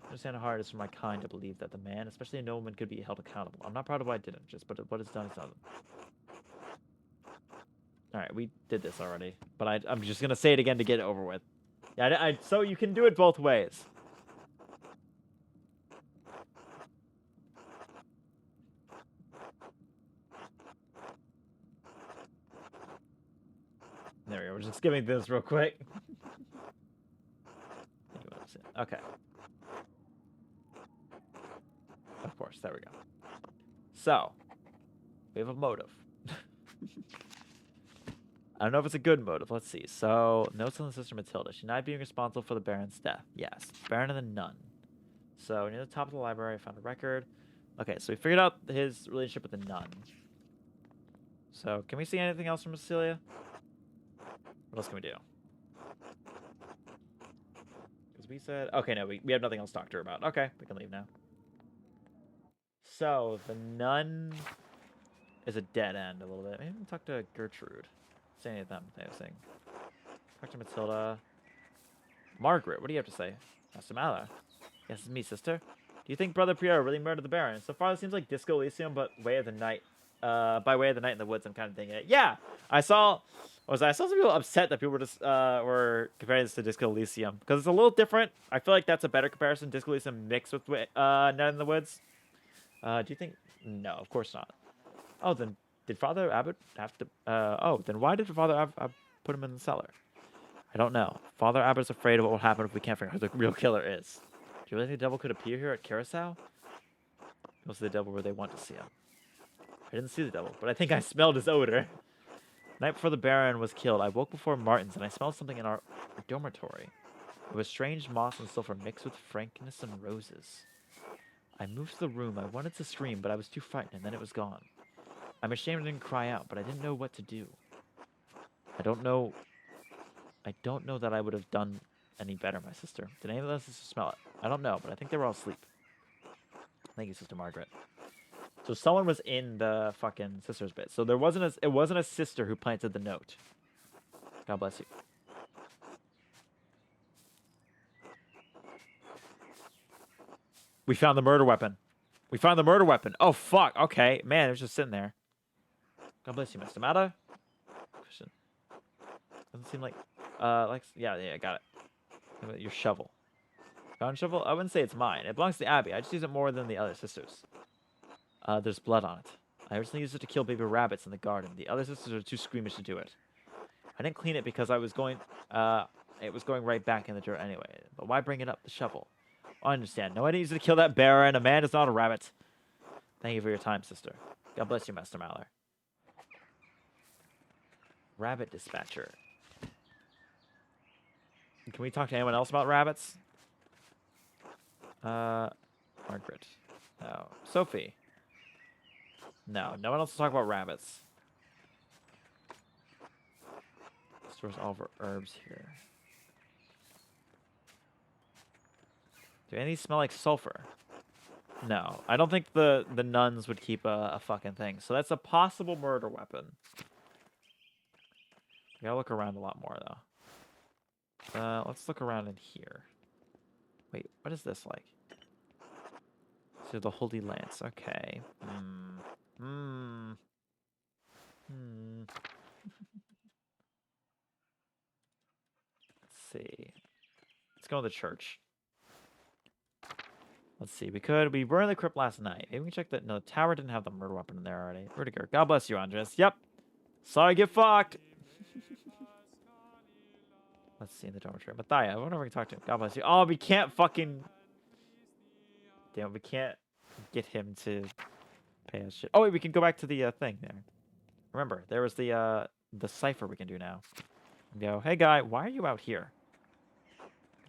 I understand how hard it is for my kind to believe that the man, especially a nobleman, could be held accountable. I'm not proud of what I didn't, but what is done is done. Alright, we did this already. But I'm just going to say it again to get it over with. Yeah, so you can do it both ways. There we go. We're just skimming this real quick. Okay. Of course, there we go. So, we have a motive. I don't know if it's a good motive. Let's see. So, notes on the sister Matilda. She not being responsible for the Baron's death. Yes. Baron and the nun. So, near the top of the library, I found a record. Okay, so we figured out his relationship with the nun. So, can we see anything else from Cecilia? What else can we do? Because we said... Okay, no, we have nothing else to talk to her about. Okay, we can leave now. So, the nun is a dead end a little bit. Maybe we'll talk to Gertrude. Say any of them. Thing. Talk to Matilda. Margaret, what do you have to say? Master Mallow. Yes, it's me, sister. Do you think Brother Pierre really murdered the Baron? So far, it seems like Disco Elysium, but Way of the Night. By Way of the Night in the Woods, I'm kind of thinking it. Yeah, I saw some people upset that people were just were comparing this to Disco Elysium because it's a little different. I feel like that's a better comparison. Disco Elysium mixed with Night in the Woods. Do you think? No, of course not. Oh, then did Father Abbott have to? Oh, then why did Father Abbott put him in the cellar? I don't know. Father Abbott's afraid of what will happen if we can't figure out who the real killer is. Do you really think the devil could appear here at Carousel? Goes to the devil where they want to see him. I didn't see the devil, but I think I smelled his odor. Night before the Baron was killed, I woke before Martin's and I smelled something in our dormitory. It was strange moss and sulfur mixed with frankness and roses. I moved to the room. I wanted to scream, but I was too frightened, and then it was gone. I'm ashamed I didn't cry out, but I didn't know what to do. I don't know that I would have done any better, my sister. Did any of the sisters smell it? I don't know, but I think they were all asleep. Thank you, Sister Margaret. So someone was in the fucking sister's bit. So it wasn't a sister who planted the note. God bless you. We found the murder weapon. We found the murder weapon. Oh, fuck. Okay. Man, it was just sitting there. God bless you, Mr. Mata. Christian. Doesn't seem like... yeah, got it. Your shovel. Found shovel? I wouldn't say it's mine. It belongs to the Abbey. I just use it more than the other sisters. There's blood on it. I originally used it to kill baby rabbits in the garden. The other sisters are too squeamish to do it. I didn't clean it because I was going... it was going right back in the dirt anyway. But why bring it up? The shovel. I understand. No, I didn't use it to kill that Baron. A man is not a rabbit. Thank you for your time, sister. God bless you, Master Maller. Rabbit dispatcher. Can we talk to anyone else about rabbits? Margaret. No. Sophie. No. No one else to talk about rabbits. Stores all of our herbs here. Do any of these smell like sulfur? No. I don't think the nuns would keep a fucking thing. So that's a possible murder weapon. We gotta look around a lot more, though. Let's look around in here. Wait, what is this like? So the Holy Lance. Okay. Let's see. Let's go to the church. Let's see. We burned the crypt last night. Maybe we can check that. No, the tower didn't have the murder weapon in there already. Rudiger. God bless you, Andres. Yep. Sorry, get fucked. Let's see in the dormitory. Mathia, I wonder if we can talk to him. God bless you. Oh, we can't fucking... Damn, we can't get him to pay us shit. Oh, wait, we can go back to the thing there. Remember, there was the cipher we can do now. Go, hey, guy, why are you out here?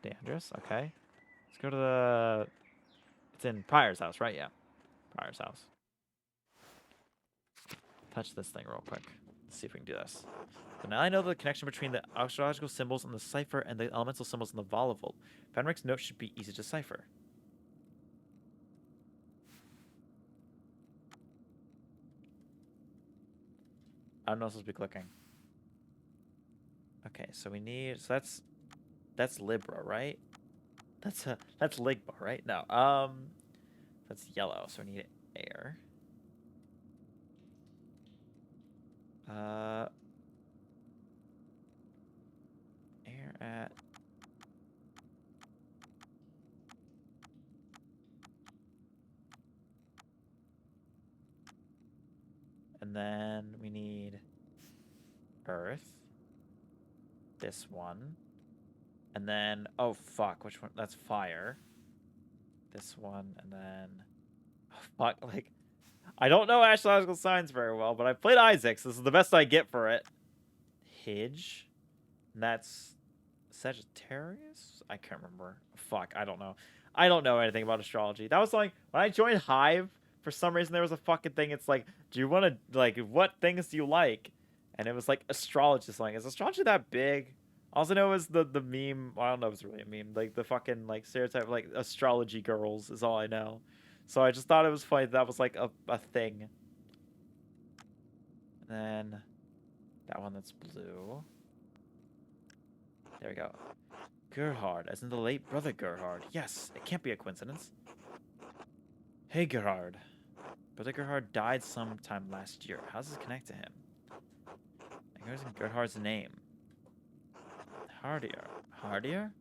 Dangerous. Okay. Let's go to the... It's in Pryor's house, right? Yeah. Pryor's house. Touch this thing real quick. Let's see if we can do this. So now I know the connection between the astrological symbols in the cipher and the elemental symbols in the voluble. Fenric's note should be easy to decipher. I don't know what I'm supposed to be clicking. Okay, so we need... So that's Libra, right? That's Ligma, right? No. That's yellow, so we need air. Air at... And then we need earth. This one. And then, oh fuck, which one? That's fire. This one, and then, oh, fuck, like, I don't know astrological signs very well, but I played Isaac, so this is the best I get for it. Hidge. And that's Sagittarius? I can't remember. Fuck, I don't know. I don't know anything about astrology. That was like, when I joined Hive, for some reason there was a fucking thing. It's like, do you want to, like, what things do you like? And it was like astrology. Like, is astrology that big? All I know is the meme. Well, I don't know if it's really a meme. Like, the fucking, like, stereotype of, like, astrology girls is all I know. So I just thought it was funny that was, like, a thing. And then that one that's blue. There we go. Gerhard, as in the late brother Gerhard. Yes, it can't be a coincidence. Hey, Gerhard. Brother Gerhard died sometime last year. How does this connect to him? It goes in Gerhard's name. Hardier. Hardier?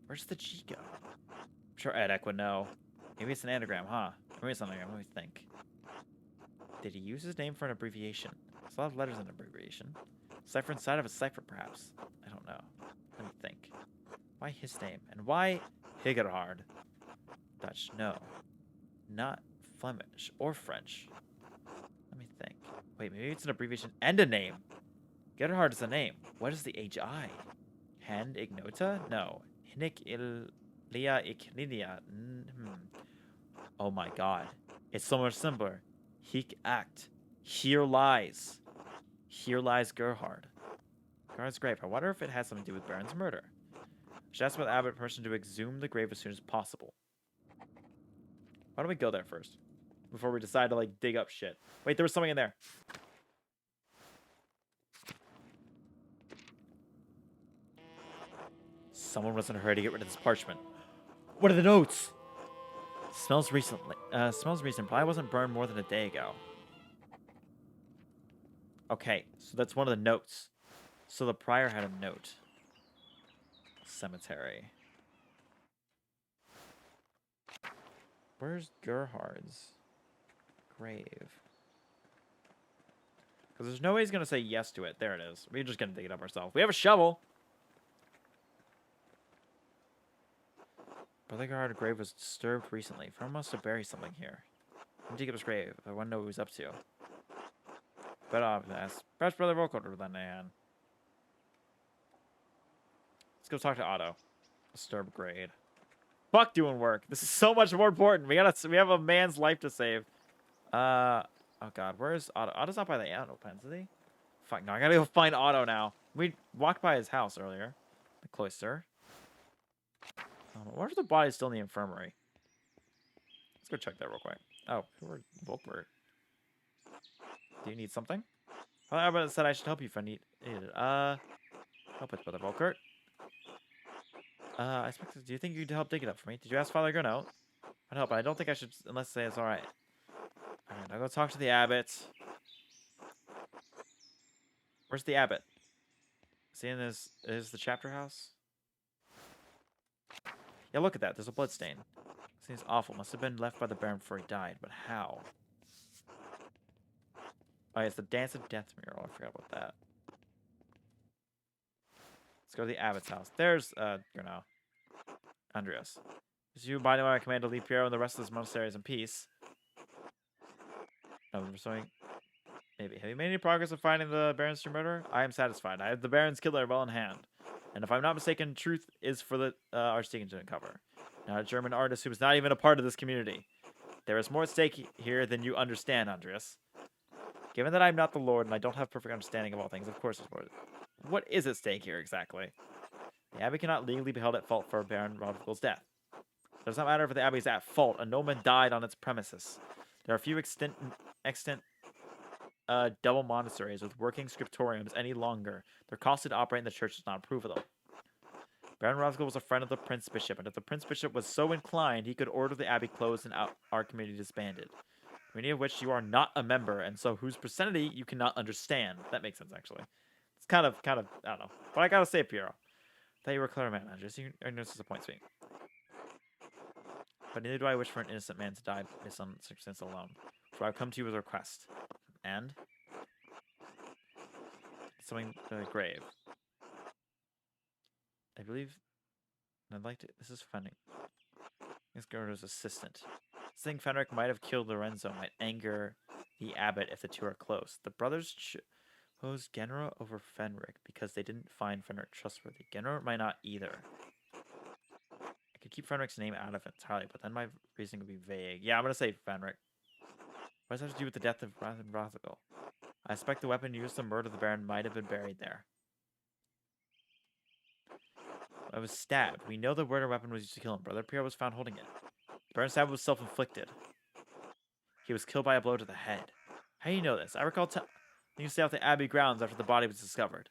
Where's the G go? I'm sure Edek would know. Maybe it's an anagram, huh? Maybe it's an anagram. Let me think. Did he use his name for an abbreviation? There's a lot of letters in an abbreviation. Cipher inside of a cipher, perhaps. I don't know. Let me think. Why his name? And why Higerhard? Dutch, no. Not Flemish or French. Let me think. Wait, maybe it's an abbreviation and a name. Gerhard is a name. What is the HI? Hand Ignota? No. Hinik Ilia Iklinia. Oh my god. It's so much simpler. Hik act. Here lies. Here lies Gerhard. Gerhard's grave. I wonder if it has something to do with Baron's murder. I should ask about Abbott permission to exhume the grave as soon as possible. Why don't we go there first? Before we decide to, like, dig up shit. Wait, there was something in there. Someone was in a hurry to get rid of this parchment. What are the notes? Smells recent. Probably wasn't burned more than a day ago. Okay, so that's one of the notes. So the prior had a note. Cemetery. Where's Gerhard's grave? Because there's no way he's going to say yes to it. There it is. We're just going to dig it up ourselves. We have a shovel. Brother Gerhard's grave was disturbed recently. Someone must have buried something here. I'm dig up his grave. I want to know what he was up to. But ask. Perhaps Brother Volkert with that man. Let's go talk to Otto. Disturbed grave. Fuck doing work. This is so much more important. We have a man's life to save. Oh god, where's Otto? Otto's not by the animal pens, is he? Fuck no, I gotta go find Otto now. We walked by his house earlier. The cloister. What if the body's still in the infirmary? Let's go check that real quick. Oh, who are Volkbert? Do you need something? Well, I said I should help you if I need it. Help with Brother Volkert. I expect. Do you think you'd help dig it up for me? Did you ask Father Gurnout? I'd help, but I don't think I should unless say it's alright. Alright, I'll go talk to the abbot. Where's the abbot? Is he in his... Is the chapter house? Yeah, look at that. There's a blood stain. Seems awful. Must have been left by the Baron before he died. But how? Oh, it's the Dance of Death mural. I forgot about that. Let's go to the abbot's house. There's, Andreas. Is you abiding by my command to leave Piero and the rest of this monastery in peace? No, we're pursuing... Maybe. Have you made any progress in finding the Baron's true murderer? I am satisfied. I have the Baron's killer well in hand. And if I'm not mistaken, truth is for the Archdeacon to uncover. Not a German artist who is not even a part of this community. There is more at stake here than you understand, Andreas. Given that I'm not the Lord and I don't have perfect understanding of all things, of course there's more. What is at stake here exactly? The Abbey cannot legally be held at fault for Baron Roderick's death. It does not matter if the Abbey is at fault. A nobleman died on its premises. There are few extant double monasteries with working scriptoriums any longer. They're costly to operate and the church does not approve of them. Baron Roderick was a friend of the Prince Bishop, and if the Prince Bishop was so inclined, he could order the Abbey closed and our community disbanded. Community of which you are not a member, and so whose vicinity you cannot understand. That makes sense, actually. It's kind of, I don't know. But I gotta say, Piero, that you were a clever man, Andreas. Your ignorance disappoints me. But neither do I wish for an innocent man to die based on circumstance alone. For I've come to you with a request. And? Something grave. I believe... I'd like to... This is Fenric. This Gerdo's assistant. This thing Fenric might have killed Lorenzo might anger the abbot if the two are close. The brothers... Chose Genera over Fenric because they didn't find Fenric trustworthy. Genera might not either. I could keep Fenric's name out of it entirely, but then my reasoning would be vague. Yeah, I'm gonna say Fenric. What does that have to do with the death of Rothigal? I suspect the weapon used to murder the Baron might have been buried there. I was stabbed. We know the murder weapon was used to kill him. Brother Pierre was found holding it. The Baron's stab was self-inflicted. He was killed by a blow to the head. How do you know this? I recall you stay off the Abbey grounds after the body was discovered.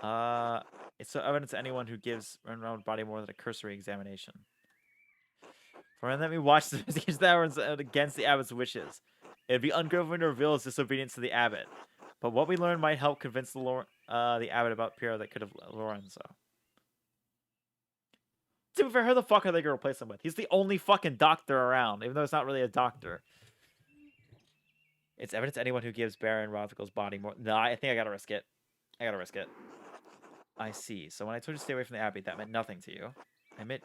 It's so evidence to anyone who gives Renron's body more than a cursory examination. For let me watch the investigation that against the abbot's wishes. It'd be ungraven to reveal his disobedience to the abbot. But what we learn might help convince the abbot about Pierre that could have Lorenzo. To be fair, who the fuck are they gonna replace him with? He's the only fucking doctor around, even though it's not really a doctor. It's evidence to anyone who gives Baron Rothigal's body more. No, I think I gotta risk it. I gotta risk it. I see. So when I told you to stay away from the abbey, that meant nothing to you. I admit,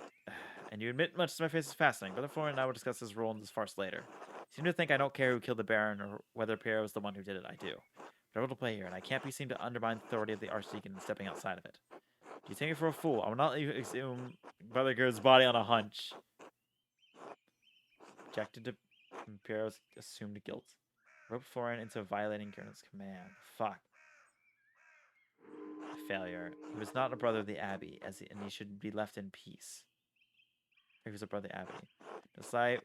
and you admit much to my face is fascinating. Brother Florian and I will discuss his role in this farce later. You seem to think I don't care who killed the Baron or whether Pierre was the one who did it. I do. But I will play here, and I can't be seen to undermine the authority of the Archdeacon in stepping outside of it. Do you take me for a fool? I will not assume Brother Gerd's body on a hunch. Objected to Pierre's assumed guilt. Roped Florian into violating Gerd's command. Fuck. Failure. He was not a brother of the Abbey, and he should be left in peace. He was a brother of the Abbey. I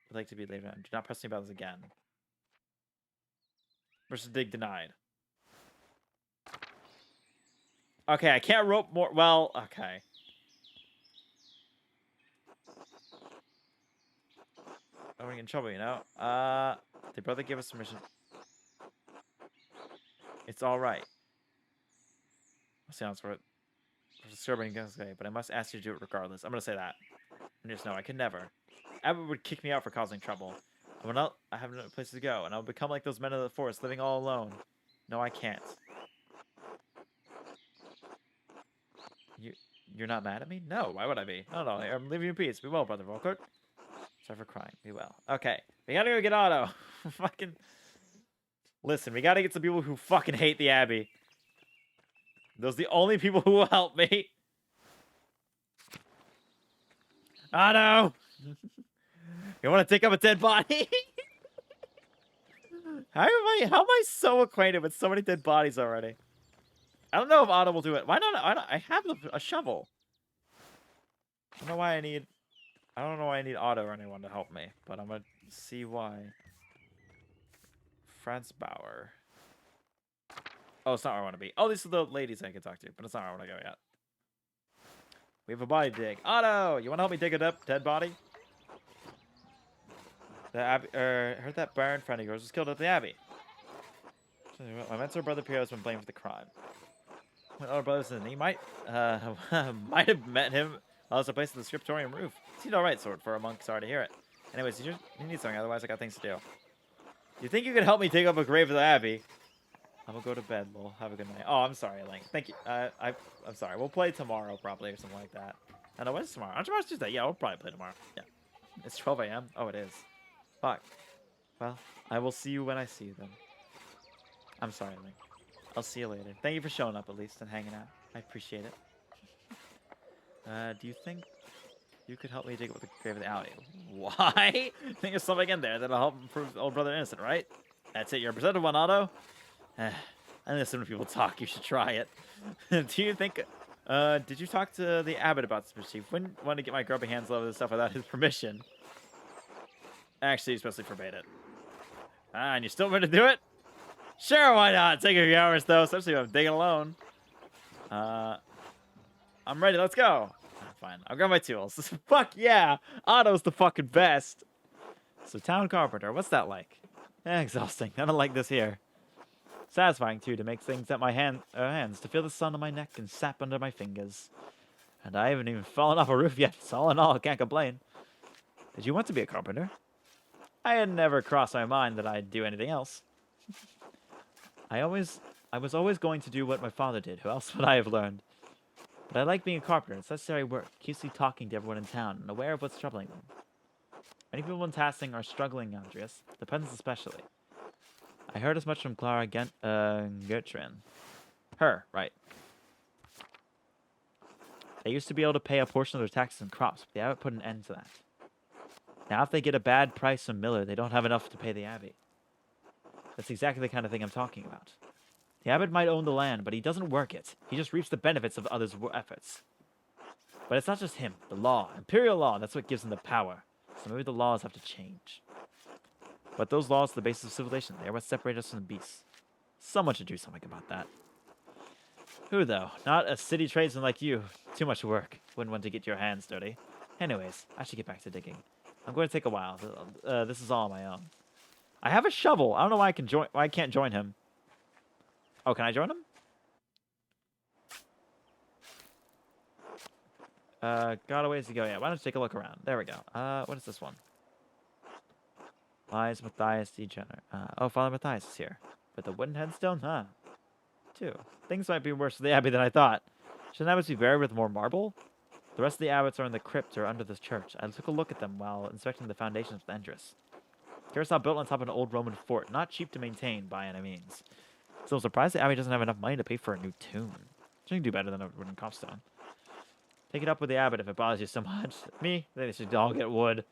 would like to be laid down. Do not press me about this again. Versus dig denied. Okay, I can't rope more. Well, okay. I'm gonna get in trouble, you know? The brother gave us permission. It's alright. Sounds for it. Disturbing, but I must ask you to do it regardless. I'm gonna say that. And just know I could never. Abbott would kick me out for causing trouble. I have no place to go, and I'll become like those men of the forest, living all alone. No, I can't. You're not mad at me? No, why would I be? No, I'm leaving you in peace. Be well, Brother Volkert. Sorry for crying. Be well. Okay, we gotta go get Otto. Fucking... Listen, we gotta get some people who fucking hate the Abbey. Those are the only people who will help me. Otto! You want to take up a dead body? How am I so acquainted with so many dead bodies already? I don't know if Otto will do it. Why not? I have a shovel. I don't know why I need Otto or anyone to help me, but I'm gonna see why. Franz Bauer. Oh, it's not where I want to be. Oh, these are the ladies I can talk to, but it's not where I want to go yet. We have a body dig. Otto, you want to help me dig a dead body? Heard that Baron friend of yours was killed at the Abbey. My mentor brother Pierre has been blamed for the crime. When other brothers and he might have met him while I was replaced in the scriptorium roof. Seemed alright, sort for a monk. Sorry to hear it. Anyways, you need something, otherwise I got things to do. You think you could help me dig up a grave of the Abbey? I'm gonna go to bed. We'll have a good night. Oh, I'm sorry, Link. Thank you. I'm sorry. We'll play tomorrow probably or something like that. I know, when's tomorrow? Tomorrow's Tuesday. Yeah, we'll probably play tomorrow. Yeah. It's 12 a.m. Oh, it is. Fuck. Well, I will see you when I see you then. I'm sorry, Link. I'll see you later. Thank you for showing up at least and hanging out. I appreciate it. Do you think you could help me dig up the grave of the Abbey? Why? I think there's something in there that'll help prove old brother innocent, right? That's it. You're a presented one, Otto. I listen when people talk. You should try it. Do you think... did you talk to the abbot about this mischief? Wouldn't want to get my grubby hands over this stuff without his permission. Actually, he especially forbade it. And you still ready to do it? Sure, why not? Take a few hours, though, especially if I'm digging alone. I'm ready. Let's go. Fine. I'll grab my tools. Fuck yeah. Otto's the fucking best. So, town carpenter. What's that like? Exhausting. I don't like this here. Satisfying, too, to make things at my hands, to feel the sun on my neck and sap under my fingers. And I haven't even fallen off a roof yet, so all in all, I can't complain. Did you want to be a carpenter? I had never crossed my mind that I'd do anything else. I was always going to do what my father did. Who else would I have learned? But I like being a carpenter. It's necessary work. It keeps me talking to everyone in town and aware of what's troubling them. Many people in Tassing are struggling, Andreas. Dependents especially. I heard as much from Clara Gertrin. Her, right. They used to be able to pay a portion of their taxes and crops, but the abbot put an end to that. Now if they get a bad price from Miller, they don't have enough to pay the abbey. That's exactly the kind of thing I'm talking about. The abbot might own the land, but he doesn't work it. He just reaps the benefits of others' efforts. But it's not just him. The law. Imperial law, that's what gives him the power. So maybe the laws have to change. But those laws are the basis of civilization. They are what separate us from the beasts. Someone should do something about that. Who, though? Not a city tradesman like you. Too much work. Wouldn't want to get your hands dirty. Anyways, I should get back to digging. I'm going to take a while. This is all on my own. I have a shovel. I don't know why I can't join him. Oh, can I join him? Got a ways to go. Yeah, why don't you take a look around? There we go. What is this one? Lies Matthias Degener. Oh, Father Matthias is here. With the wooden headstone? Huh. 2. Things might be worse for the abbey than I thought. Shouldn't abbots be buried with more marble? The rest of the abbots are in the crypt or under this church. I took a look at them while inspecting the foundations of the entrance. Carousel built on top of an old Roman fort, not cheap to maintain by any means. Still, I'm surprised the abbey doesn't have enough money to pay for a new tomb. She can do better than a wooden copstone. Take it up with the abbot if it bothers you so much. Me? They should all get wood.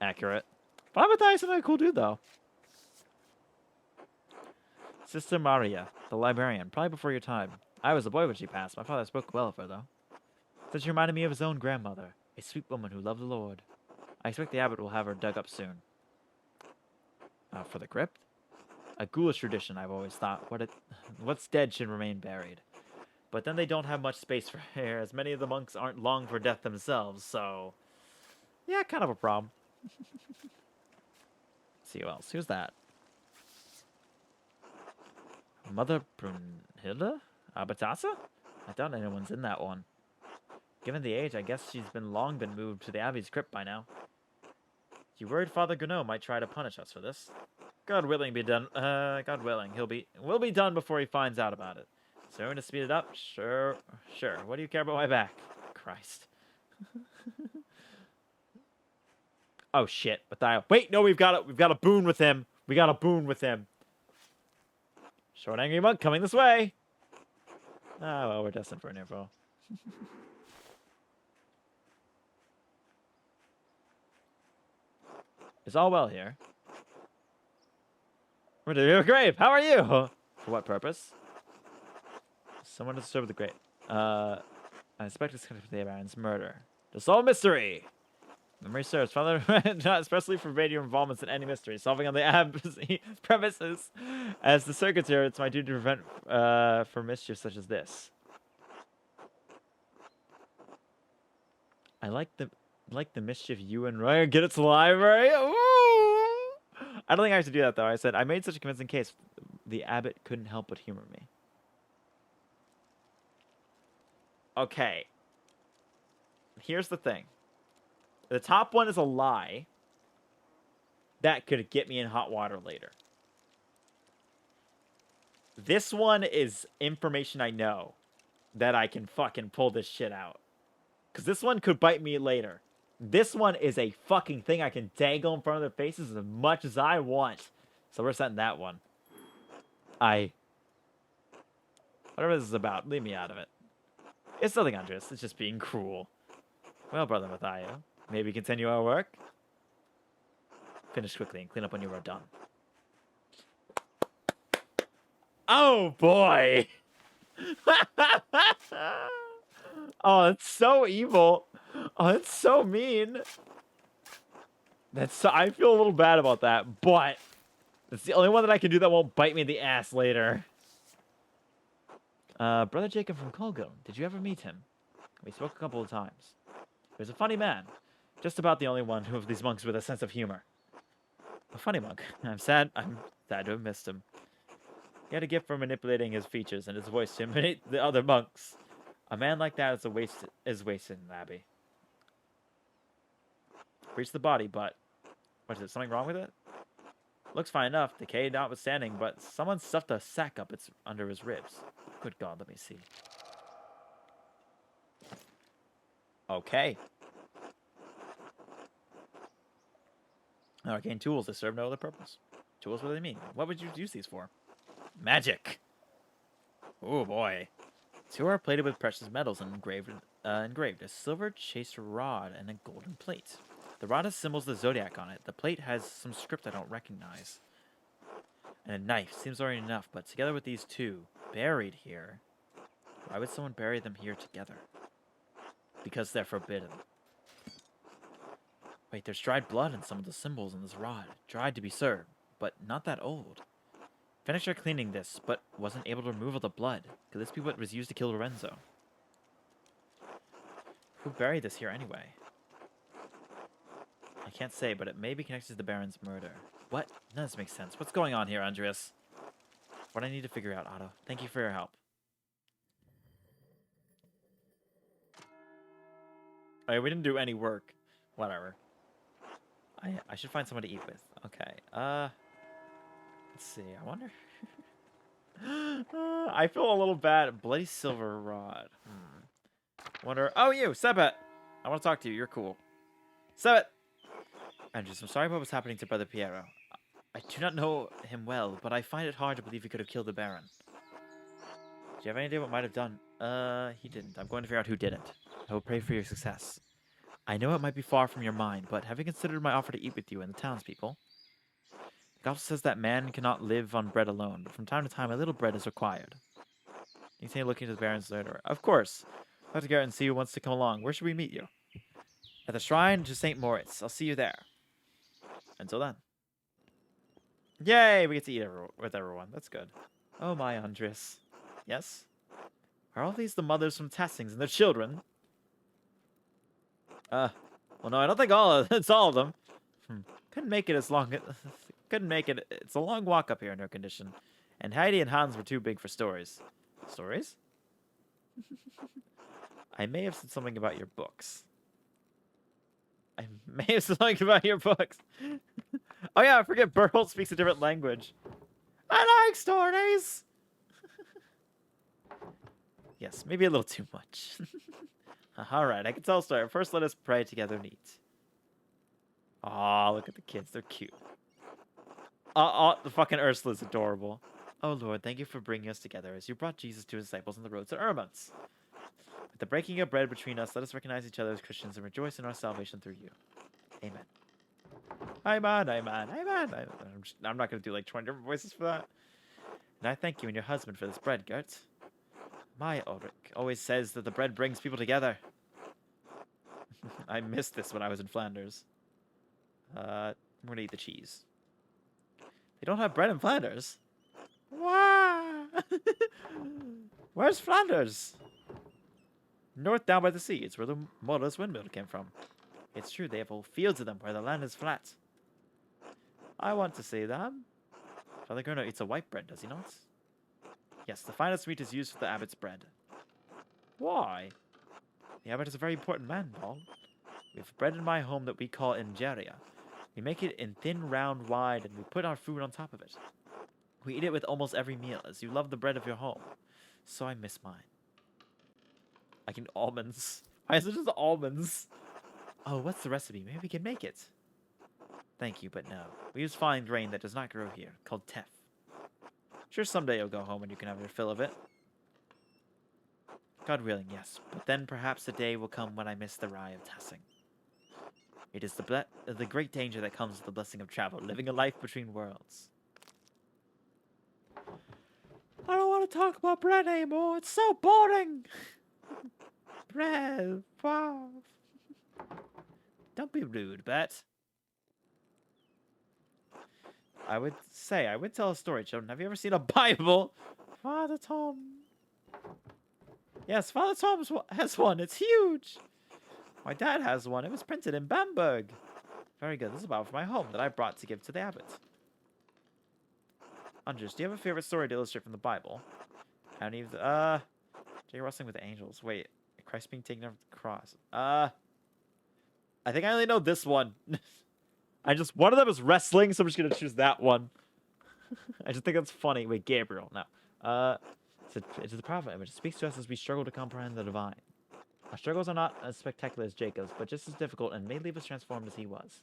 Accurate. Father Matthias is a cool dude, though. Sister Maria, the librarian, probably before your time. I was a boy when she passed. My father spoke well of her, though. Said she reminded me of his own grandmother, a sweet woman who loved the Lord. I expect the abbot will have her dug up soon. For the crypt? A ghoulish tradition, I've always thought. What's dead should remain buried. But then they don't have much space for hair, as many of the monks aren't long for death themselves, so... Yeah, kind of a problem. Let's see who else. Who's that? Mother Brunhilde? Abbotassa? I doubt anyone's in that one. Given the age, I guess she's long been moved to the abbey's crypt by now. You worried Father Gounod might try to punish us for this? God willing, God willing, we'll be done before he finds out about it. So we're going to speed it up? Sure. What do you care about my back? Christ. Oh shit! Wait, no, we've got a boon with him. We got a boon with him. Short angry monk coming this way. Ah, well, we're destined for an info. It's all well here. We're to your grave. How are you? For what purpose? Someone to serve the grave. I suspect it's connected to the Baron's murder. To solve mystery. Memory serves. Father not expressly forbade your involvement in any mystery. Solving on the abbey premises. As the circuiter, it's my duty to prevent for mischief such as this. I like the mischief you and Roy get it to the library. Ooh! I don't think I have to do that though. I said I made such a convincing case. The abbot couldn't help but humor me. Okay. Here's the thing. The top one is a lie. That could get me in hot water later. This one is information I know that I can fucking pull this shit out. Because this one could bite me later. This one is a fucking thing I can dangle in front of their faces as much as I want. So we're setting that one. Whatever this is about, leave me out of it. It's nothing Andres. It's just being cruel. Well, Brother Matthias, maybe continue our work? Finish quickly and clean up when you are done. Oh, boy! Oh, it's so evil. Oh, it's so mean. I feel a little bad about that, but it's the only one that I can do that won't bite me in the ass later. Brother Jacob from Colgan. Did you ever meet him? We spoke a couple of times. He was a funny man. Just about the only one of these monks with a sense of humor. A funny monk. I'm sad to have missed him. He had a gift for manipulating his features and his voice to imitate the other monks. A man like that is wasted in the abbey. Reached the body, but... What is it? Something wrong with it? Looks fine enough, decayed notwithstanding, but someone stuffed a sack up under his ribs. Good God, let me see. Okay. Arcane tools that serve no other purpose. Tools, what do they mean? What would you use these for? Magic! Oh boy. Two are plated with precious metals and engraved a silver chased rod and a golden plate. The rod has symbols of the zodiac on it. The plate has some script I don't recognize. And a knife. Seems already enough, but together with these two, buried here. Why would someone bury them here together? Because they're forbidden. Wait, there's dried blood in some of the symbols in this rod. Dried to be served, but not that old. Finished our cleaning this, but wasn't able to remove all the blood. Could this be what was used to kill Lorenzo? Who buried this here anyway? I can't say, but it may be connected to the Baron's murder. What? None of this makes sense. What's going on here, Andreas? What I need to figure out, Otto. Thank you for your help. Oh, we didn't do any work. Whatever. I should find someone to eat with. Okay. Let's see. I wonder. I feel a little bad. Bloody silver rod. Wonder. Oh, you, Sebet. I want to talk to you. You're cool. Sebet. Andrews, I'm sorry about what's happening to Brother Piero. I do not know him well, but I find it hard to believe he could have killed the Baron. Do you have any idea what might have done? He didn't. I'm going to figure out who did it. I will pray for your success. I know it might be far from your mind, but have you considered my offer to eat with you and the townspeople? The gospel says that man cannot live on bread alone, but from time to time a little bread is required. You say looking to the Baron's later. Of course. I'll have to go out and see who wants to come along. Where should we meet you? At the shrine to St. Moritz. I'll see you there. Until then. Yay! We get to eat with everyone. That's good. Oh my, Andres. Yes? Are all these the mothers from Tassings and their children? Well, no, I don't think it's all of them. Couldn't make it as long. Couldn't make it. It's a long walk up here in her condition. And Heidi and Hans were too big for stories. Stories? I may have said something about your books. I may have said something about your books. Oh yeah, I forget Bertolt speaks a different language. I like stories! Yes, maybe a little too much. Alright, I can tell a story. First, let us pray together and eat. Aw, look at the kids. They're cute. The fucking Ursula's adorable. Oh Lord, thank you for bringing us together as you brought Jesus to his disciples on the road to Ermons. With the breaking of bread between us, let us recognize each other as Christians and rejoice in our salvation through you. Amen. Amen, amen, amen. I'm not going to do like 20 different voices for that. And I thank you and your husband for this bread, Gert. My Ulrich always says that the bread brings people together. I missed this when I was in Flanders. I'm going to eat the cheese. They don't have bread in Flanders. Wow. Where's Flanders? North down by the sea. It's where the Modus windmill came from. It's true, they have whole fields of them where the land is flat. I want to see them. Father Gerno eats a white bread, does he not? Yes, the finest wheat is used for the abbot's bread. Why? The abbot is a very important man, Paul. We have bread in my home that we call ingeria. We make it in thin, round, wide, and we put our food on top of it. We eat it with almost every meal, as you love the bread of your home. So I miss mine. I can almonds. Why is it just almonds? Oh, what's the recipe? Maybe we can make it. Thank you, but no. We use fine grain that does not grow here, called teff. Sure, someday you'll go home and you can have your fill of it. God willing, yes. But then perhaps the day will come when I miss the rye of Tassing. It is the great danger that comes with the blessing of travel, living a life between worlds. I don't want to talk about bread anymore. It's so boring. Bread. Wow. Don't be rude, Bet. I would tell a story, children. Have you ever seen a Bible? Father Tom. Yes, Father Tom has one. It's huge. My dad has one. It was printed in Bamberg. Very good. This is a Bible from my home that I brought to give to the abbot. Andres, do you have a favorite story to illustrate from the Bible? How many of the, Jay wrestling with the angels. Wait, Christ being taken off the cross. I think I only know this one. One of them is wrestling, so I'm just gonna choose that one. I just think that's funny. Wait, Gabriel, no. It's the prophet image. It speaks to us as we struggle to comprehend the divine. Our struggles are not as spectacular as Jacob's, but just as difficult and may leave us transformed as he was.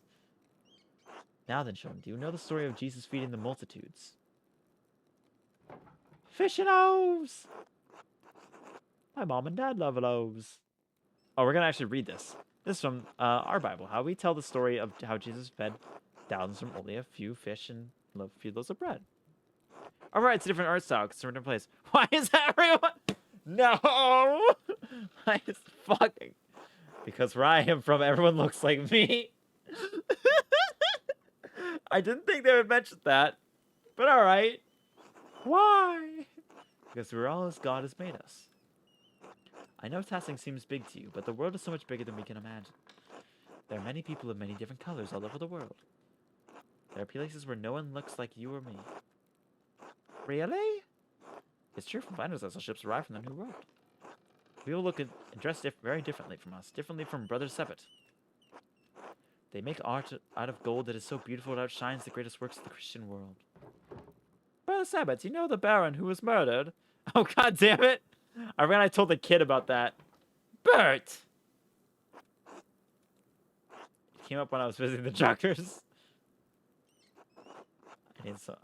Now then, children, do you know the story of Jesus feeding the multitudes? Fish and O's! My mom and dad love loaves. Oh, we're going to actually read this. This is from our Bible. How we tell the story of how Jesus fed thousands from only a few fish and a few loaves of bread. All right, it's a different art style because it's from a different place. Why is everyone... No! Why is fucking... Because where I am from, everyone looks like me. I didn't think they would mention that. But alright. Why? Because we're all as God has made us. I know tasking seems big to you, but the world is so much bigger than we can imagine. There are many people of many different colors all over the world. There are places where no one looks like you or me. Really? It's true from finders as the ships arrive from the New World. People look and dress very differently from us, differently from Brother Sebet. They make art out of gold that is so beautiful it outshines the greatest works of the Christian world. Brother Sebet, you know the Baron who was murdered? Oh, god damn it! I told the kid about that. Bert! It came up when I was visiting the Jockers.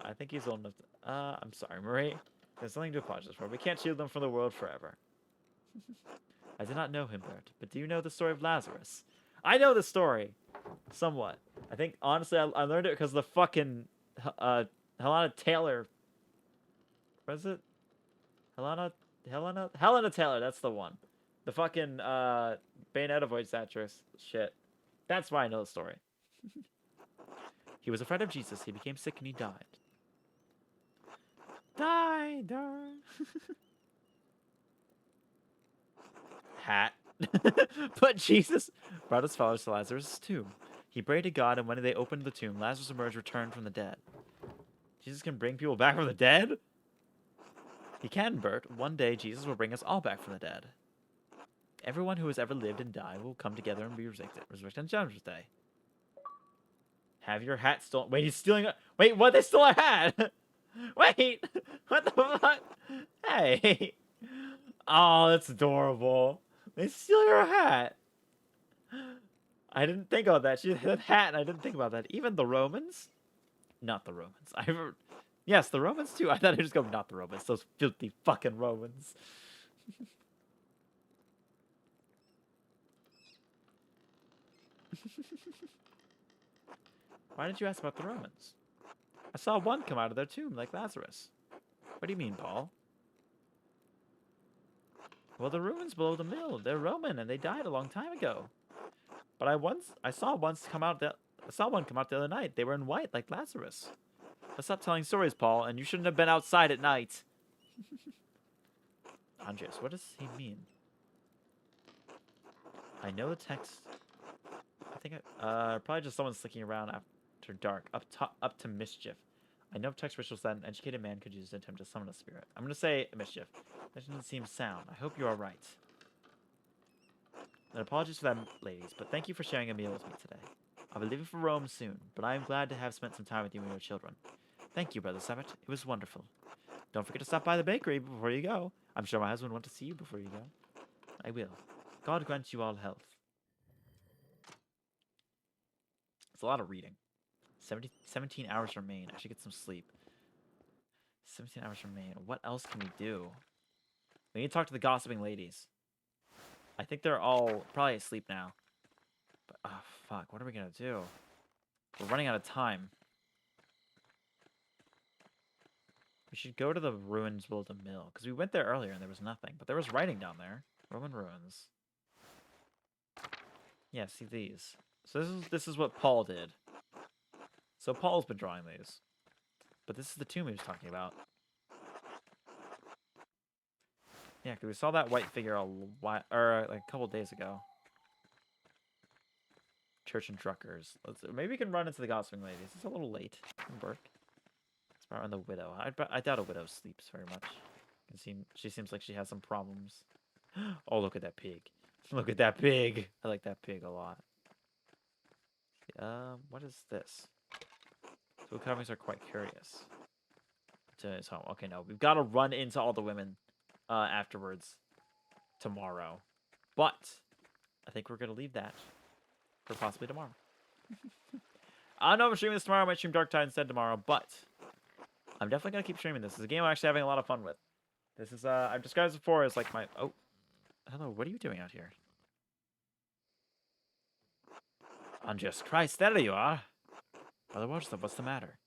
I think he's old enough to... I'm sorry, Marie. There's something to apologize for. We can't shield them from the world forever. I did not know him, Bert, but do you know the story of Lazarus? I know the story. Somewhat. I think, honestly, I learned it because the fucking... Helena Taylor... What is it? Helena Taylor, that's the one. The fucking, Bayonetta voice actress. Shit. That's why I know the story. He was a friend of Jesus. He became sick and he died. Died. Hat. But Jesus brought his followers to Lazarus' tomb. He prayed to God, and when they opened the tomb, Lazarus emerged, returned from the dead. Jesus can bring people back from the dead? He can, Bert. One day, Jesus will bring us all back from the dead. Everyone who has ever lived and died will come together and be resurrected on Judgment Day. Have your hat stolen. Wait, he's stealing a... Wait, what? They stole our hat! Wait! What the fuck? Hey! Oh, that's adorable. They steal your hat. I didn't think about that. She had a hat, and I didn't think about that. Even the Romans? Not the Romans. Yes, the Romans, too. I thought I'd just go, not the Romans. Those filthy fucking Romans. Why didn't you ask about the Romans? I saw one come out of their tomb, like Lazarus. What do you mean, Paul? Well, the ruins below the mill, they're Roman, and they died a long time ago. But I saw one come out the other night. They were in white, like Lazarus. Let's stop telling stories, Paul, and you shouldn't have been outside at night. Andreas, what does he mean? I know the text. I think probably just someone slicking around after dark, up to mischief. I know text rituals that an educated man could use to attempt to summon a spirit. I'm gonna say mischief. That doesn't seem sound. I hope you are right. And apologies for that, ladies, but thank you for sharing a meal with me today. I'll be leaving for Rome soon, but I am glad to have spent some time with you and your children. Thank you, Brother Sabbath. It was wonderful. Don't forget to stop by the bakery before you go. I'm sure my husband will want to see you before you go. I will. God grant you all health. It's a lot of reading. 17 hours remain. I should get some sleep. 17 hours remain. What else can we do? We need to talk to the gossiping ladies. I think they're all probably asleep now. But, oh, fuck. What are we going to do? We're running out of time. We should go to the ruins below the mill. Because we went there earlier and there was nothing. But there was writing down there. Roman ruins. Yeah, see these. So this is what Paul did. So Paul's been drawing these. But this is the tomb he was talking about. Yeah, because we saw that white figure like a couple days ago. Church and Druckers. Maybe we can run into the gossiping ladies. It's a little late. Burke. It's about on the widow. I doubt a widow sleeps very much. She seems like she has some problems. Oh, look at that pig. Look at that pig. I like that pig a lot. What is this? So carvings are quite curious. To his home. Okay, no. We've got to run into all the women afterwards tomorrow. But I think we're going to leave that for possibly tomorrow. I don't know if I'm streaming this tomorrow. I might stream Dark Tide instead tomorrow, but I'm definitely gonna keep streaming this. It's a game I'm actually having a lot of fun with. This is I've described this before as like my hello, what are you doing out here? Andreas Christ, there you are. Brother Watchstone, what's the matter?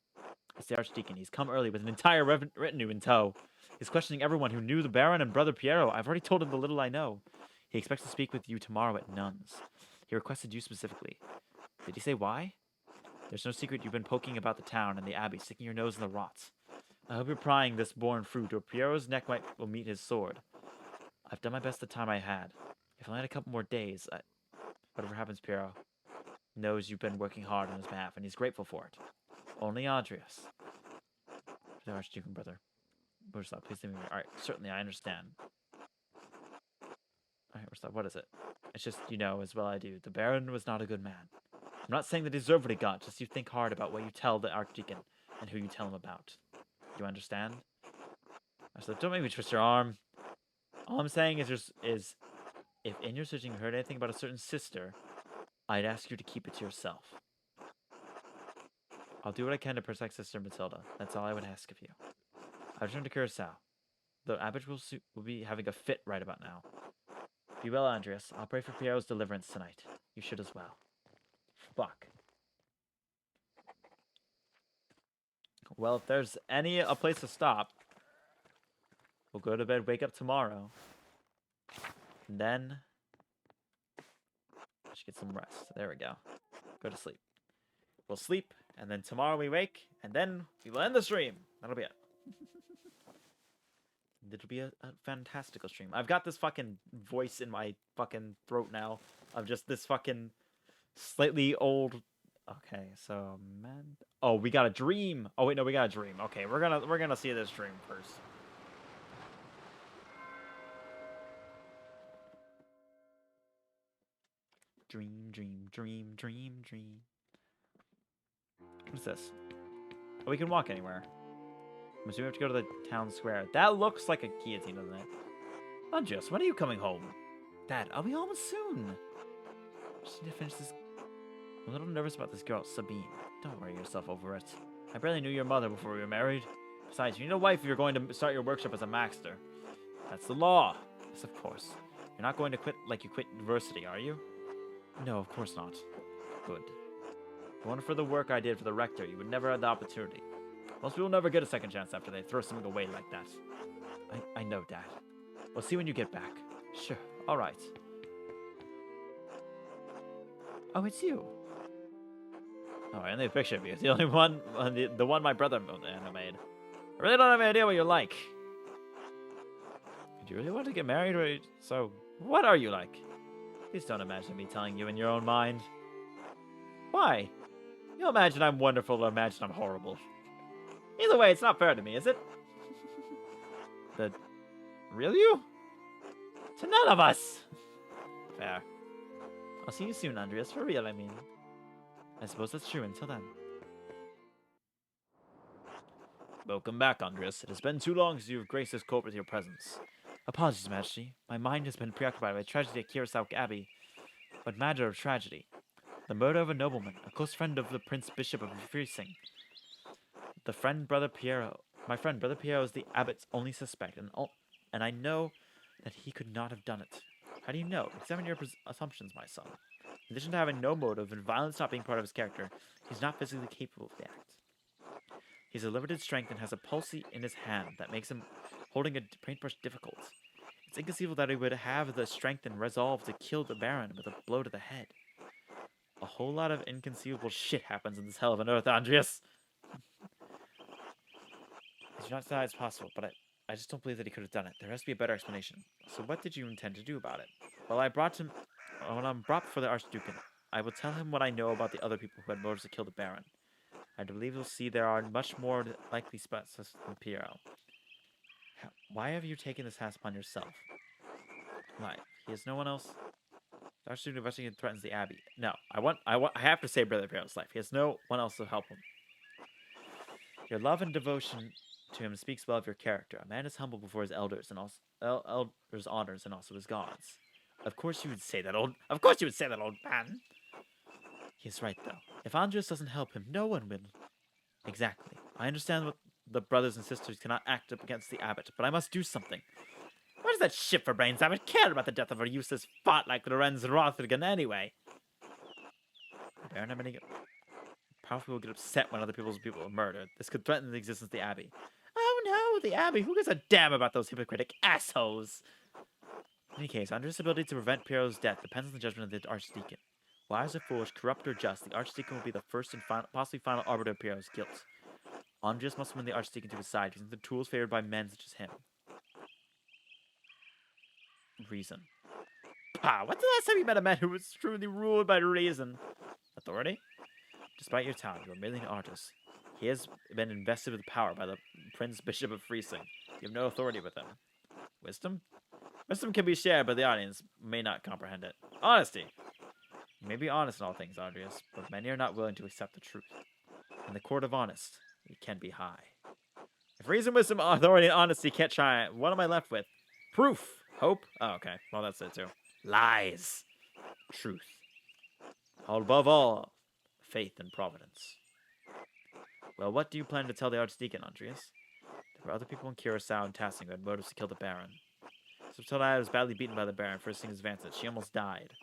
It's the Archdeacon. He's come early with an entire retinue in tow. He's questioning everyone who knew the Baron and Brother Piero. I've already told him the little I know. He expects to speak with you tomorrow at Nuns. He requested you specifically. Did he say why? There's no secret you've been poking about the town and the abbey, sticking your nose in the rots. I hope you're prying this born fruit, or Piero's neck will meet his sword. I've done my best the time I had. If I had a couple more days, whatever happens, Piero knows you've been working hard on his behalf, and he's grateful for it. Only Andreas. The Archdeacon, brother. Wurslav, please leave me. Alright, certainly, I understand. Alright, Wurslav, what is it? It's just, you know, as well I do. The Baron was not a good man. I'm not saying that he deserved what he got, just you think hard about what you tell the Archdeacon, and who you tell him about. Do you understand? Wurslav, don't make me twist your arm. All I'm saying is, if in your searching you heard anything about a certain sister, I'd ask you to keep it to yourself. I'll do what I can to protect Sister Matilda. That's all I would ask of you. I return to Curacao. The abbot will be having a fit right about now. Be well, Andreas. I'll pray for Piero's deliverance tonight. You should as well. Fuck. Well, if there's a place to stop, we'll go to bed, wake up tomorrow, and then I should get some rest. There we go. Go to sleep. We'll sleep, and then tomorrow we wake, and then we will end the stream. That'll be it. It'll be a fantastical stream. I've got this fucking voice in my fucking throat now of just this fucking slightly old. Okay, so man. Oh, we got a dream. Oh wait, no, we got a dream. Okay, we're gonna see this dream first. Dream, dream, dream, dream, dream. What's this? Oh, we can walk anywhere. I'm assuming we have to go to the town square. That looks like a guillotine, doesn't it? Andreas, when are you coming home? Dad, I'll be home soon. Just need to finish this. I'm a little nervous about this girl, Sabine. Don't worry yourself over it. I barely knew your mother before we were married. Besides, you need a wife if you're going to start your workshop as a master. That's the law. Yes, of course. You're not going to quit like you quit university, are you? No, of course not. Good. If it weren't for the work I did for the rector, you would never have the opportunity. Most people never get a second chance after they throw something away like that. I know, Dad. We'll see when you get back. Sure. All right. Oh, it's you. Oh, and the picture of you. It's the only one, the one my brother made. I really don't have any idea what you're like. Do you really want to get married? Or so, what are you like? Please don't imagine me telling you in your own mind. Why? You'll imagine I'm wonderful or imagine I'm horrible. Either way, it's not fair to me, is it? The real you? To none of us! Fair. I'll see you soon, Andreas. For real, I mean. I suppose that's true until then. Welcome back, Andreas. It has been too long since you have graced this court with your presence. Apologies, Majesty. My mind has been preoccupied by tragedy at Curacao Abbey. What matter of tragedy? The murder of a nobleman, a close friend of the Prince Bishop of Freising. My friend Brother Piero is the abbot's only suspect, and I know that he could not have done it. How do you know? Examine your assumptions, my son. In addition to having no motive and violence not being part of his character, he's not physically capable of the act. He has a limited strength and has a palsy in his hand that makes him holding a paintbrush difficult. It's inconceivable that he would have the strength and resolve to kill the Baron with a blow to the head. A whole lot of inconceivable shit happens in this hell of an earth, Andreas. I do not say it's possible, but I just don't believe that he could have done it. There has to be a better explanation. So what did you intend to do about it? Well, when I'm brought before the Archdeacon, I will tell him what I know about the other people who had motives to kill the Baron. I believe you'll see there are much more likely suspects than Piero. Why have you taken this task upon yourself? Why? He has no one else. The Archdeacon investigating threatens the Abbey. No, I have to save Brother Piero's life. He has no one else to help him. Your love and devotion to him speaks well of your character. A man is humble before his elders and also elders' honors and also his gods. Of course you would say that, old man. He's right, though. If Andres doesn't help him, no one will. Exactly. I understand what the brothers and sisters cannot act up against the abbot, but I must do something. What does that shit for brains abbot care about the death of a useless fart like Lorenz Rothergan anyway? The Baron and many powerful people get upset when other people's people are murdered. This could threaten the existence of the Abbey. Oh no, the Abbey! Who gives a damn about those hypocritic assholes? In any case, Andres' ability to prevent Piero's death depends on the judgment of the Archdeacon. Wise or foolish, corrupt or just, the Archdeacon will be the first and possibly final arbiter of Piero's guilt. Andres must win the Archdeacon to his side, using the tools favored by men such as him. Reason. Pah, when's the last time you met a man who was truly ruled by reason? Authority? Despite your talent, you are merely an artist. He has been invested with power by the Prince Bishop of Freesing. You have no authority with him. Wisdom? Wisdom can be shared, but the audience may not comprehend it. Honesty! You may be honest in all things, Andreas, but many are not willing to accept the truth. In the court of honest, it can be high. If reason, wisdom, authority, and honesty can't shine, what am I left with? Proof! Hope? Oh, okay. Well, that's it, too. Lies! Truth. Above all, faith and providence. Well, what do you plan to tell the Archdeacon, Andreas? There were other people in Curacao and Tassing who had motives to kill the Baron. Subtilda was badly beaten by the Baron for his advances. She almost died.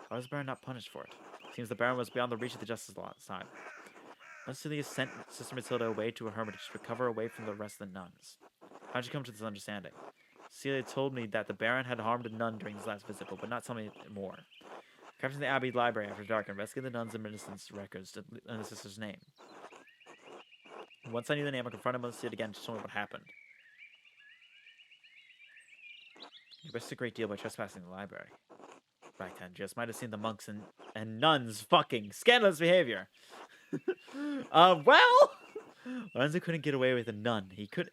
Why was the Baron not punished for it? Seems the Baron was beyond the reach of the justice law at the time. Celia sent Sister Matilda away to a hermitage to recover away from the rest of the nuns. How did you come to this understanding? Celia told me that the Baron had harmed a nun during his last visit, but would not tell me more. Captured the Abbey Library after dark and investigated the nuns' and ministers' records to learn the sister's name. Once I knew the name, I confronted Matilda again to tell me what happened. You risked a great deal by trespassing the library. Right, I just might have seen the monks and nuns fucking scandalous behavior. Well, Lorenzo couldn't get away with a nun.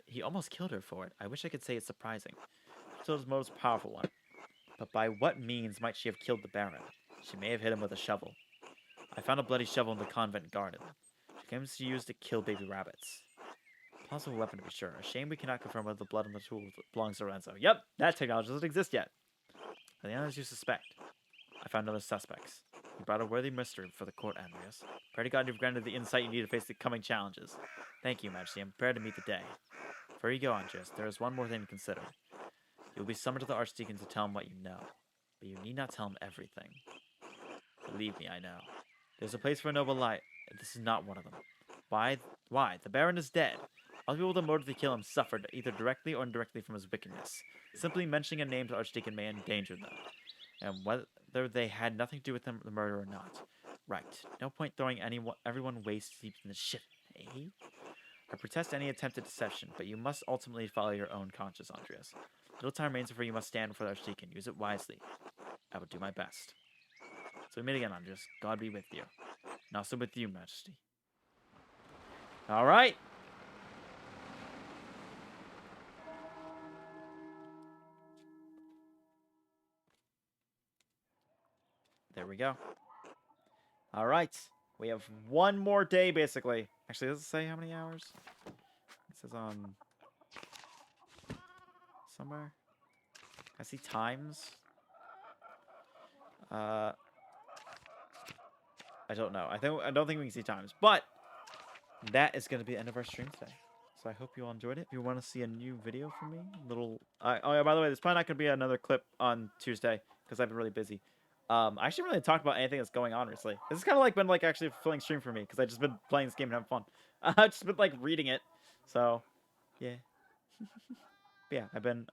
He almost killed her for it. I wish I could say it's surprising. Matilda's most powerful one. But by what means might she have killed the Baron? She may have hit him with a shovel. I found a bloody shovel in the convent garden. She claims to use to kill baby rabbits. Plausible weapon to be sure. A shame we cannot confirm whether the blood on the tool belongs to Lorenzo. Yep, that technology doesn't exist yet. Are the others you suspect? I found other suspects. You brought a worthy mystery for the court, Andreas. Pray to God you've granted the insight you need to face the coming challenges. Thank you, Majesty. I'm prepared to meet the day. Before you go, Andreas, there is one more thing to consider. You will be summoned to the Archdeacon to tell him what you know. But you need not tell him everything. Believe me, I know. There's a place for a noble light, and this is not one of them. Why? The Baron is dead. All the people with the motive to kill him suffered, either directly or indirectly from his wickedness. Simply mentioning a name to the Archdeacon may endanger them. And whether they had nothing to do with the murder or not. Right. No point throwing everyone waist deep in the shit, eh? I protest any attempted deception, but you must ultimately follow your own conscience, Andreas. Little time remains before you must stand before the Archdeacon. Use it wisely. I will do my best. So we meet again, Andreas. God be with you. And also with you, Majesty. Alright. There we go. Alright. We have one more day, basically. Actually, does it say how many hours? It says, somewhere. I see times. I don't know. I don't think we can see times. But that is going to be the end of our stream today. So I hope you all enjoyed it. If you want to see a new video from me, oh yeah, by the way, there's probably not going to be another clip on Tuesday because I've been really busy. I actually haven't really talked about anything that's going on recently. This has kind of like been like actually a fulfilling stream for me because I've just been playing this game and having fun. I've just been like reading it. So yeah. But yeah, I've been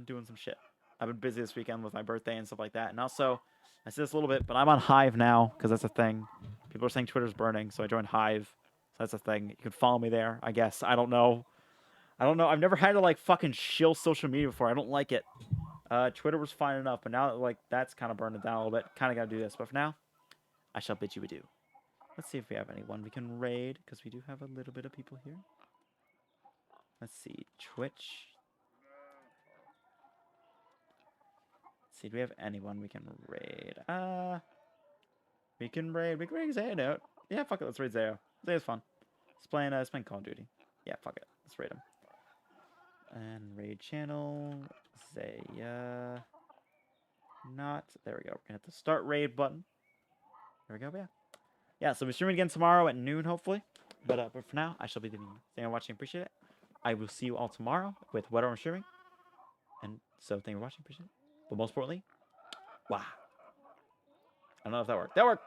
doing some shit. I've been busy this weekend with my birthday and stuff like that. And also, I said this a little bit, but I'm on Hive now because that's a thing. People are saying Twitter's burning, so I joined Hive. So that's a thing. You can follow me there, I guess. I don't know. I've never had to like fucking shill social media before. I don't like it. Twitter was fine enough, but now like that's kind of burned it down a little bit. Kind of got to do this. But for now, I shall bid you adieu. Let's see if we have anyone we can raid because we do have a little bit of people here. Let's see. Twitch. Let's see, do we have anyone we can raid? We can raid Zayo out. Yeah, fuck it, let's raid Zayo. Zayo's fun. It's playing Call of Duty. Yeah, fuck it. Let's raid him. And raid channel. Zaya. Not. There we go. We're gonna hit the start raid button. There we go, yeah. yeah, so we're streaming again tomorrow at noon, hopefully. But for now, I shall be leaving you. Thank you for watching. Appreciate it. I will see you all tomorrow with whatever I'm streaming. And so thank you for watching. Appreciate it. But most importantly, wow. I don't know if that worked. That worked.